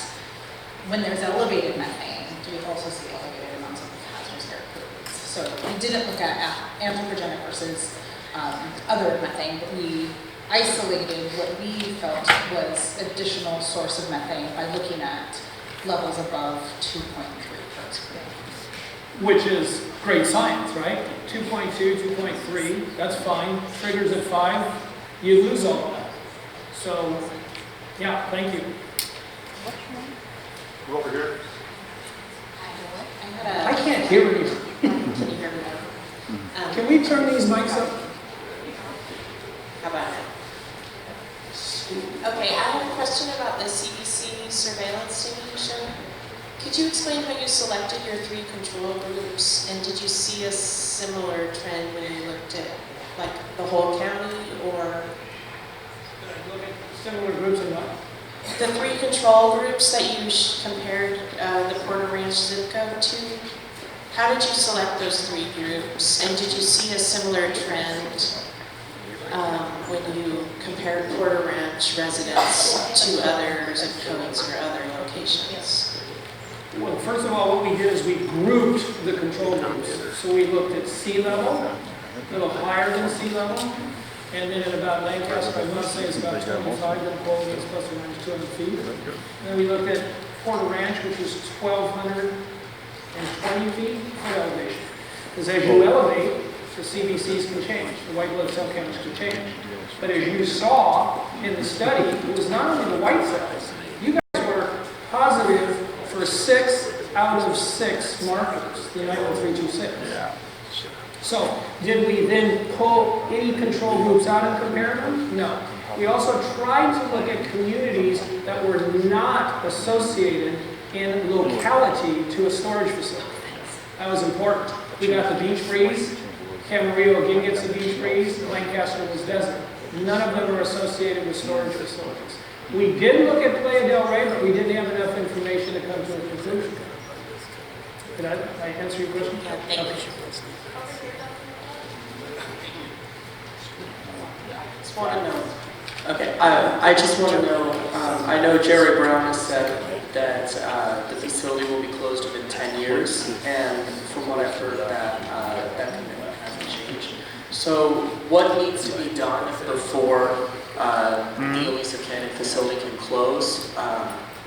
when there's elevated methane, do we also see elevated amounts of hazardous air pollutants. So we didn't look at anthropogenic versus other methane, but we isolated what we felt was additional source of methane by looking at levels above 2.3 parts per million. Which is great science, right? 2.2, 2.3, that's fine. Triggers at 5, you lose all of that. So, yeah, thank you. Go over here. I can't hear you. Can you hear me now? Can we turn these mics up? How about it? Okay, I have a question about the CBC surveillance simulation. Could you explain how you selected your 3 control groups, and did you see a similar trend when you looked at like the whole county, or? Similar groups in what? The 3 control groups that you compared the Porter Ranch zip code to, how did you select those 3 groups? And did you see a similar trend when you compared Porter Ranch residents to other zip codes or other locations? Well, first of all, what we did is we grouped the control groups. So we looked at sea level, a little higher than sea level, and then at about Lancaster, I want to say it's about 25, the quality is plus or minus 200 feet. And then we looked at Porter Ranch, which is 1,220 feet of elevation. Because as you elevate, the CBCs can change, the white blood cell counts can change. But as you saw in the study, it was not only the white cells. You guys were positive for 6 out of 6 markers, the 91326. Yeah. So, did we then pull any control groups out and compare them? No. We also tried to look at communities that were not associated in locality to a storage facility. That was important. We got the beach breeze. Camarillo again gets the beach breeze. Lancaster was desert. None of them were associated with storage facilities. We did look at Playa del Rey, but we didn't have enough information to come to a conclusion. Did I answer your question? Yeah, thank you. Just want to know. Okay, I just want to know. I know Jerry Brown has said that the facility will be closed within 10 years, and from what I've heard, that commitment hasn't changed. So, what needs to be done before the Aliso Canyon facility can close?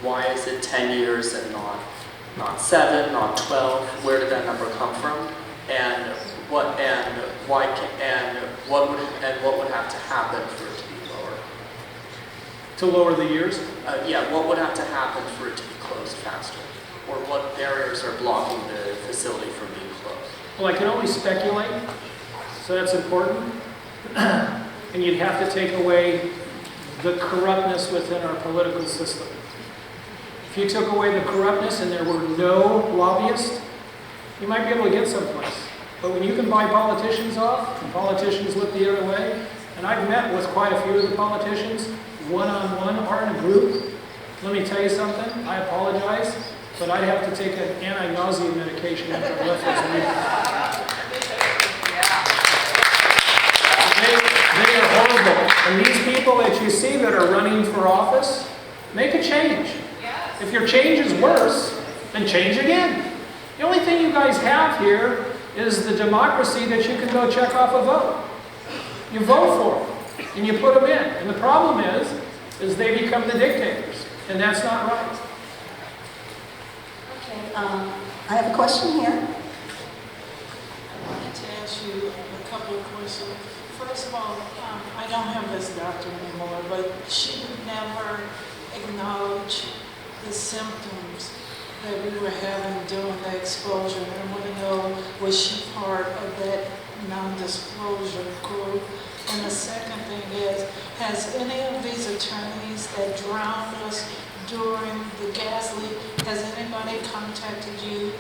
Why is it 10 years and not 7, not 12? Where did that number come from? And what would have to happen for it to be lower? To lower the years? Yeah, what would have to happen for it to be closed faster? Or what barriers are blocking the facility from being closed? Well, I can only speculate, so that's important. And you'd have to take away the corruptness within our political system. If you took away the corruptness and there were no lobbyists, you might be able to get someplace. But when you can buy politicians off, and politicians look the other way, and I've met with quite a few of the politicians, one-on-one or in a group, let me tell you something, I apologize, but I'd have to take an anti-nausea medication after I left this meeting. They are horrible. And these people that you see that are running for office, make a change. If your change is worse, then change again. The only thing you guys have here is the democracy that you can go check off a vote. You vote for them, and you put them in. And the problem is they become the dictators, and that's not right. Okay, I have a question here. I wanted to ask you a couple of questions. First of all, I don't have this doctor anymore, but she never acknowledged the symptoms that we were having during the exposure. I want to know, was she part of that non-disclosure group? And the second thing is, has any of these attorneys that drowned us during the gas leak, has anybody contacted you?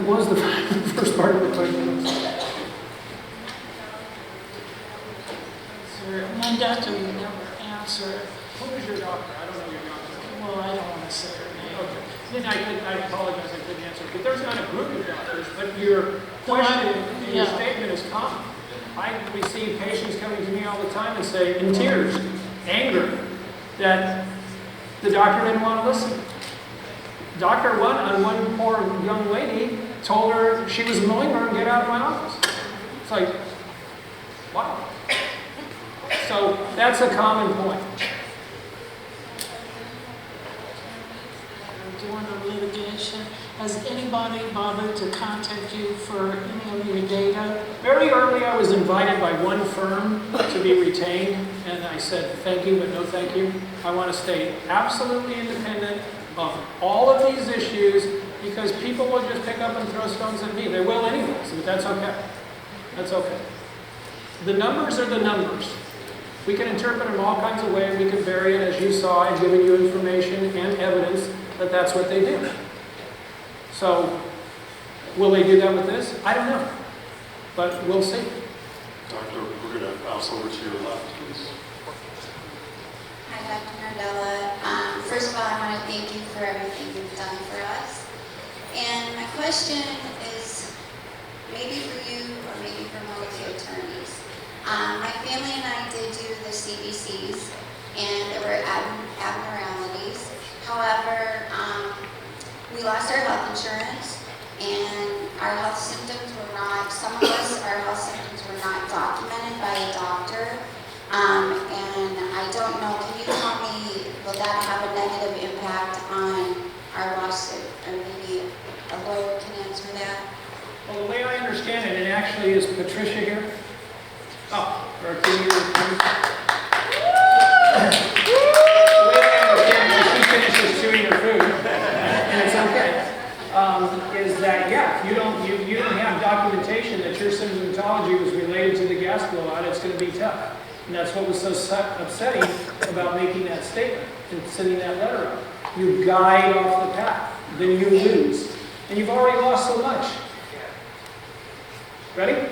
What was the first part of the question? My doctor would never answer. Who is your doctor? I don't know your doctor. Well, I don't want to say her name. Okay. Then I apologize, I couldn't answer. But there's not a group of doctors, but your question and your statement is common. I receive patients coming to me all the time and say, in tears, anger, that the doctor didn't want to listen. Doctor one poor young lady told her she was annoying her and get out of my office. It's like, wow. So that's a common point. During the litigation, Has anybody bothered to contact you for any of your data? Very early, I was invited by one firm to be retained, and I said, thank you, but no thank you. I want to stay absolutely independent of all of these issues, because people will just pick up and throw stones at me. They will anyways, but that's okay. That's okay. The numbers are the numbers. We can interpret them all kinds of ways. We can vary it, as you saw. I've given you information and evidence that that's what they do. So, will they do that with this? I don't know. But we'll see. Doctor, we're going to bounce over to your left, please. Hi, Dr. Nardella. First of all, I want to thank you for everything you've done for us. And my question is maybe for you or maybe for one of the attorneys. My family and I did do the CBCs, and there were abnormalities. However, we lost our health insurance, and our health symptoms were not, some of us, our health symptoms were not documented by a doctor. And I don't know, can you tell me, will that have a negative impact on our lawsuit? Or maybe a lawyer can answer that? Well, the way I understand it, and actually is Patricia here? Oh, or can you? The way I understand it, she finishes chewing her food, and it's okay. Is that, yeah, if you don't have documentation that your symptomatology was related to the gas blowout, it's going to be tough. And that's what was so upsetting about making that statement and sending that letter out. You guide off the path, then you lose. And you've already lost so much. Ready?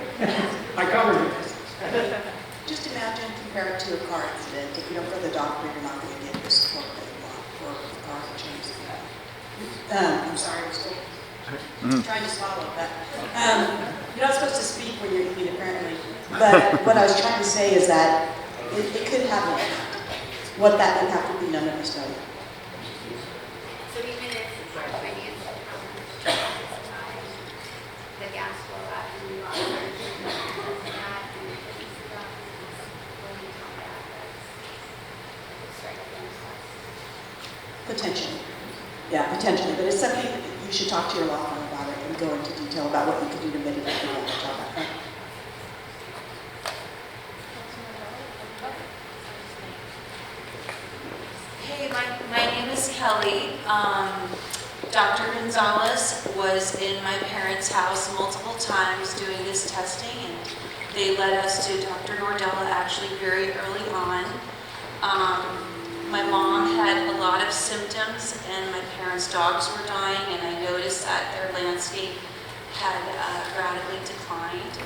I covered you. Just imagine, compare it to a car accident. If you don't go to the doctor, you're not going to get the support that you want for the car insurance. I'm sorry, I'm still trying to swallow that. You're not supposed to speak when you're eating, apparently. But what I was trying to say is that it could have an impact. What that impact would be, none of us know. So even if our financial the gas blowout and we lost our insurance, that and the stuff when we come back, that's strike against us. Potentially. Yeah, potentially. But it's something that you should talk to your law firm about it and go into detail about what you can do to mitigate the damage on that. Hey, my name is Kelly. Dr. Gonzalez was in my parents' house multiple times doing this testing, and they led us to Dr. Nardella actually very early on. My mom had a lot of symptoms, and my parents' dogs were dying, and I noticed that their landscape had radically declined.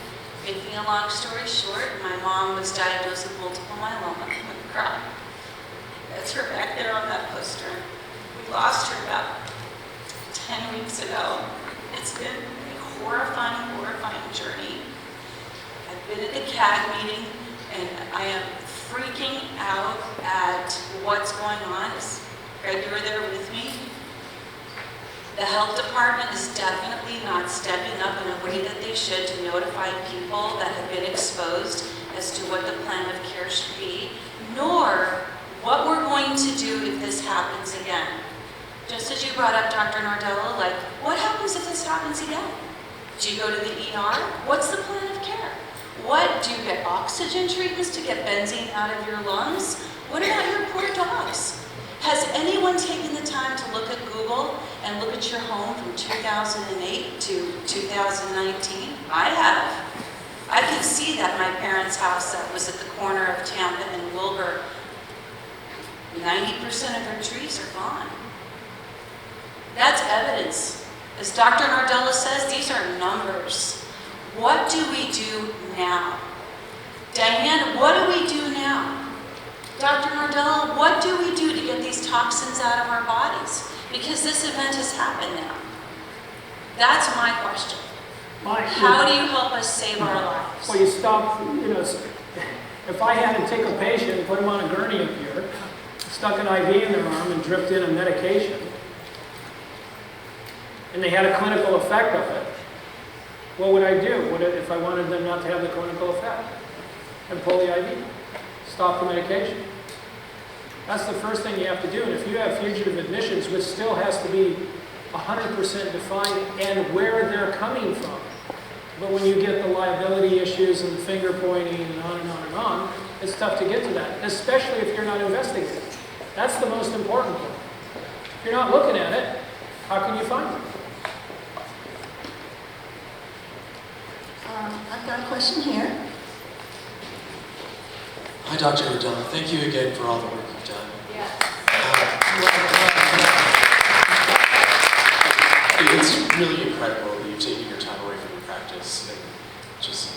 Making a long story short, my mom was diagnosed with multiple myeloma. That's her back there on that poster. We lost her about 10 weeks ago. It's been a horrifying, horrifying journey. I've been at the CAG meeting, and I am freaking out at what's going on. Greg, you were there with me. The health department is definitely not stepping up in a way that they should to notify people that have been exposed as to what the plan of care should be, nor what we're going to do if this happens again. Just as you brought up, Dr. Nardella, like, what happens if this happens again? Do you go to the ER? What's the plan of care? What, do you get oxygen treatments to get benzene out of your lungs? What about your poor dogs? Has anyone taken the time to look at Google and look at your home from 2008 to 2019? I have. I can see that my parents' house that was at the corner of Tampa and Wilbur, 90% of her trees are gone. That's evidence. As Dr. Nardella says, these are numbers. What do we do now? Diane, what do we do now? Dr. Nardella, what do we do to get these toxins out of our bodies? Because this event has happened now. That's my question. How do you help us save our lives? Well, you stop, if I had to take a patient and put them on a gurney up here, stuck an IV in their arm and dripped in a medication, and they had a clinical effect of it, what would I do? If I wanted them not to have the clinical effect? And pull the IV. Stop the medication. That's the first thing you have to do. And if you have fugitive admissions, which still has to be 100% defined and where they're coming from. But when you get the liability issues and the finger pointing and on and on and on, it's tough to get to that, especially if you're not investigating. That's the most important thing. If you're not looking at it, how can you find it? I've got a question here. Hi, Dr. Nordella. Thank you again for all the work you've done. It's really incredible that you've taken your time away from your practice, and just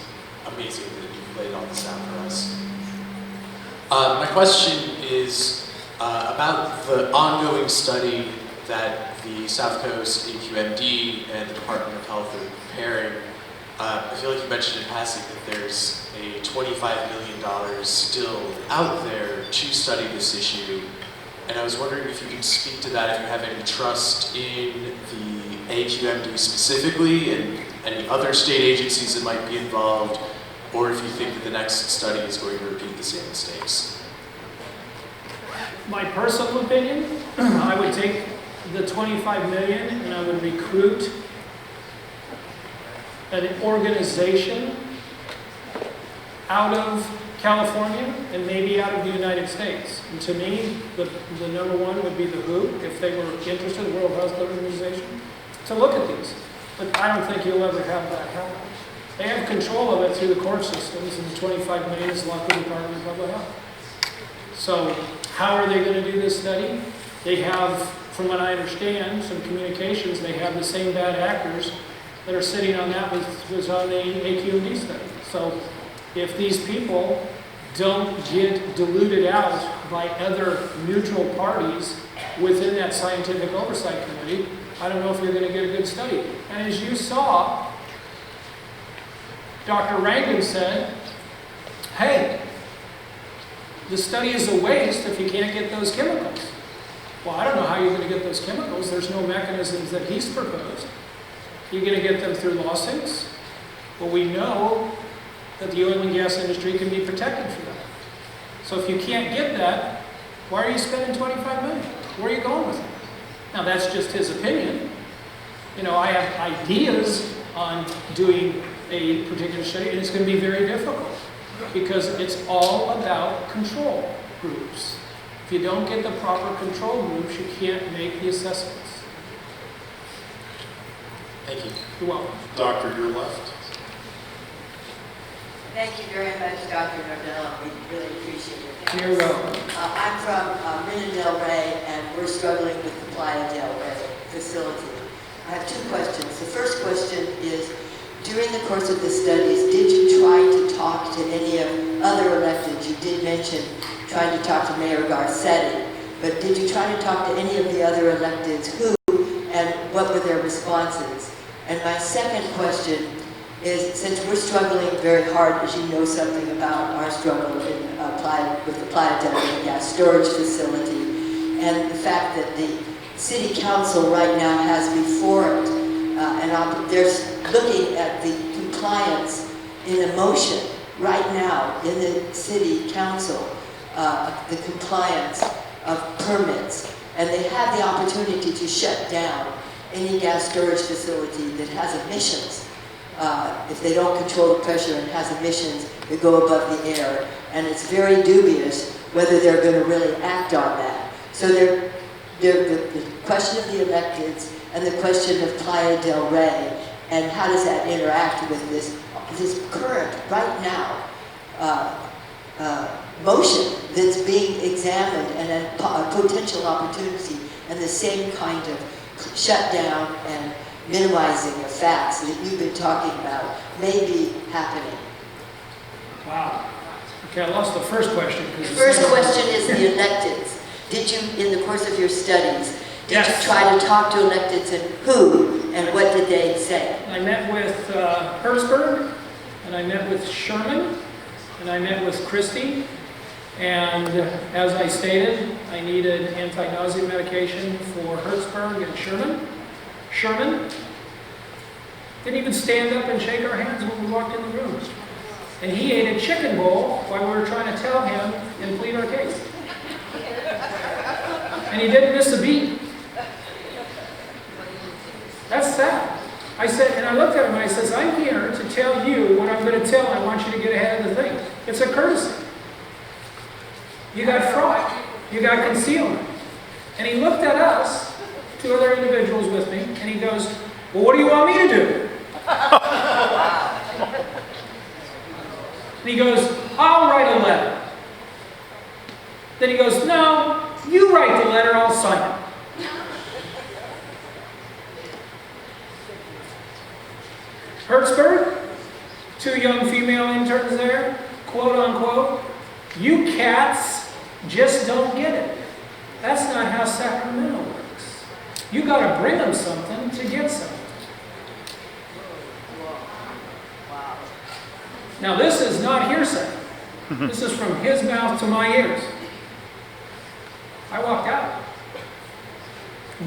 amazing that you've laid all this out for us. My question is about the ongoing study that the South Coast AQMD and the Department of Health are preparing. I feel like you mentioned in passing that there's a $25 million still out there to study this issue. And I was wondering if you could speak to that, if you have any trust in the AQMD specifically and any other state agencies that might be involved, or if you think that the next study is going to repeat the same mistakes. My personal opinion, I would take the 25 million and I would recruit an organization out of California and maybe out of the United States. And to me, the number one would be the WHO, if they were interested, the World Health Organization, to look at these. But I don't think you'll ever have that happen. They have control of it through the court systems, and the 25 million is locked in the Department of Public Health. So how are they going to do this study? They have, from what I understand, some communications, they have the same bad actors that are sitting on that was on the AQMD study. So if these people don't get diluted out by other neutral parties within that scientific oversight committee, I don't know if you're going to get a good study. And as you saw, Dr. Rankin said, hey, the study is a waste if you can't get those chemicals. Well, I don't know how you're going to get those chemicals. There's no mechanisms that he's proposed. You're going to get them through lawsuits? Well, we know that the oil and gas industry can be protected for that. So if you can't get that, why are you spending 25 million? Where are you going with it? Now, that's just his opinion. You know, I have ideas on doing a particular study, and it's going to be very difficult because it's all about control groups. If you don't get the proper control groups, you can't make the assessments. Thank you. You're welcome. Doctor, your left. Thank you very much, Dr. Nordella. We really appreciate it. You're welcome. I'm from Minden Del Rey, and we're struggling with the Playa del Rey facility. I have two questions. The first question is, during the course of the studies, did you try to talk to any of other electeds? You did mention trying to talk to Mayor Garcetti, but did you try to talk to any of the other electeds? Who and what were their responses? And my second question is, since we're struggling very hard, as you know something about our struggle with the Playa del Rey gas storage facility, and the fact that the City Council right now has before it, they're looking at the compliance in a motion right now in the City Council, the compliance of permits, and they have the opportunity to shut down any gas storage facility that has emissions. If they don't control the pressure and has emissions that go above the air, and it's very dubious whether they're going to really act on that. So the question of the electeds and the question of Playa del Rey, and how does that interact with this current, right now, motion that's being examined and a potential opportunity and the same kind of shutdown and minimizing of facts that you've been talking about may be happening. Wow. Okay, I lost the first question. The first question is the electeds. Did you, in the course of your studies, did you try to talk to electeds, and who, and what did they say? I met with Hertzberg, and I met with Sherman, and I met with Christie, and as I stated, I needed anti-nausea medication for Hertzberg and Sherman. Sherman didn't even stand up and shake our hands when we walked in the room. And he ate a chicken bowl while we were trying to tell him and plead our case. And he didn't miss a beat. That's sad. I said, and I looked at him and I says, I'm here to tell you what I'm going to tell. I want you to get ahead of the thing. It's a courtesy. You got fraud. You got concealment. And he looked at us, 2 other individuals with me, and he goes, well, what do you want me to do? And he goes, I'll write a letter. Then he goes, no, you write the letter, I'll sign it. Hertzberg, 2 young female interns there, quote unquote, you cats just don't get it. That's not how Sacramento works. You got to bring them something to get something. Now this is not hearsay. This is from his mouth to my ears. I walked out.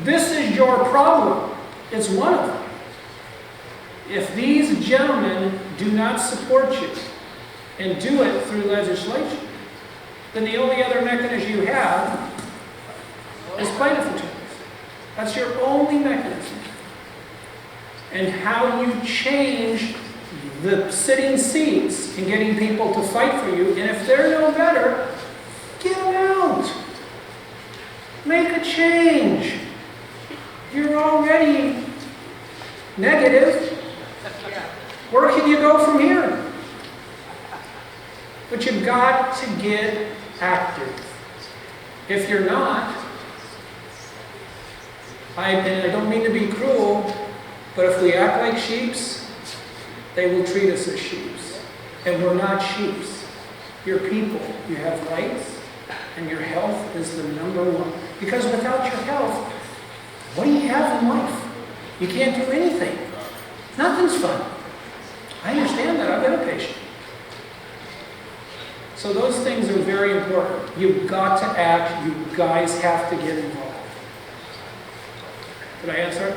This is your problem. It's one of them. If these gentlemen do not support you and do it through legislation, then the only other mechanism you have is plaintiff attorneys. That's your only mechanism. And how you change the sitting seats and getting people to fight for you, and if they're no better, get them out. Make a change. You're already negative. Where can you go from here? But you've got to get active. If you're not, I don't mean to be cruel, but if we act like sheeps, they will treat us as sheeps. And we're not sheeps. You're people. You have rights, and your health is the #1. Because without your health, what do you have in life? You can't do anything. Nothing's fun. I understand that. I've been a patient. So those things are very important. You've got to act. You guys have to get involved. Did I answer?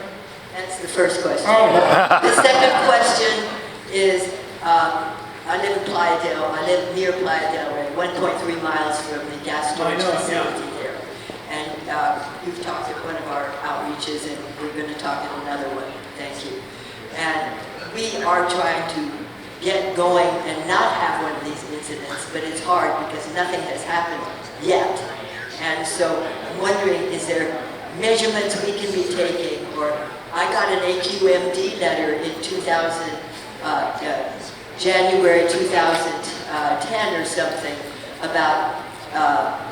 That's the first question. Oh. The second question is, I live in Plyadale. I live near Plyadale, right, 1.3 miles from the gas storage facility there. And you've talked at one of our outreaches, and we're going to talk at another one. Thank you. And we are trying to get going and not have one of these incidents, but it's hard because nothing has happened yet. And so I'm wondering, is there measurements we can be taking? Or I got an AQMD letter in January 2010 or something about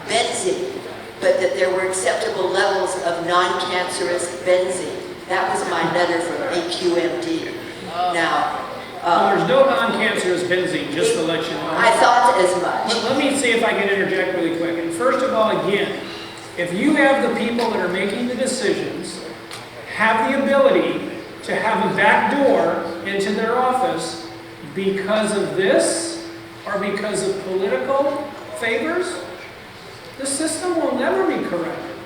benzene, but that there were acceptable levels of non-cancerous benzene. That was my letter from AQMD. Now, there's no non-cancerous benzene, just to let you know. I thought as much. Let me see if I can interject really quick. And first of all, again, if you have the people that are making the decisions have the ability to have a back door into their office because of this or because of political favors, the system will never be corrected.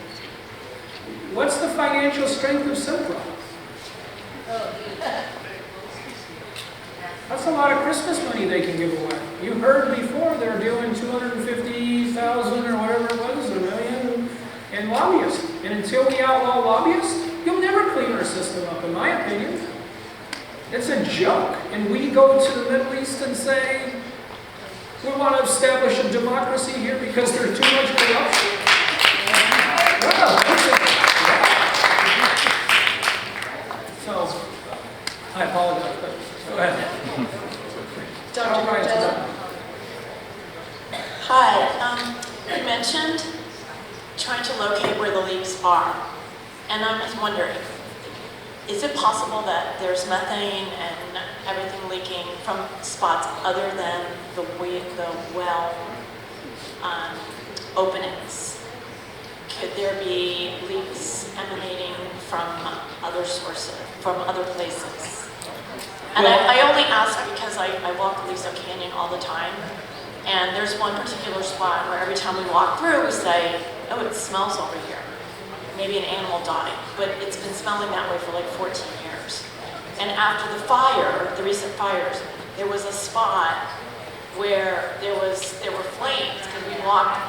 What's the financial strength of Simpro? That's a lot of Christmas money they can give away. You heard before they're doing $250,000 or whatever it was, $1 million in lobbyists. And until we outlaw lobbyists, you'll never clean our system up, in my opinion. It's a joke. And we go to the Middle East and say, we want to establish a democracy here because there's too much corruption. Well, so, I apologize, but go ahead. Dr. Martello. Hi, you mentioned trying to locate where the leaks are. And I'm just wondering, is it possible that there's methane and everything leaking from spots other than the well openings? Could there be leaks emanating from other sources, from other places? And I only ask because I walk Aliso Canyon all the time, and there's one particular spot where every time we walk through, we say, oh, it smells over here. Maybe an animal died, but it's been smelling that way for like 14 years. And after the fire, the recent fires, there was a spot where there were flames, because we walked,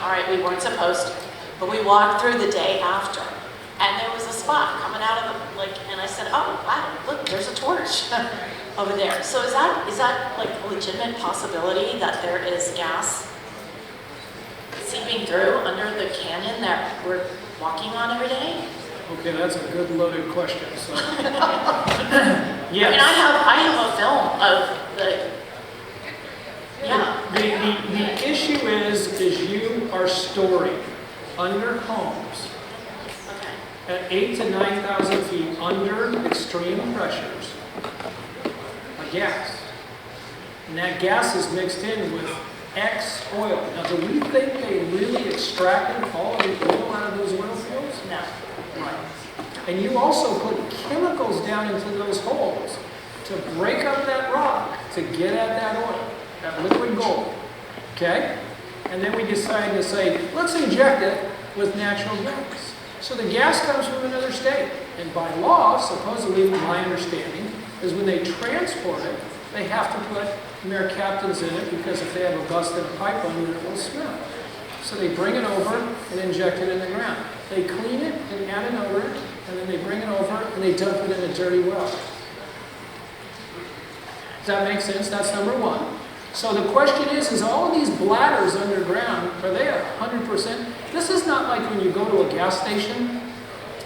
all right, we weren't supposed to, but we walked through the day after, and there was a spot coming out of the, and I said, storage over there. So is that like a legitimate possibility that there is gas seeping through under the canyon that we're walking on every day? Okay, that's a good loaded question, so. Yes. I mean, I have a film of the, yeah. The issue is you are storing under homes at 8,000 to 9,000 feet under extreme pressures a gas. And that gas is mixed in with X oil. Now, do we think they really extracted all of the oil out of those oil fields? No. Right. And you also put chemicals down into those holes to break up that rock to get at that oil, that liquid gold. Okay? And then we decided to say, let's inject it with natural gas. So the gas comes from another state. And by law, supposedly, my understanding, is when they transport it, they have to put mercaptans in it because if they have a bust in a pipeline, then it will smell. So they bring it over and inject it in the ground. They clean it and add it over it, and then they bring it over and they dump it in a dirty well. Does that make sense? That's number one. So the question is all of these bladders underground, are they 100%? This is not like when you go to a gas station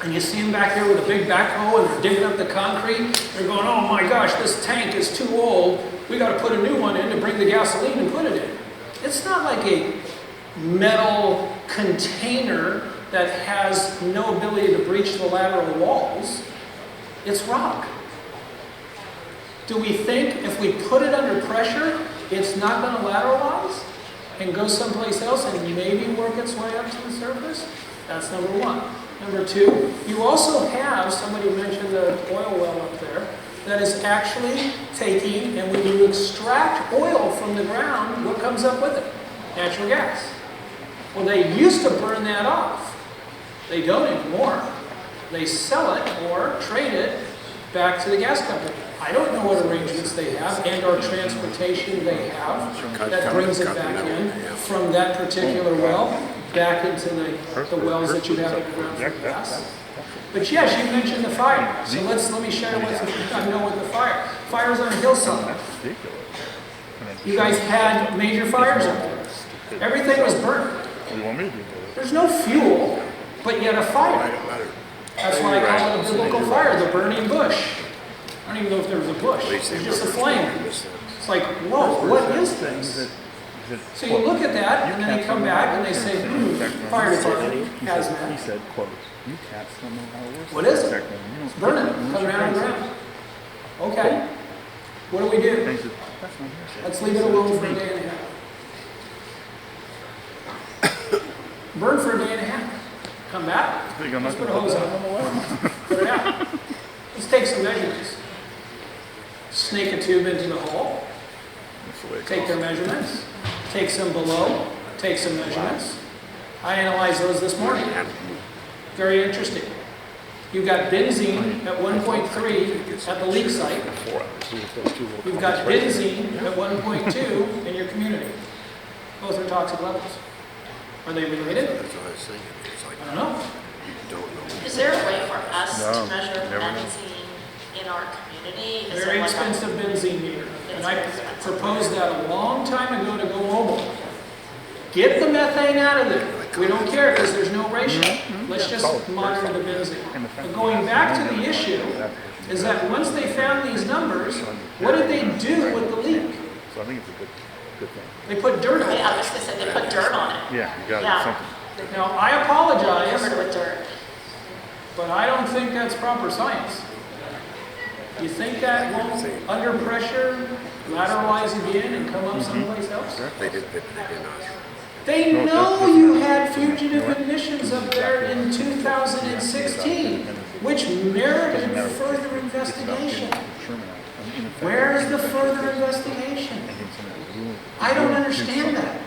and you see them back there with a big backhoe and they're digging up the concrete. They're going, oh my gosh, this tank is too old. We got to put a new one in to bring the gasoline and put it in. It's not like a metal container that has no ability to breach the lateral walls. It's rock. Do we think if we put it under pressure, it's not going to lateralize and go someplace else and maybe work its way up to the surface? That's number one. Number two, you also have, somebody mentioned the oil well up there, that is actually taking, and when you extract oil from the ground, what comes up with it? Natural gas. Well, they used to burn that off. They don't anymore. They sell it or trade it back to the gas company. I don't know what arrangements they have and or transportation they have that brings it back in from that particular well back into the wells that you have underground for gas. But yes, you mentioned the fire. So let me share what I know with the fire. Fire's on a hillside. You guys had major fires up there. Everything was burnt. There's no fuel, but yet a fire. That's why I call it a biblical fire, the burning bush. I don't even know if there was a bush. It's just a flame. It's like, whoa, what is this? So you look at that, and then they come back and they say, fire department, hazmat. He said, quote, you cats don't know how it works. What is it? It's burning, coming out of the ground. Okay. What do we do? Let's leave it alone for a day and a half. Burn for a day and a half. Come back. Let's put a hose on. Put it out. Let's take some measurements. Snake a tube into the hole. Take their measurements. Take some below. Take some measurements. I analyzed those this morning. Very interesting. You've got benzene at 1.3 at the leak site. You've got benzene at 1.2 in your community. Both are toxic levels. Are they related? I don't know. Is there a way for us to measure benzene in our community? Is Very there expensive benzene meter. And I proposed that a long time ago to go mobile. Get the methane out of there. We don't care because there's no ratio. Let's just monitor the benzene. But going back to the issue is that once they found these numbers, what did they do with the leak? So I think it's a good thing. They put dirt on it. Yeah, I was going to say they put dirt on it. Yeah, you got something. Now, I apologize, Covered with dirt. but I don't think that's proper science. You think that won't, under pressure, lateralize again and come up someplace else? They did not. They know you had fugitive emissions up there in 2016, which merited further investigation. Where's the further investigation? I don't understand that.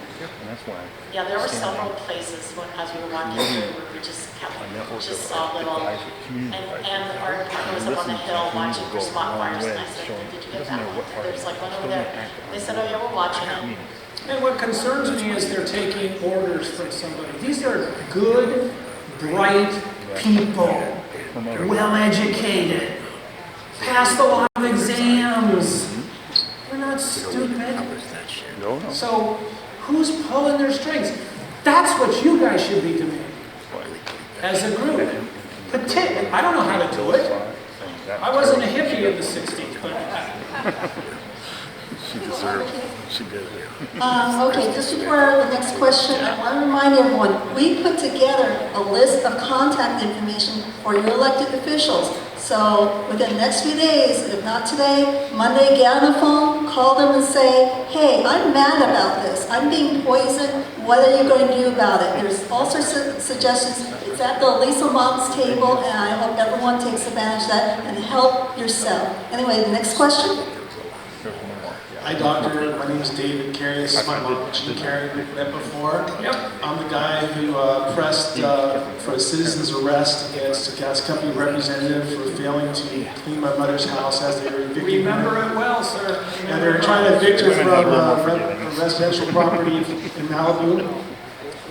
Yeah, there were several places when, as we were walking through, where we just saw little, and our department was up on the hill watching for spot fires, and I said, did you get that one? There's like one over there. They said, oh yeah, we're watching it. And what concerns me is they're taking orders from somebody. These are good, bright people, well-educated, passed a lot of exams. no. So who's pulling their strings? That's what you guys should be demanding as a group. I don't know how to do it. I wasn't a hippie in the 60s, but She deserved it. She did it. Okay, just before the next question, I want to remind everyone, we put together a list of contact information for your elected officials. So within the next few days, if not today, Monday, get on the phone, call them and say, hey, I'm mad about this. I'm being poisoned. What are you going to do about it? There's all sorts of suggestions. It's at the Aliso Mom's table, and I hope everyone takes advantage of that and help yourself. Anyway, the next question. Hi, Doctor. My name is David Carey. This is my mom, Jean Carey, we've met before. Yep. I'm the guy who pressed for a citizen's arrest against a gas company representative for failing to clean my mother's house as they were evicting her. remember it well, sir. And they were trying to evict her from a residential property in Malibu.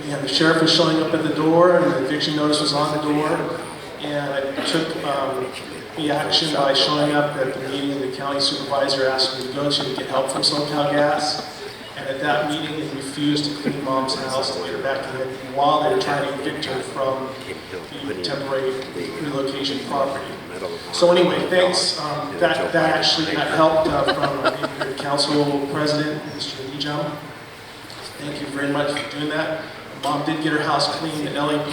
And the sheriff was showing up at the door, and the eviction notice was on the door. And I took the action by showing up at the meeting the county supervisor asked me to go to get help from SoCal Gas. And at that meeting, they refused to clean Mom's house to get her back in while they were trying to evict her from the temporary relocation property. So anyway, thanks. That actually got help from your council president, Mr. Leejum. Thank you very much for doing that. Mom did get her house cleaned. The LAP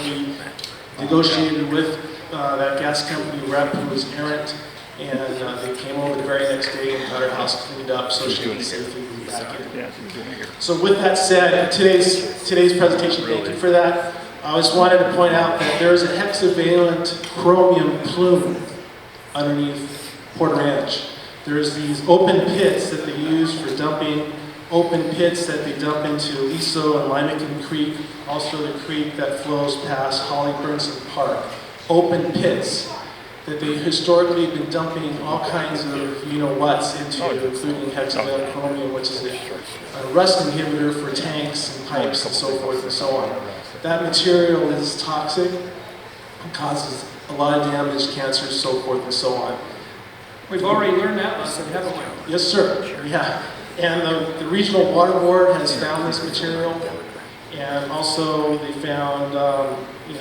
negotiated with that gas company rep who was errant, and they came over the very next day and got her house cleaned up so she could safely move back in. So with that said, today's presentation, thank you for that. I just wanted to point out that there is a hexavalent chromium plume underneath Porter Ranch. There's these open pits that they use for dumping, open pits that they dump into Aliso and Limekiln Creek, also the creek that flows past Holly Burnson Park. Open pits that they've historically been dumping all kinds of you-know-whats into, including hexavalent chromium, which is a rust inhibitor for tanks and pipes and so forth and so on. That material is toxic and causes a lot of damage, cancer, so forth and so on. We've already learned that lesson, haven't we? Yes, sir. Yeah. And the Regional Water Board has found this material, and also they found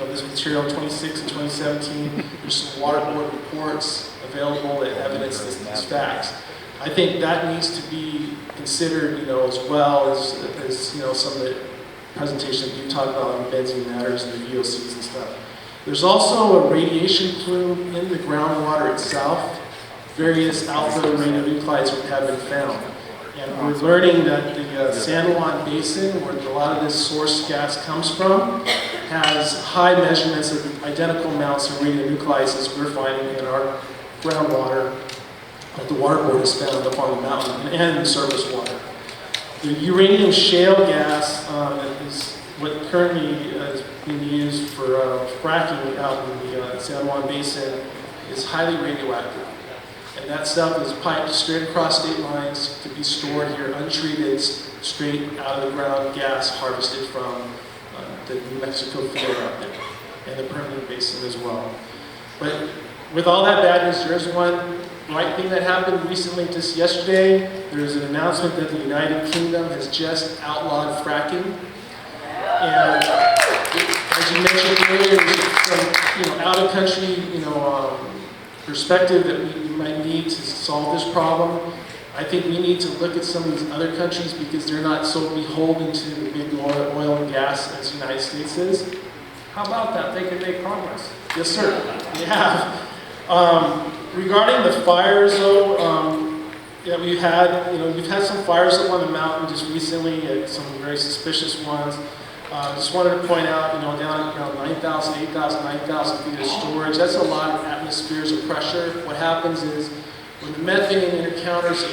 this material in 2016 and 2017. There's some Water Board reports available that evidence these facts. I think that needs to be considered, as well as some of the presentations that you talked about on benzene matters and the VOCs and stuff. There's also a radiation plume in the groundwater itself. Various alpha radionuclides have been found. And we're learning that the San Juan Basin, where a lot of this source gas comes from, has high measurements of identical amounts of radionuclides as we're finding in our groundwater that the Water Board has found up on the mountain and in the surface water. The uranium shale gas is what currently is being used for fracking out in the San Juan Basin is highly radioactive. And that stuff is piped straight across state lines to be stored here untreated, straight out of the ground gas harvested from the New Mexico field out there and the Permian Basin as well. But with all that bad news, there's one right thing that happened recently, just yesterday. There's an announcement that the United Kingdom has just outlawed fracking. And as you mentioned earlier, there's some out-of-country perspective that we might need to solve this problem. I think we need to look at some of these other countries because they're not so beholden to the big oil and gas as the United States is. How about that? They can make progress. Yes, sir. Yeah. Regarding the fires, though, we've had some fires up on the mountain just recently, some very suspicious ones. Just wanted to point out, down around 9,000, 8,000, 9,000 feet of storage, that's a lot of atmospheres of pressure. What happens is, when the methane encounters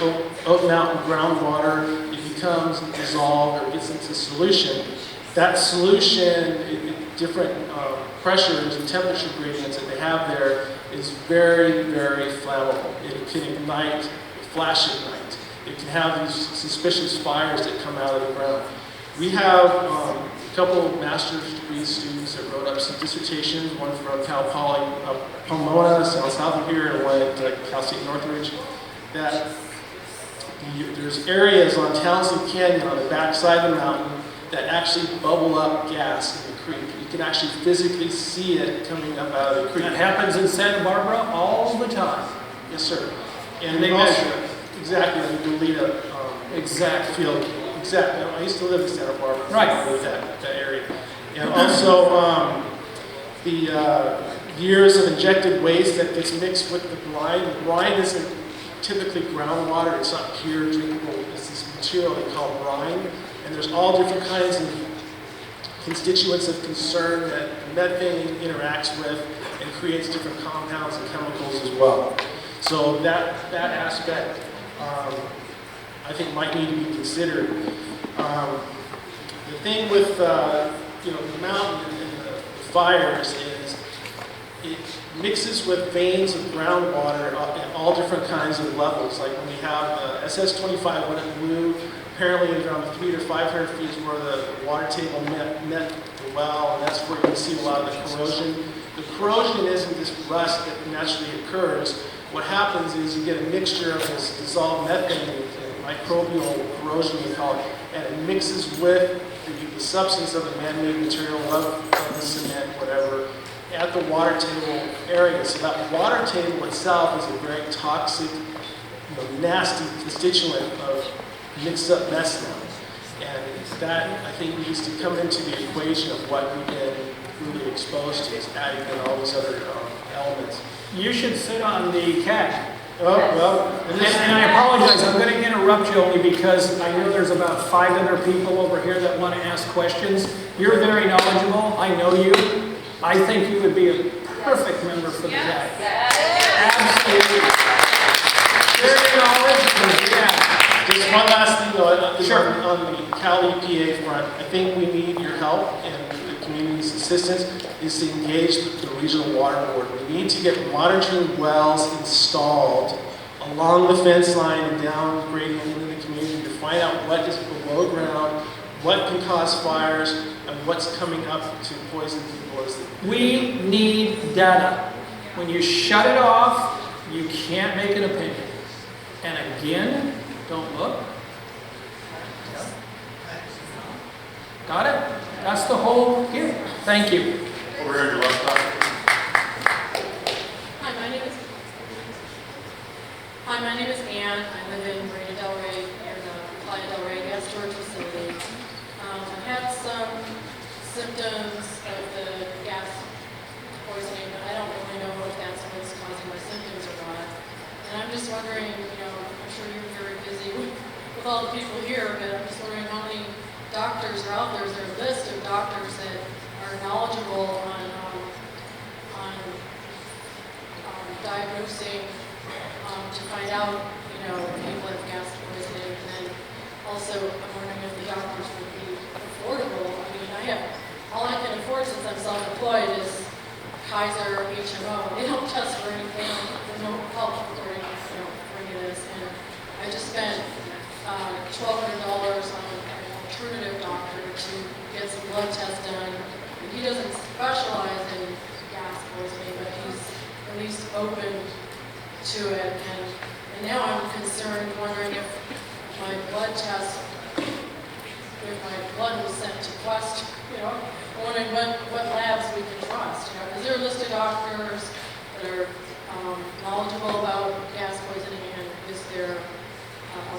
Oak Mountain groundwater, it becomes dissolved or gets into solution. That solution, different pressures and temperature gradients that they have there, is very, very flammable. It can ignite, flash ignite. It can have these suspicious fires that come out of the ground. We have a couple of master's degree students that wrote up some dissertations, one from Cal Poly Pomona, south of here, and one at Cal State Northridge, that there's areas on Aliso Canyon on the backside of the mountain that actually bubble up gas in the creek. You can actually physically see it coming up out of the creek. That happens in Santa Barbara all the time. Yes, sir. And they measure it. Exactly, in the Goleta exact field. Exactly. I used to live in Santa Barbara. Right. I know that area. And also the years of injected waste that gets mixed with the brine. The brine isn't typically groundwater. It's not pure drinkable. It's this material they call brine. And there's all different kinds of constituents of concern that methane interacts with and creates different compounds and chemicals as well. So that aspect, I think, might need to be considered. The thing with the mountain and the fires is it mixes with veins of groundwater at all different kinds of levels. Like when we have SS-25 when it blew, apparently around 300 to 500 feet is where the water table met the well, and that's where you can see a lot of the corrosion. The corrosion isn't this rust that naturally occurs. What happens is you get a mixture of this dissolved methane, microbial corrosion we call it, and it mixes with the substance of the man-made material of the cement, whatever, at the water table area. So that water table itself is a very toxic, nasty constituent of mixed up mess now. And that, I think, needs to come into the equation of what we've been really exposed to, is adding in all these other elements. You should sit on the CAG. Oh, well. And I apologize, I'm going to interrupt you only because I know there's about 5 other people over here that want to ask questions. You're very knowledgeable, I know you. I think you would be a perfect member for the CAG. Absolutely. Very knowledgeable, yeah. Just one last thing though, sure. On the Cal EPA front, I think we need your help and the community's assistance is to engage the regional water board. We need to get monitoring wells installed along the fence line and down gradient into the community to find out what is below ground, what can cause fires, and what's coming up to poison people. We need data. When you shut it off, you can't make an opinion. And again, don't look. Got it? That's the whole here. Thank you. Over here, your left side. Hi, my name is Ann. I live in Marina Del Rey, near the Playa Del Rey gas storage facility. I had some symptoms of the gas poisoning, but I don't really know if that's what's causing my symptoms or not. And I'm just wondering, I'm sure you're very busy with all the people here, but I'm just wondering how many doctors are out there. Is there a list of doctors that are knowledgeable on diagnosing to find out, if people have gas poisoning, and then also I'm wondering if the doctors would be affordable. I mean, all I can afford since I'm self-employed is Kaiser, HMO. They don't test for anything, there's no help for any of this, and I just spent $1,200 on an alternative doctor to get some blood tests done. And he doesn't specialize in gas poisoning, but he's at least open to it, and now I'm concerned, wondering if my blood test, if my blood was sent to Quest, wondering what labs we can trust, Is there a list of doctors that are knowledgeable about gas poisoning, and is there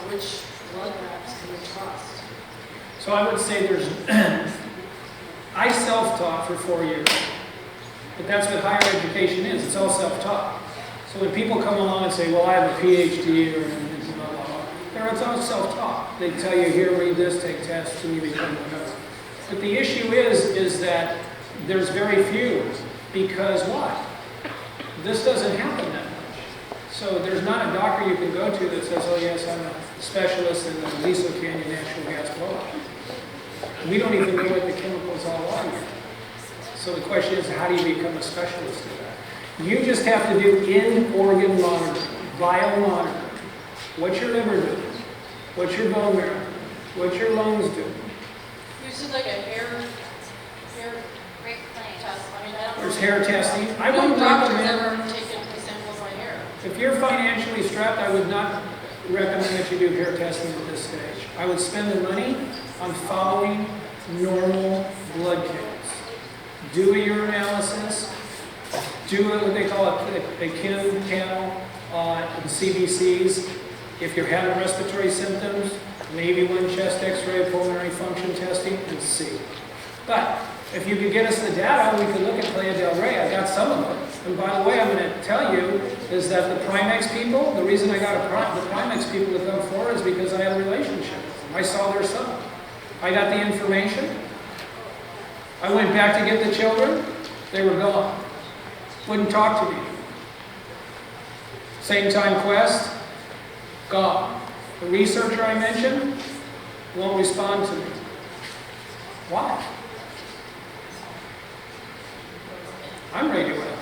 which blood labs can we trust? So I would say I self-taught for 4 years, but that's what higher education is, it's all self-taught. So when people come along and say, well, I have a PhD, or blah, blah, blah, it's all self-taught. They tell you, here, read this, take tests, and you become whatever. But the issue is that there's very few, because why? This doesn't happen that much. So there's not a doctor you can go to that says, oh yes, I'm a specialist in the Aliso Canyon natural gas blowout. We don't even know what the chemicals all are yet. So the question is, how do you become a specialist in that? You just have to do in-organ monitoring, vital monitoring. What's your liver doing? What's your bone marrow doing? What's your lungs doing? You said like a hair test. I mean, I don't know. There's hair testing. No doctor's ever taken a sample of my hair. If you're financially strapped, I would not recommend that you do hair testing at this stage. I would spend the money on following normal blood counts. Do a urinalysis, do what they call a kin panel on CBCs. If you're having respiratory symptoms, maybe one chest x-ray, pulmonary function testing, and see. But if you could get us the data, we could look at Playa del Rey. I got some of them. And by the way, I'm going to tell you is that the Primex people, the reason I got the Primex people to come forward is because I had a relationship with them. I saw their son. I got the information. I went back to get the children. They were gone. Wouldn't talk to me. Same time Quest, gone. The researcher I mentioned won't respond to me. Why? I'm radioactive.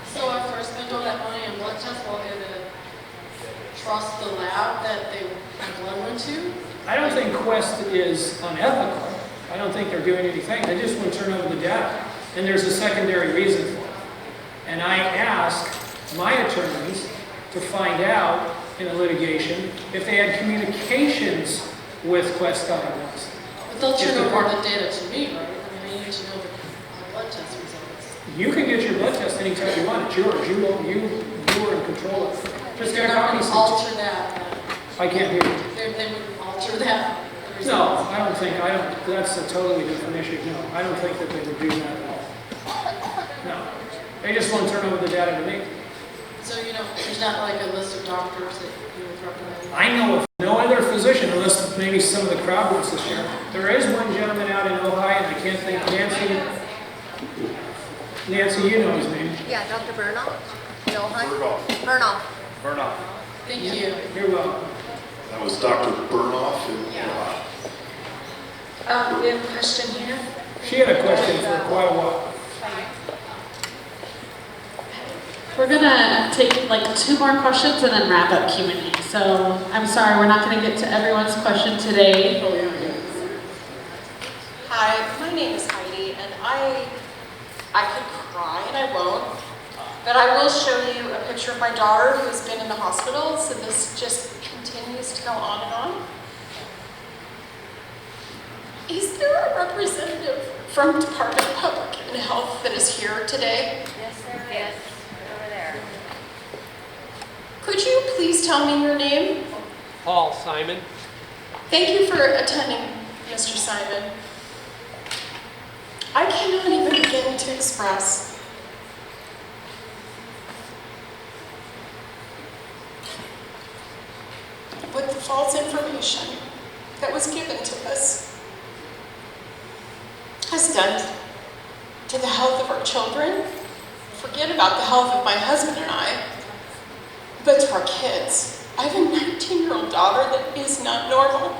So after I spend all that money on blood tests, will I going to trust the lab that my blood went to? I don't think Quest is unethical. I don't think they're doing anything. They just want to turn over the data. And there's a secondary reason for it. And I asked my attorneys to find out in a litigation if they had communications with Quest Diagnostics. But they'll turn over the data to me, right? I mean, I need to know the blood test results. You can get your blood test anytime you want. It's yours. You are in control of it. Just get a copy. Alter that. I can't hear you. They would alter that. No, I don't. That's a totally different issue. No, I don't think that they would do that at all. No. They just want to turn over the data to me. So, there's not like a list of doctors that you would recommend? I know of no other physician, unless maybe some of the crowd wants to share. There is one gentleman out in Ojai, and I can't think, Nancy, you know his name. Yeah, Dr. Burnoff. Burnoff. Burnoff. Thank you. You're welcome. That was Dr. Burnoff in We have a question here. She had a question for quite a while. We're gonna take like 2 more questions and then wrap up Q&A. So I'm sorry, we're not gonna get to everyone's question today. Hi, my name is Heidi, and I could cry, and I won't, but I will show you a picture of my daughter who has been in the hospital, so this just continues to go on and on. Is there a representative from Department of Public and Health that is here today? Yes, there is. Over there. Could you please tell me your name? Paul Simon. Thank you for attending, Mr. Simon. I cannot even begin to express what the false information that was given to us has done to the health of our children. Forget about the health of my husband and I, but to our kids. I have a 19-year-old daughter that is not normal.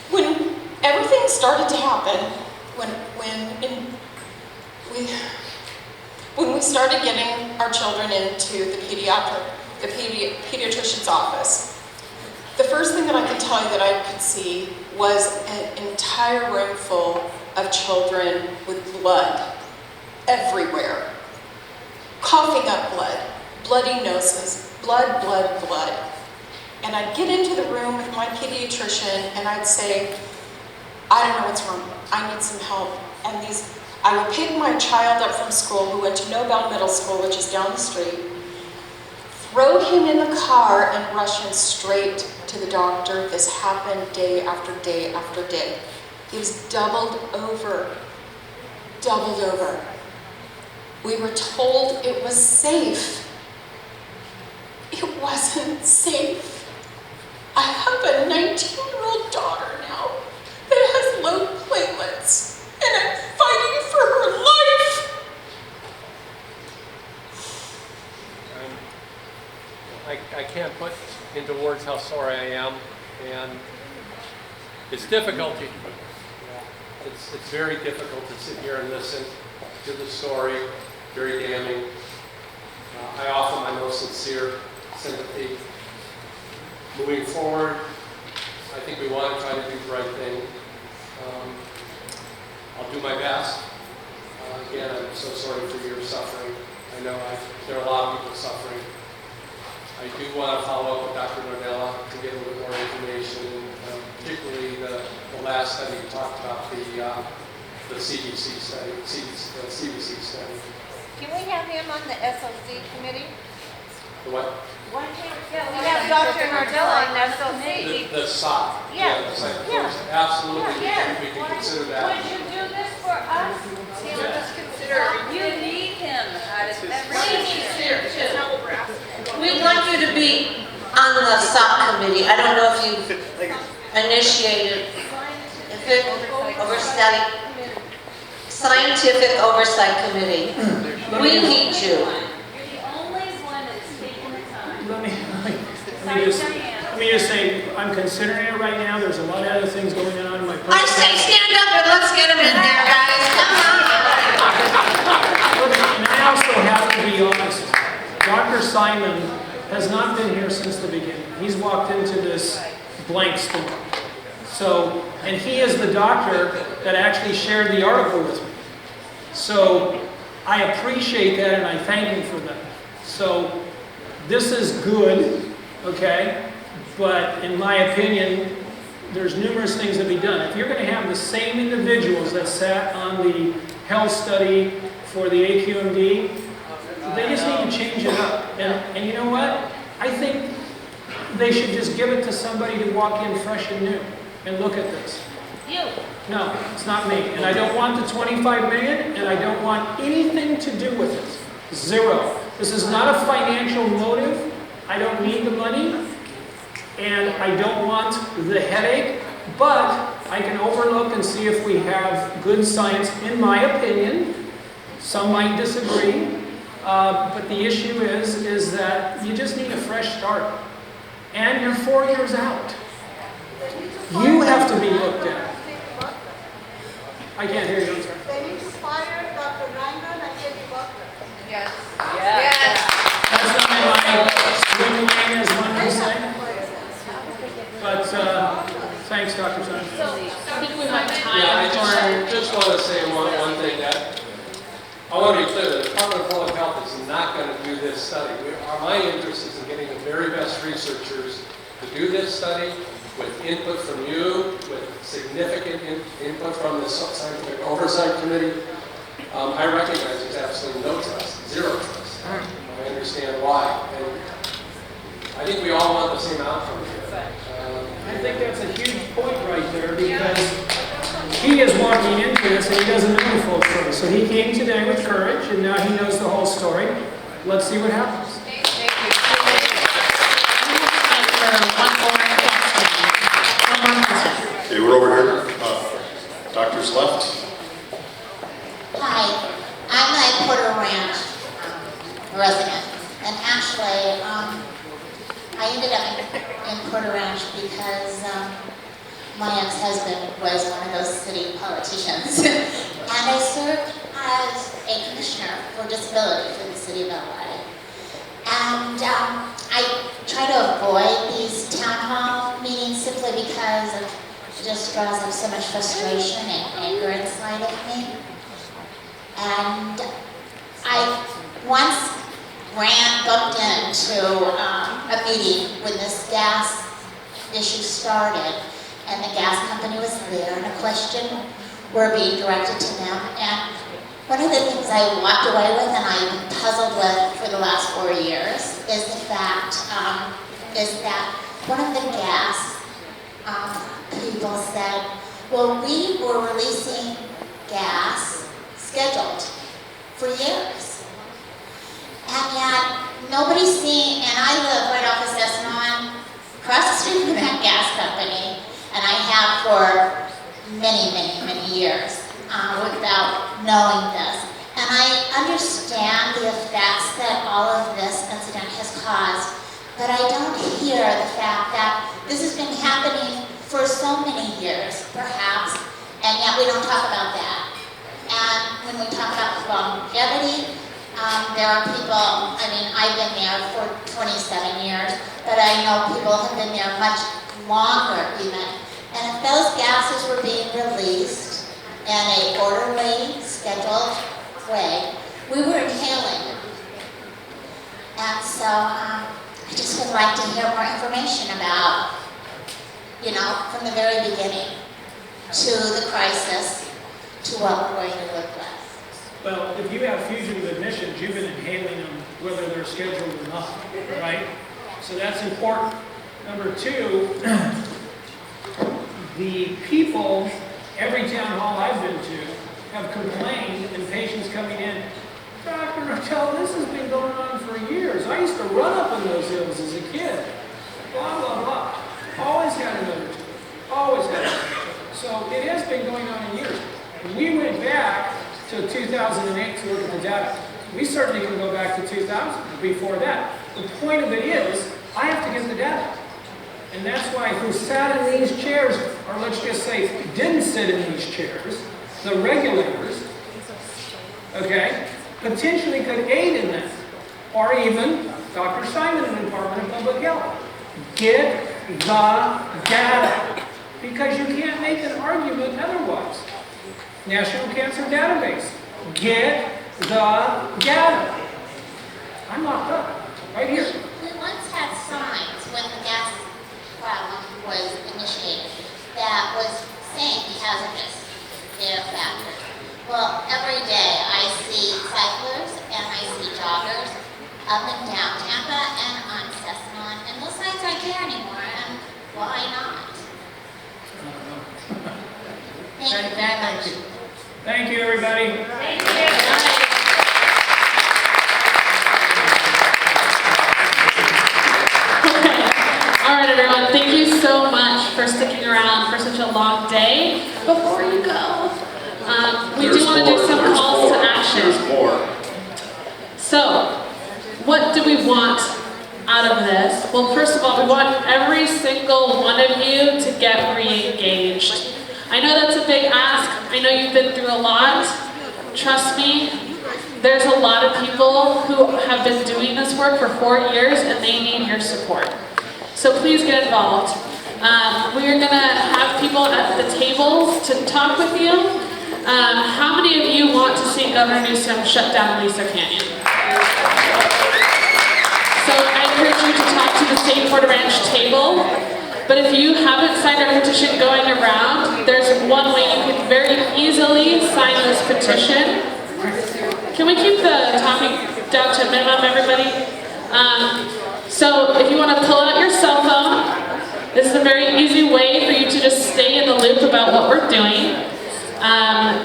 When everything started to happen, when we started getting our children into the pediatrician's office, the first thing that I could tell you that I could see was an entire room full of children with blood everywhere. Coughing up blood, bloody noses, blood, blood, blood. And I'd get into the room with my pediatrician and I'd say, I don't know what's wrong, I need some help. And I would pick my child up from school who went to Nobel Middle School, which is down the street, throw him in the car and rush him straight to the doctor. This happened day after day after day. He was doubled over. We were told it was safe. It wasn't safe. I have a 19-year-old daughter now that has low platelets, and I'm fighting for her life. I can't put into words how sorry I am, and it's difficult. It's very difficult to sit here and listen to the story, very damning. I offer my most sincere sympathy. Moving forward, I think we want to try to do the right thing. I'll do my best. Again, I'm so sorry for your suffering. I know there are a lot of people suffering. I do want to follow up with Dr. Nordella to get a little more information, particularly the last study you talked about, the CBC study, the CBC study. Can we have him on the SOC committee? The what? Why can't we have Dr. Nordella on the SOC? The SOC. Yeah. The psychosis. Absolutely. Yeah. We can consider that. Would you do this for us? You need him out of We'd like you to be on the subcommittee. I don't know if you've initiated scientific oversight committee. We need you. Let me just say, I'm considering it right now. There's a lot of other things going on in my personal I say stand up and let's get him in there, guys. Come on. And I also have to be honest. Dr. Simon has not been here since the beginning. He's walked into this blank storm. So, and he is the doctor that actually shared the article with me. So, I appreciate that and I thank him for that. So, this is good, okay? But in my opinion, there's numerous things to be done. If you're going to have the same individuals that sat on the health study for the AQMD, they just need to change it up. And you know what? I think they should just give it to somebody to walk in fresh and new and look at this. You. No, it's not me. And I don't want the 25 million, and I don't want anything to do with it. Zero. This is not a financial motive. I don't need the money, and I don't want the headache, but I can overlook and see if we have good science, in my opinion. Some might disagree, but the issue is that you just need a fresh start. And you're 4 years out. You have to be looked at. I can't hear you. They need to fire Dr. Rangel and Katie Butler. Yes. That's not my swim lane, as one would say. But thanks, Dr. Simon. I think we have time I just want to say one thing that I want to be clear. The Department of Public Health is not going to do this study. My interest is in getting the very best researchers to do this study with input from you, with significant input from the Scientific Oversight Committee. I recognize there's absolutely no trust, zero trust. I understand why. And I think we all want the same outcome here. I think that's a huge point right there, because he is walking into this and he doesn't know the full story. So he came today with courage, and now he knows the whole story. Let's see what happens. Okay, we're over here. Doctor's left. Hi, I'm a Porter Ranch resident, and actually, I ended up in Porter Ranch because my ex-husband was one of those city politicians, and I served as a commissioner for disability for the city of LA. And I try to avoid these town hall meetings simply because it just draws up so much frustration and anger inside of me. And I once bumped into a meeting when this gas issue started, and the gas company was there, and a question were being directed to them. And one of the things I walked away with and I've been puzzled with for the last 4 years is the fact that one of the gas people said, well, we were releasing gas scheduled for years. And yet, nobody's seen, and I live right off of Cessna, across the street from that gas company, and I have for many, many, many years without knowing this. And I understand the effects that all of this incident has caused, but I don't hear the fact that this has been happening for so many years, perhaps, and yet we don't talk about that. And when we talk about longevity, there are people, I mean, I've been there for 27 years, but I know people have been there much longer even. And if those gases were being released in an orderly, scheduled way, we were inhaling So I just would like to hear more information about, from the very beginning to the crisis to what we're going to work with. Well, if you have fugitive admissions, you've been inhaling them whether they're scheduled or not, right? So that's important. Number two, the people, every town hall I've been to, have complained, and patients coming in, Dr. Nortel, this has been going on for years. I used to run up in those hills as a kid. Blah, blah, blah. Always had another tour. Always had another tour. So it has been going on in years. We went back to 2008 to look at the data. We certainly can go back to 2000 before that. The point of it is, I have to get the data. And that's why who sat in these chairs, or let's just say didn't sit in these chairs, the regulators, okay, potentially could aid in that. Or even Dr. Simon in the Department of Public Health. Get the data. Because you can't make an argument otherwise. National Cancer Database. Get the data. I'm locked up. Right here. We once had signs when the gas problem was initiated that was saying hazardous air factor. Well, every day I see cyclers and I see joggers up and down Tampa and on Cessna, and those signs aren't there anymore, and why not? Thank you very much. Thank you, everybody. Thank you. All right, everyone, thank you so much for sticking around for such a long day. Before you go, we do want to do some calls to action. There's more. So, what do we want out of this? Well, first of all, we want every single one of you to get re-engaged. I know that's a big ask. I know you've been through a lot. Trust me, there's a lot of people who have been doing this work for 4 years and they need your support. So please get involved. We are going to have people at the tables to talk with you. How many of you want to see Governor Newsom shut down Aliso Canyon? So I encourage you to talk to the State Porter Ranch table. But if you haven't signed our petition going around, there's one way you can very easily sign this petition. Can we keep the talking down to a minimum, everybody? So if you want to pull out your cell phone, this is a very easy way for you to just stay in the loop about what we're doing.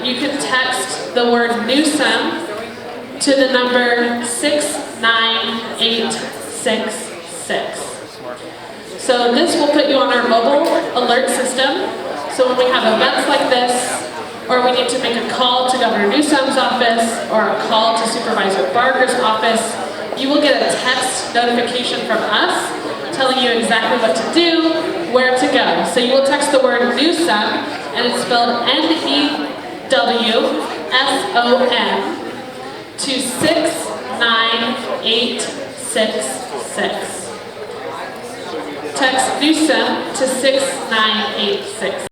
You can text the word Newsom to the number 69866. So this will put you on our mobile alert system. So when we have events like this, or we need to make a call to Governor Newsom's office, or a call to Supervisor Barker's office, you will get a text notification from us telling you exactly what to do, where to go. So you will text the word Newsom, and it's spelled N-E-W-S-O-M, to 69866. Text Newsom to 69866.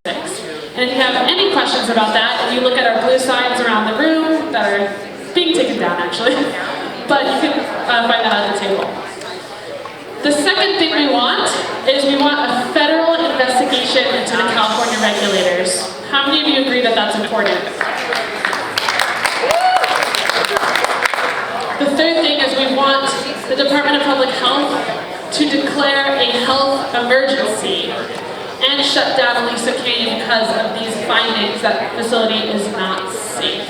And if you have any questions about that, you look at our blue signs around the room that are being taken down actually, but you can find that at the table. The second thing we want is we want a federal investigation into the California regulators. How many of you agree that that's important? The third thing is we want the Department of Public Health to declare a health emergency and shut down Aliso Canyon because of these findings that the facility is not safe.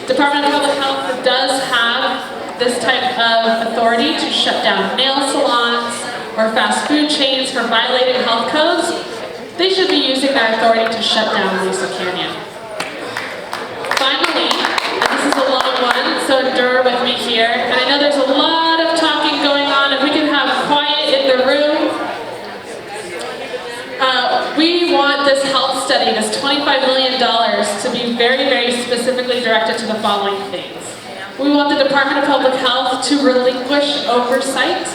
Department of Public Health does have this type of authority to shut down nail salons or fast food chains for violating health codes. They should be using their authority to shut down Aliso Canyon. Finally, and this is a long one, so endure with me here, and I know there's a lot of talking going on. If we can have quiet in the room. We want this health study, this $25 million, to be very, very specifically directed to the following things. We want the Department of Public Health to relinquish oversight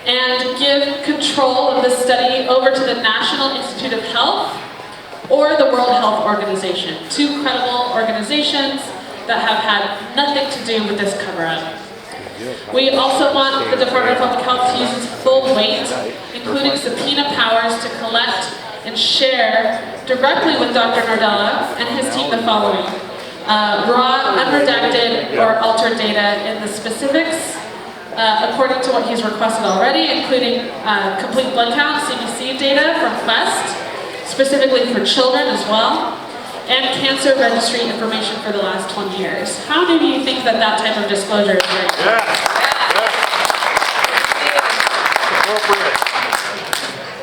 and give control of the study over to the National Institute of Health or the World Health Organization, two credible organizations that have had nothing to do with this cover-up. We also want the Department of Public Health to use its full weight, including subpoena powers to collect and share directly with Dr. Nardella and his team the following. Raw, unredacted, or altered data in the specifics, according to what he's requested already, including complete blood count, CBC data from Quest, specifically for children as well, and cancer registry information for the last 20 years. How do you think that that type of disclosure is right?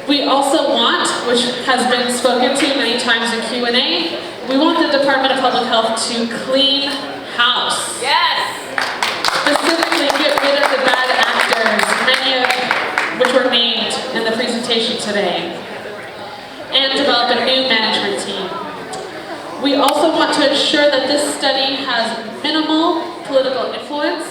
We also want, which has been spoken to many times in Q&A, we want the Department of Public Health to clean house. Yes! Specifically, get rid of the bad actors, many of which were named in the presentation today, and develop a new management team. We also want to ensure that this study has minimal political influence.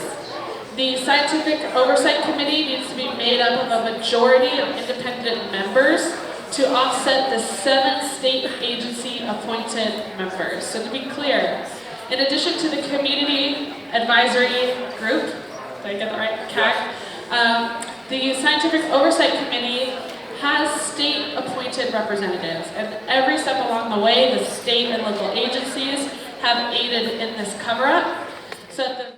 The Scientific Oversight Committee needs to be made up of a majority of independent members to offset the 7 state agency appointed members. So to be clear, in addition to the Community Advisory Group, did I get that right, CAG, the Scientific Oversight Committee has state appointed representatives, and every step along the way, the state and local agencies have aided in this cover-up. So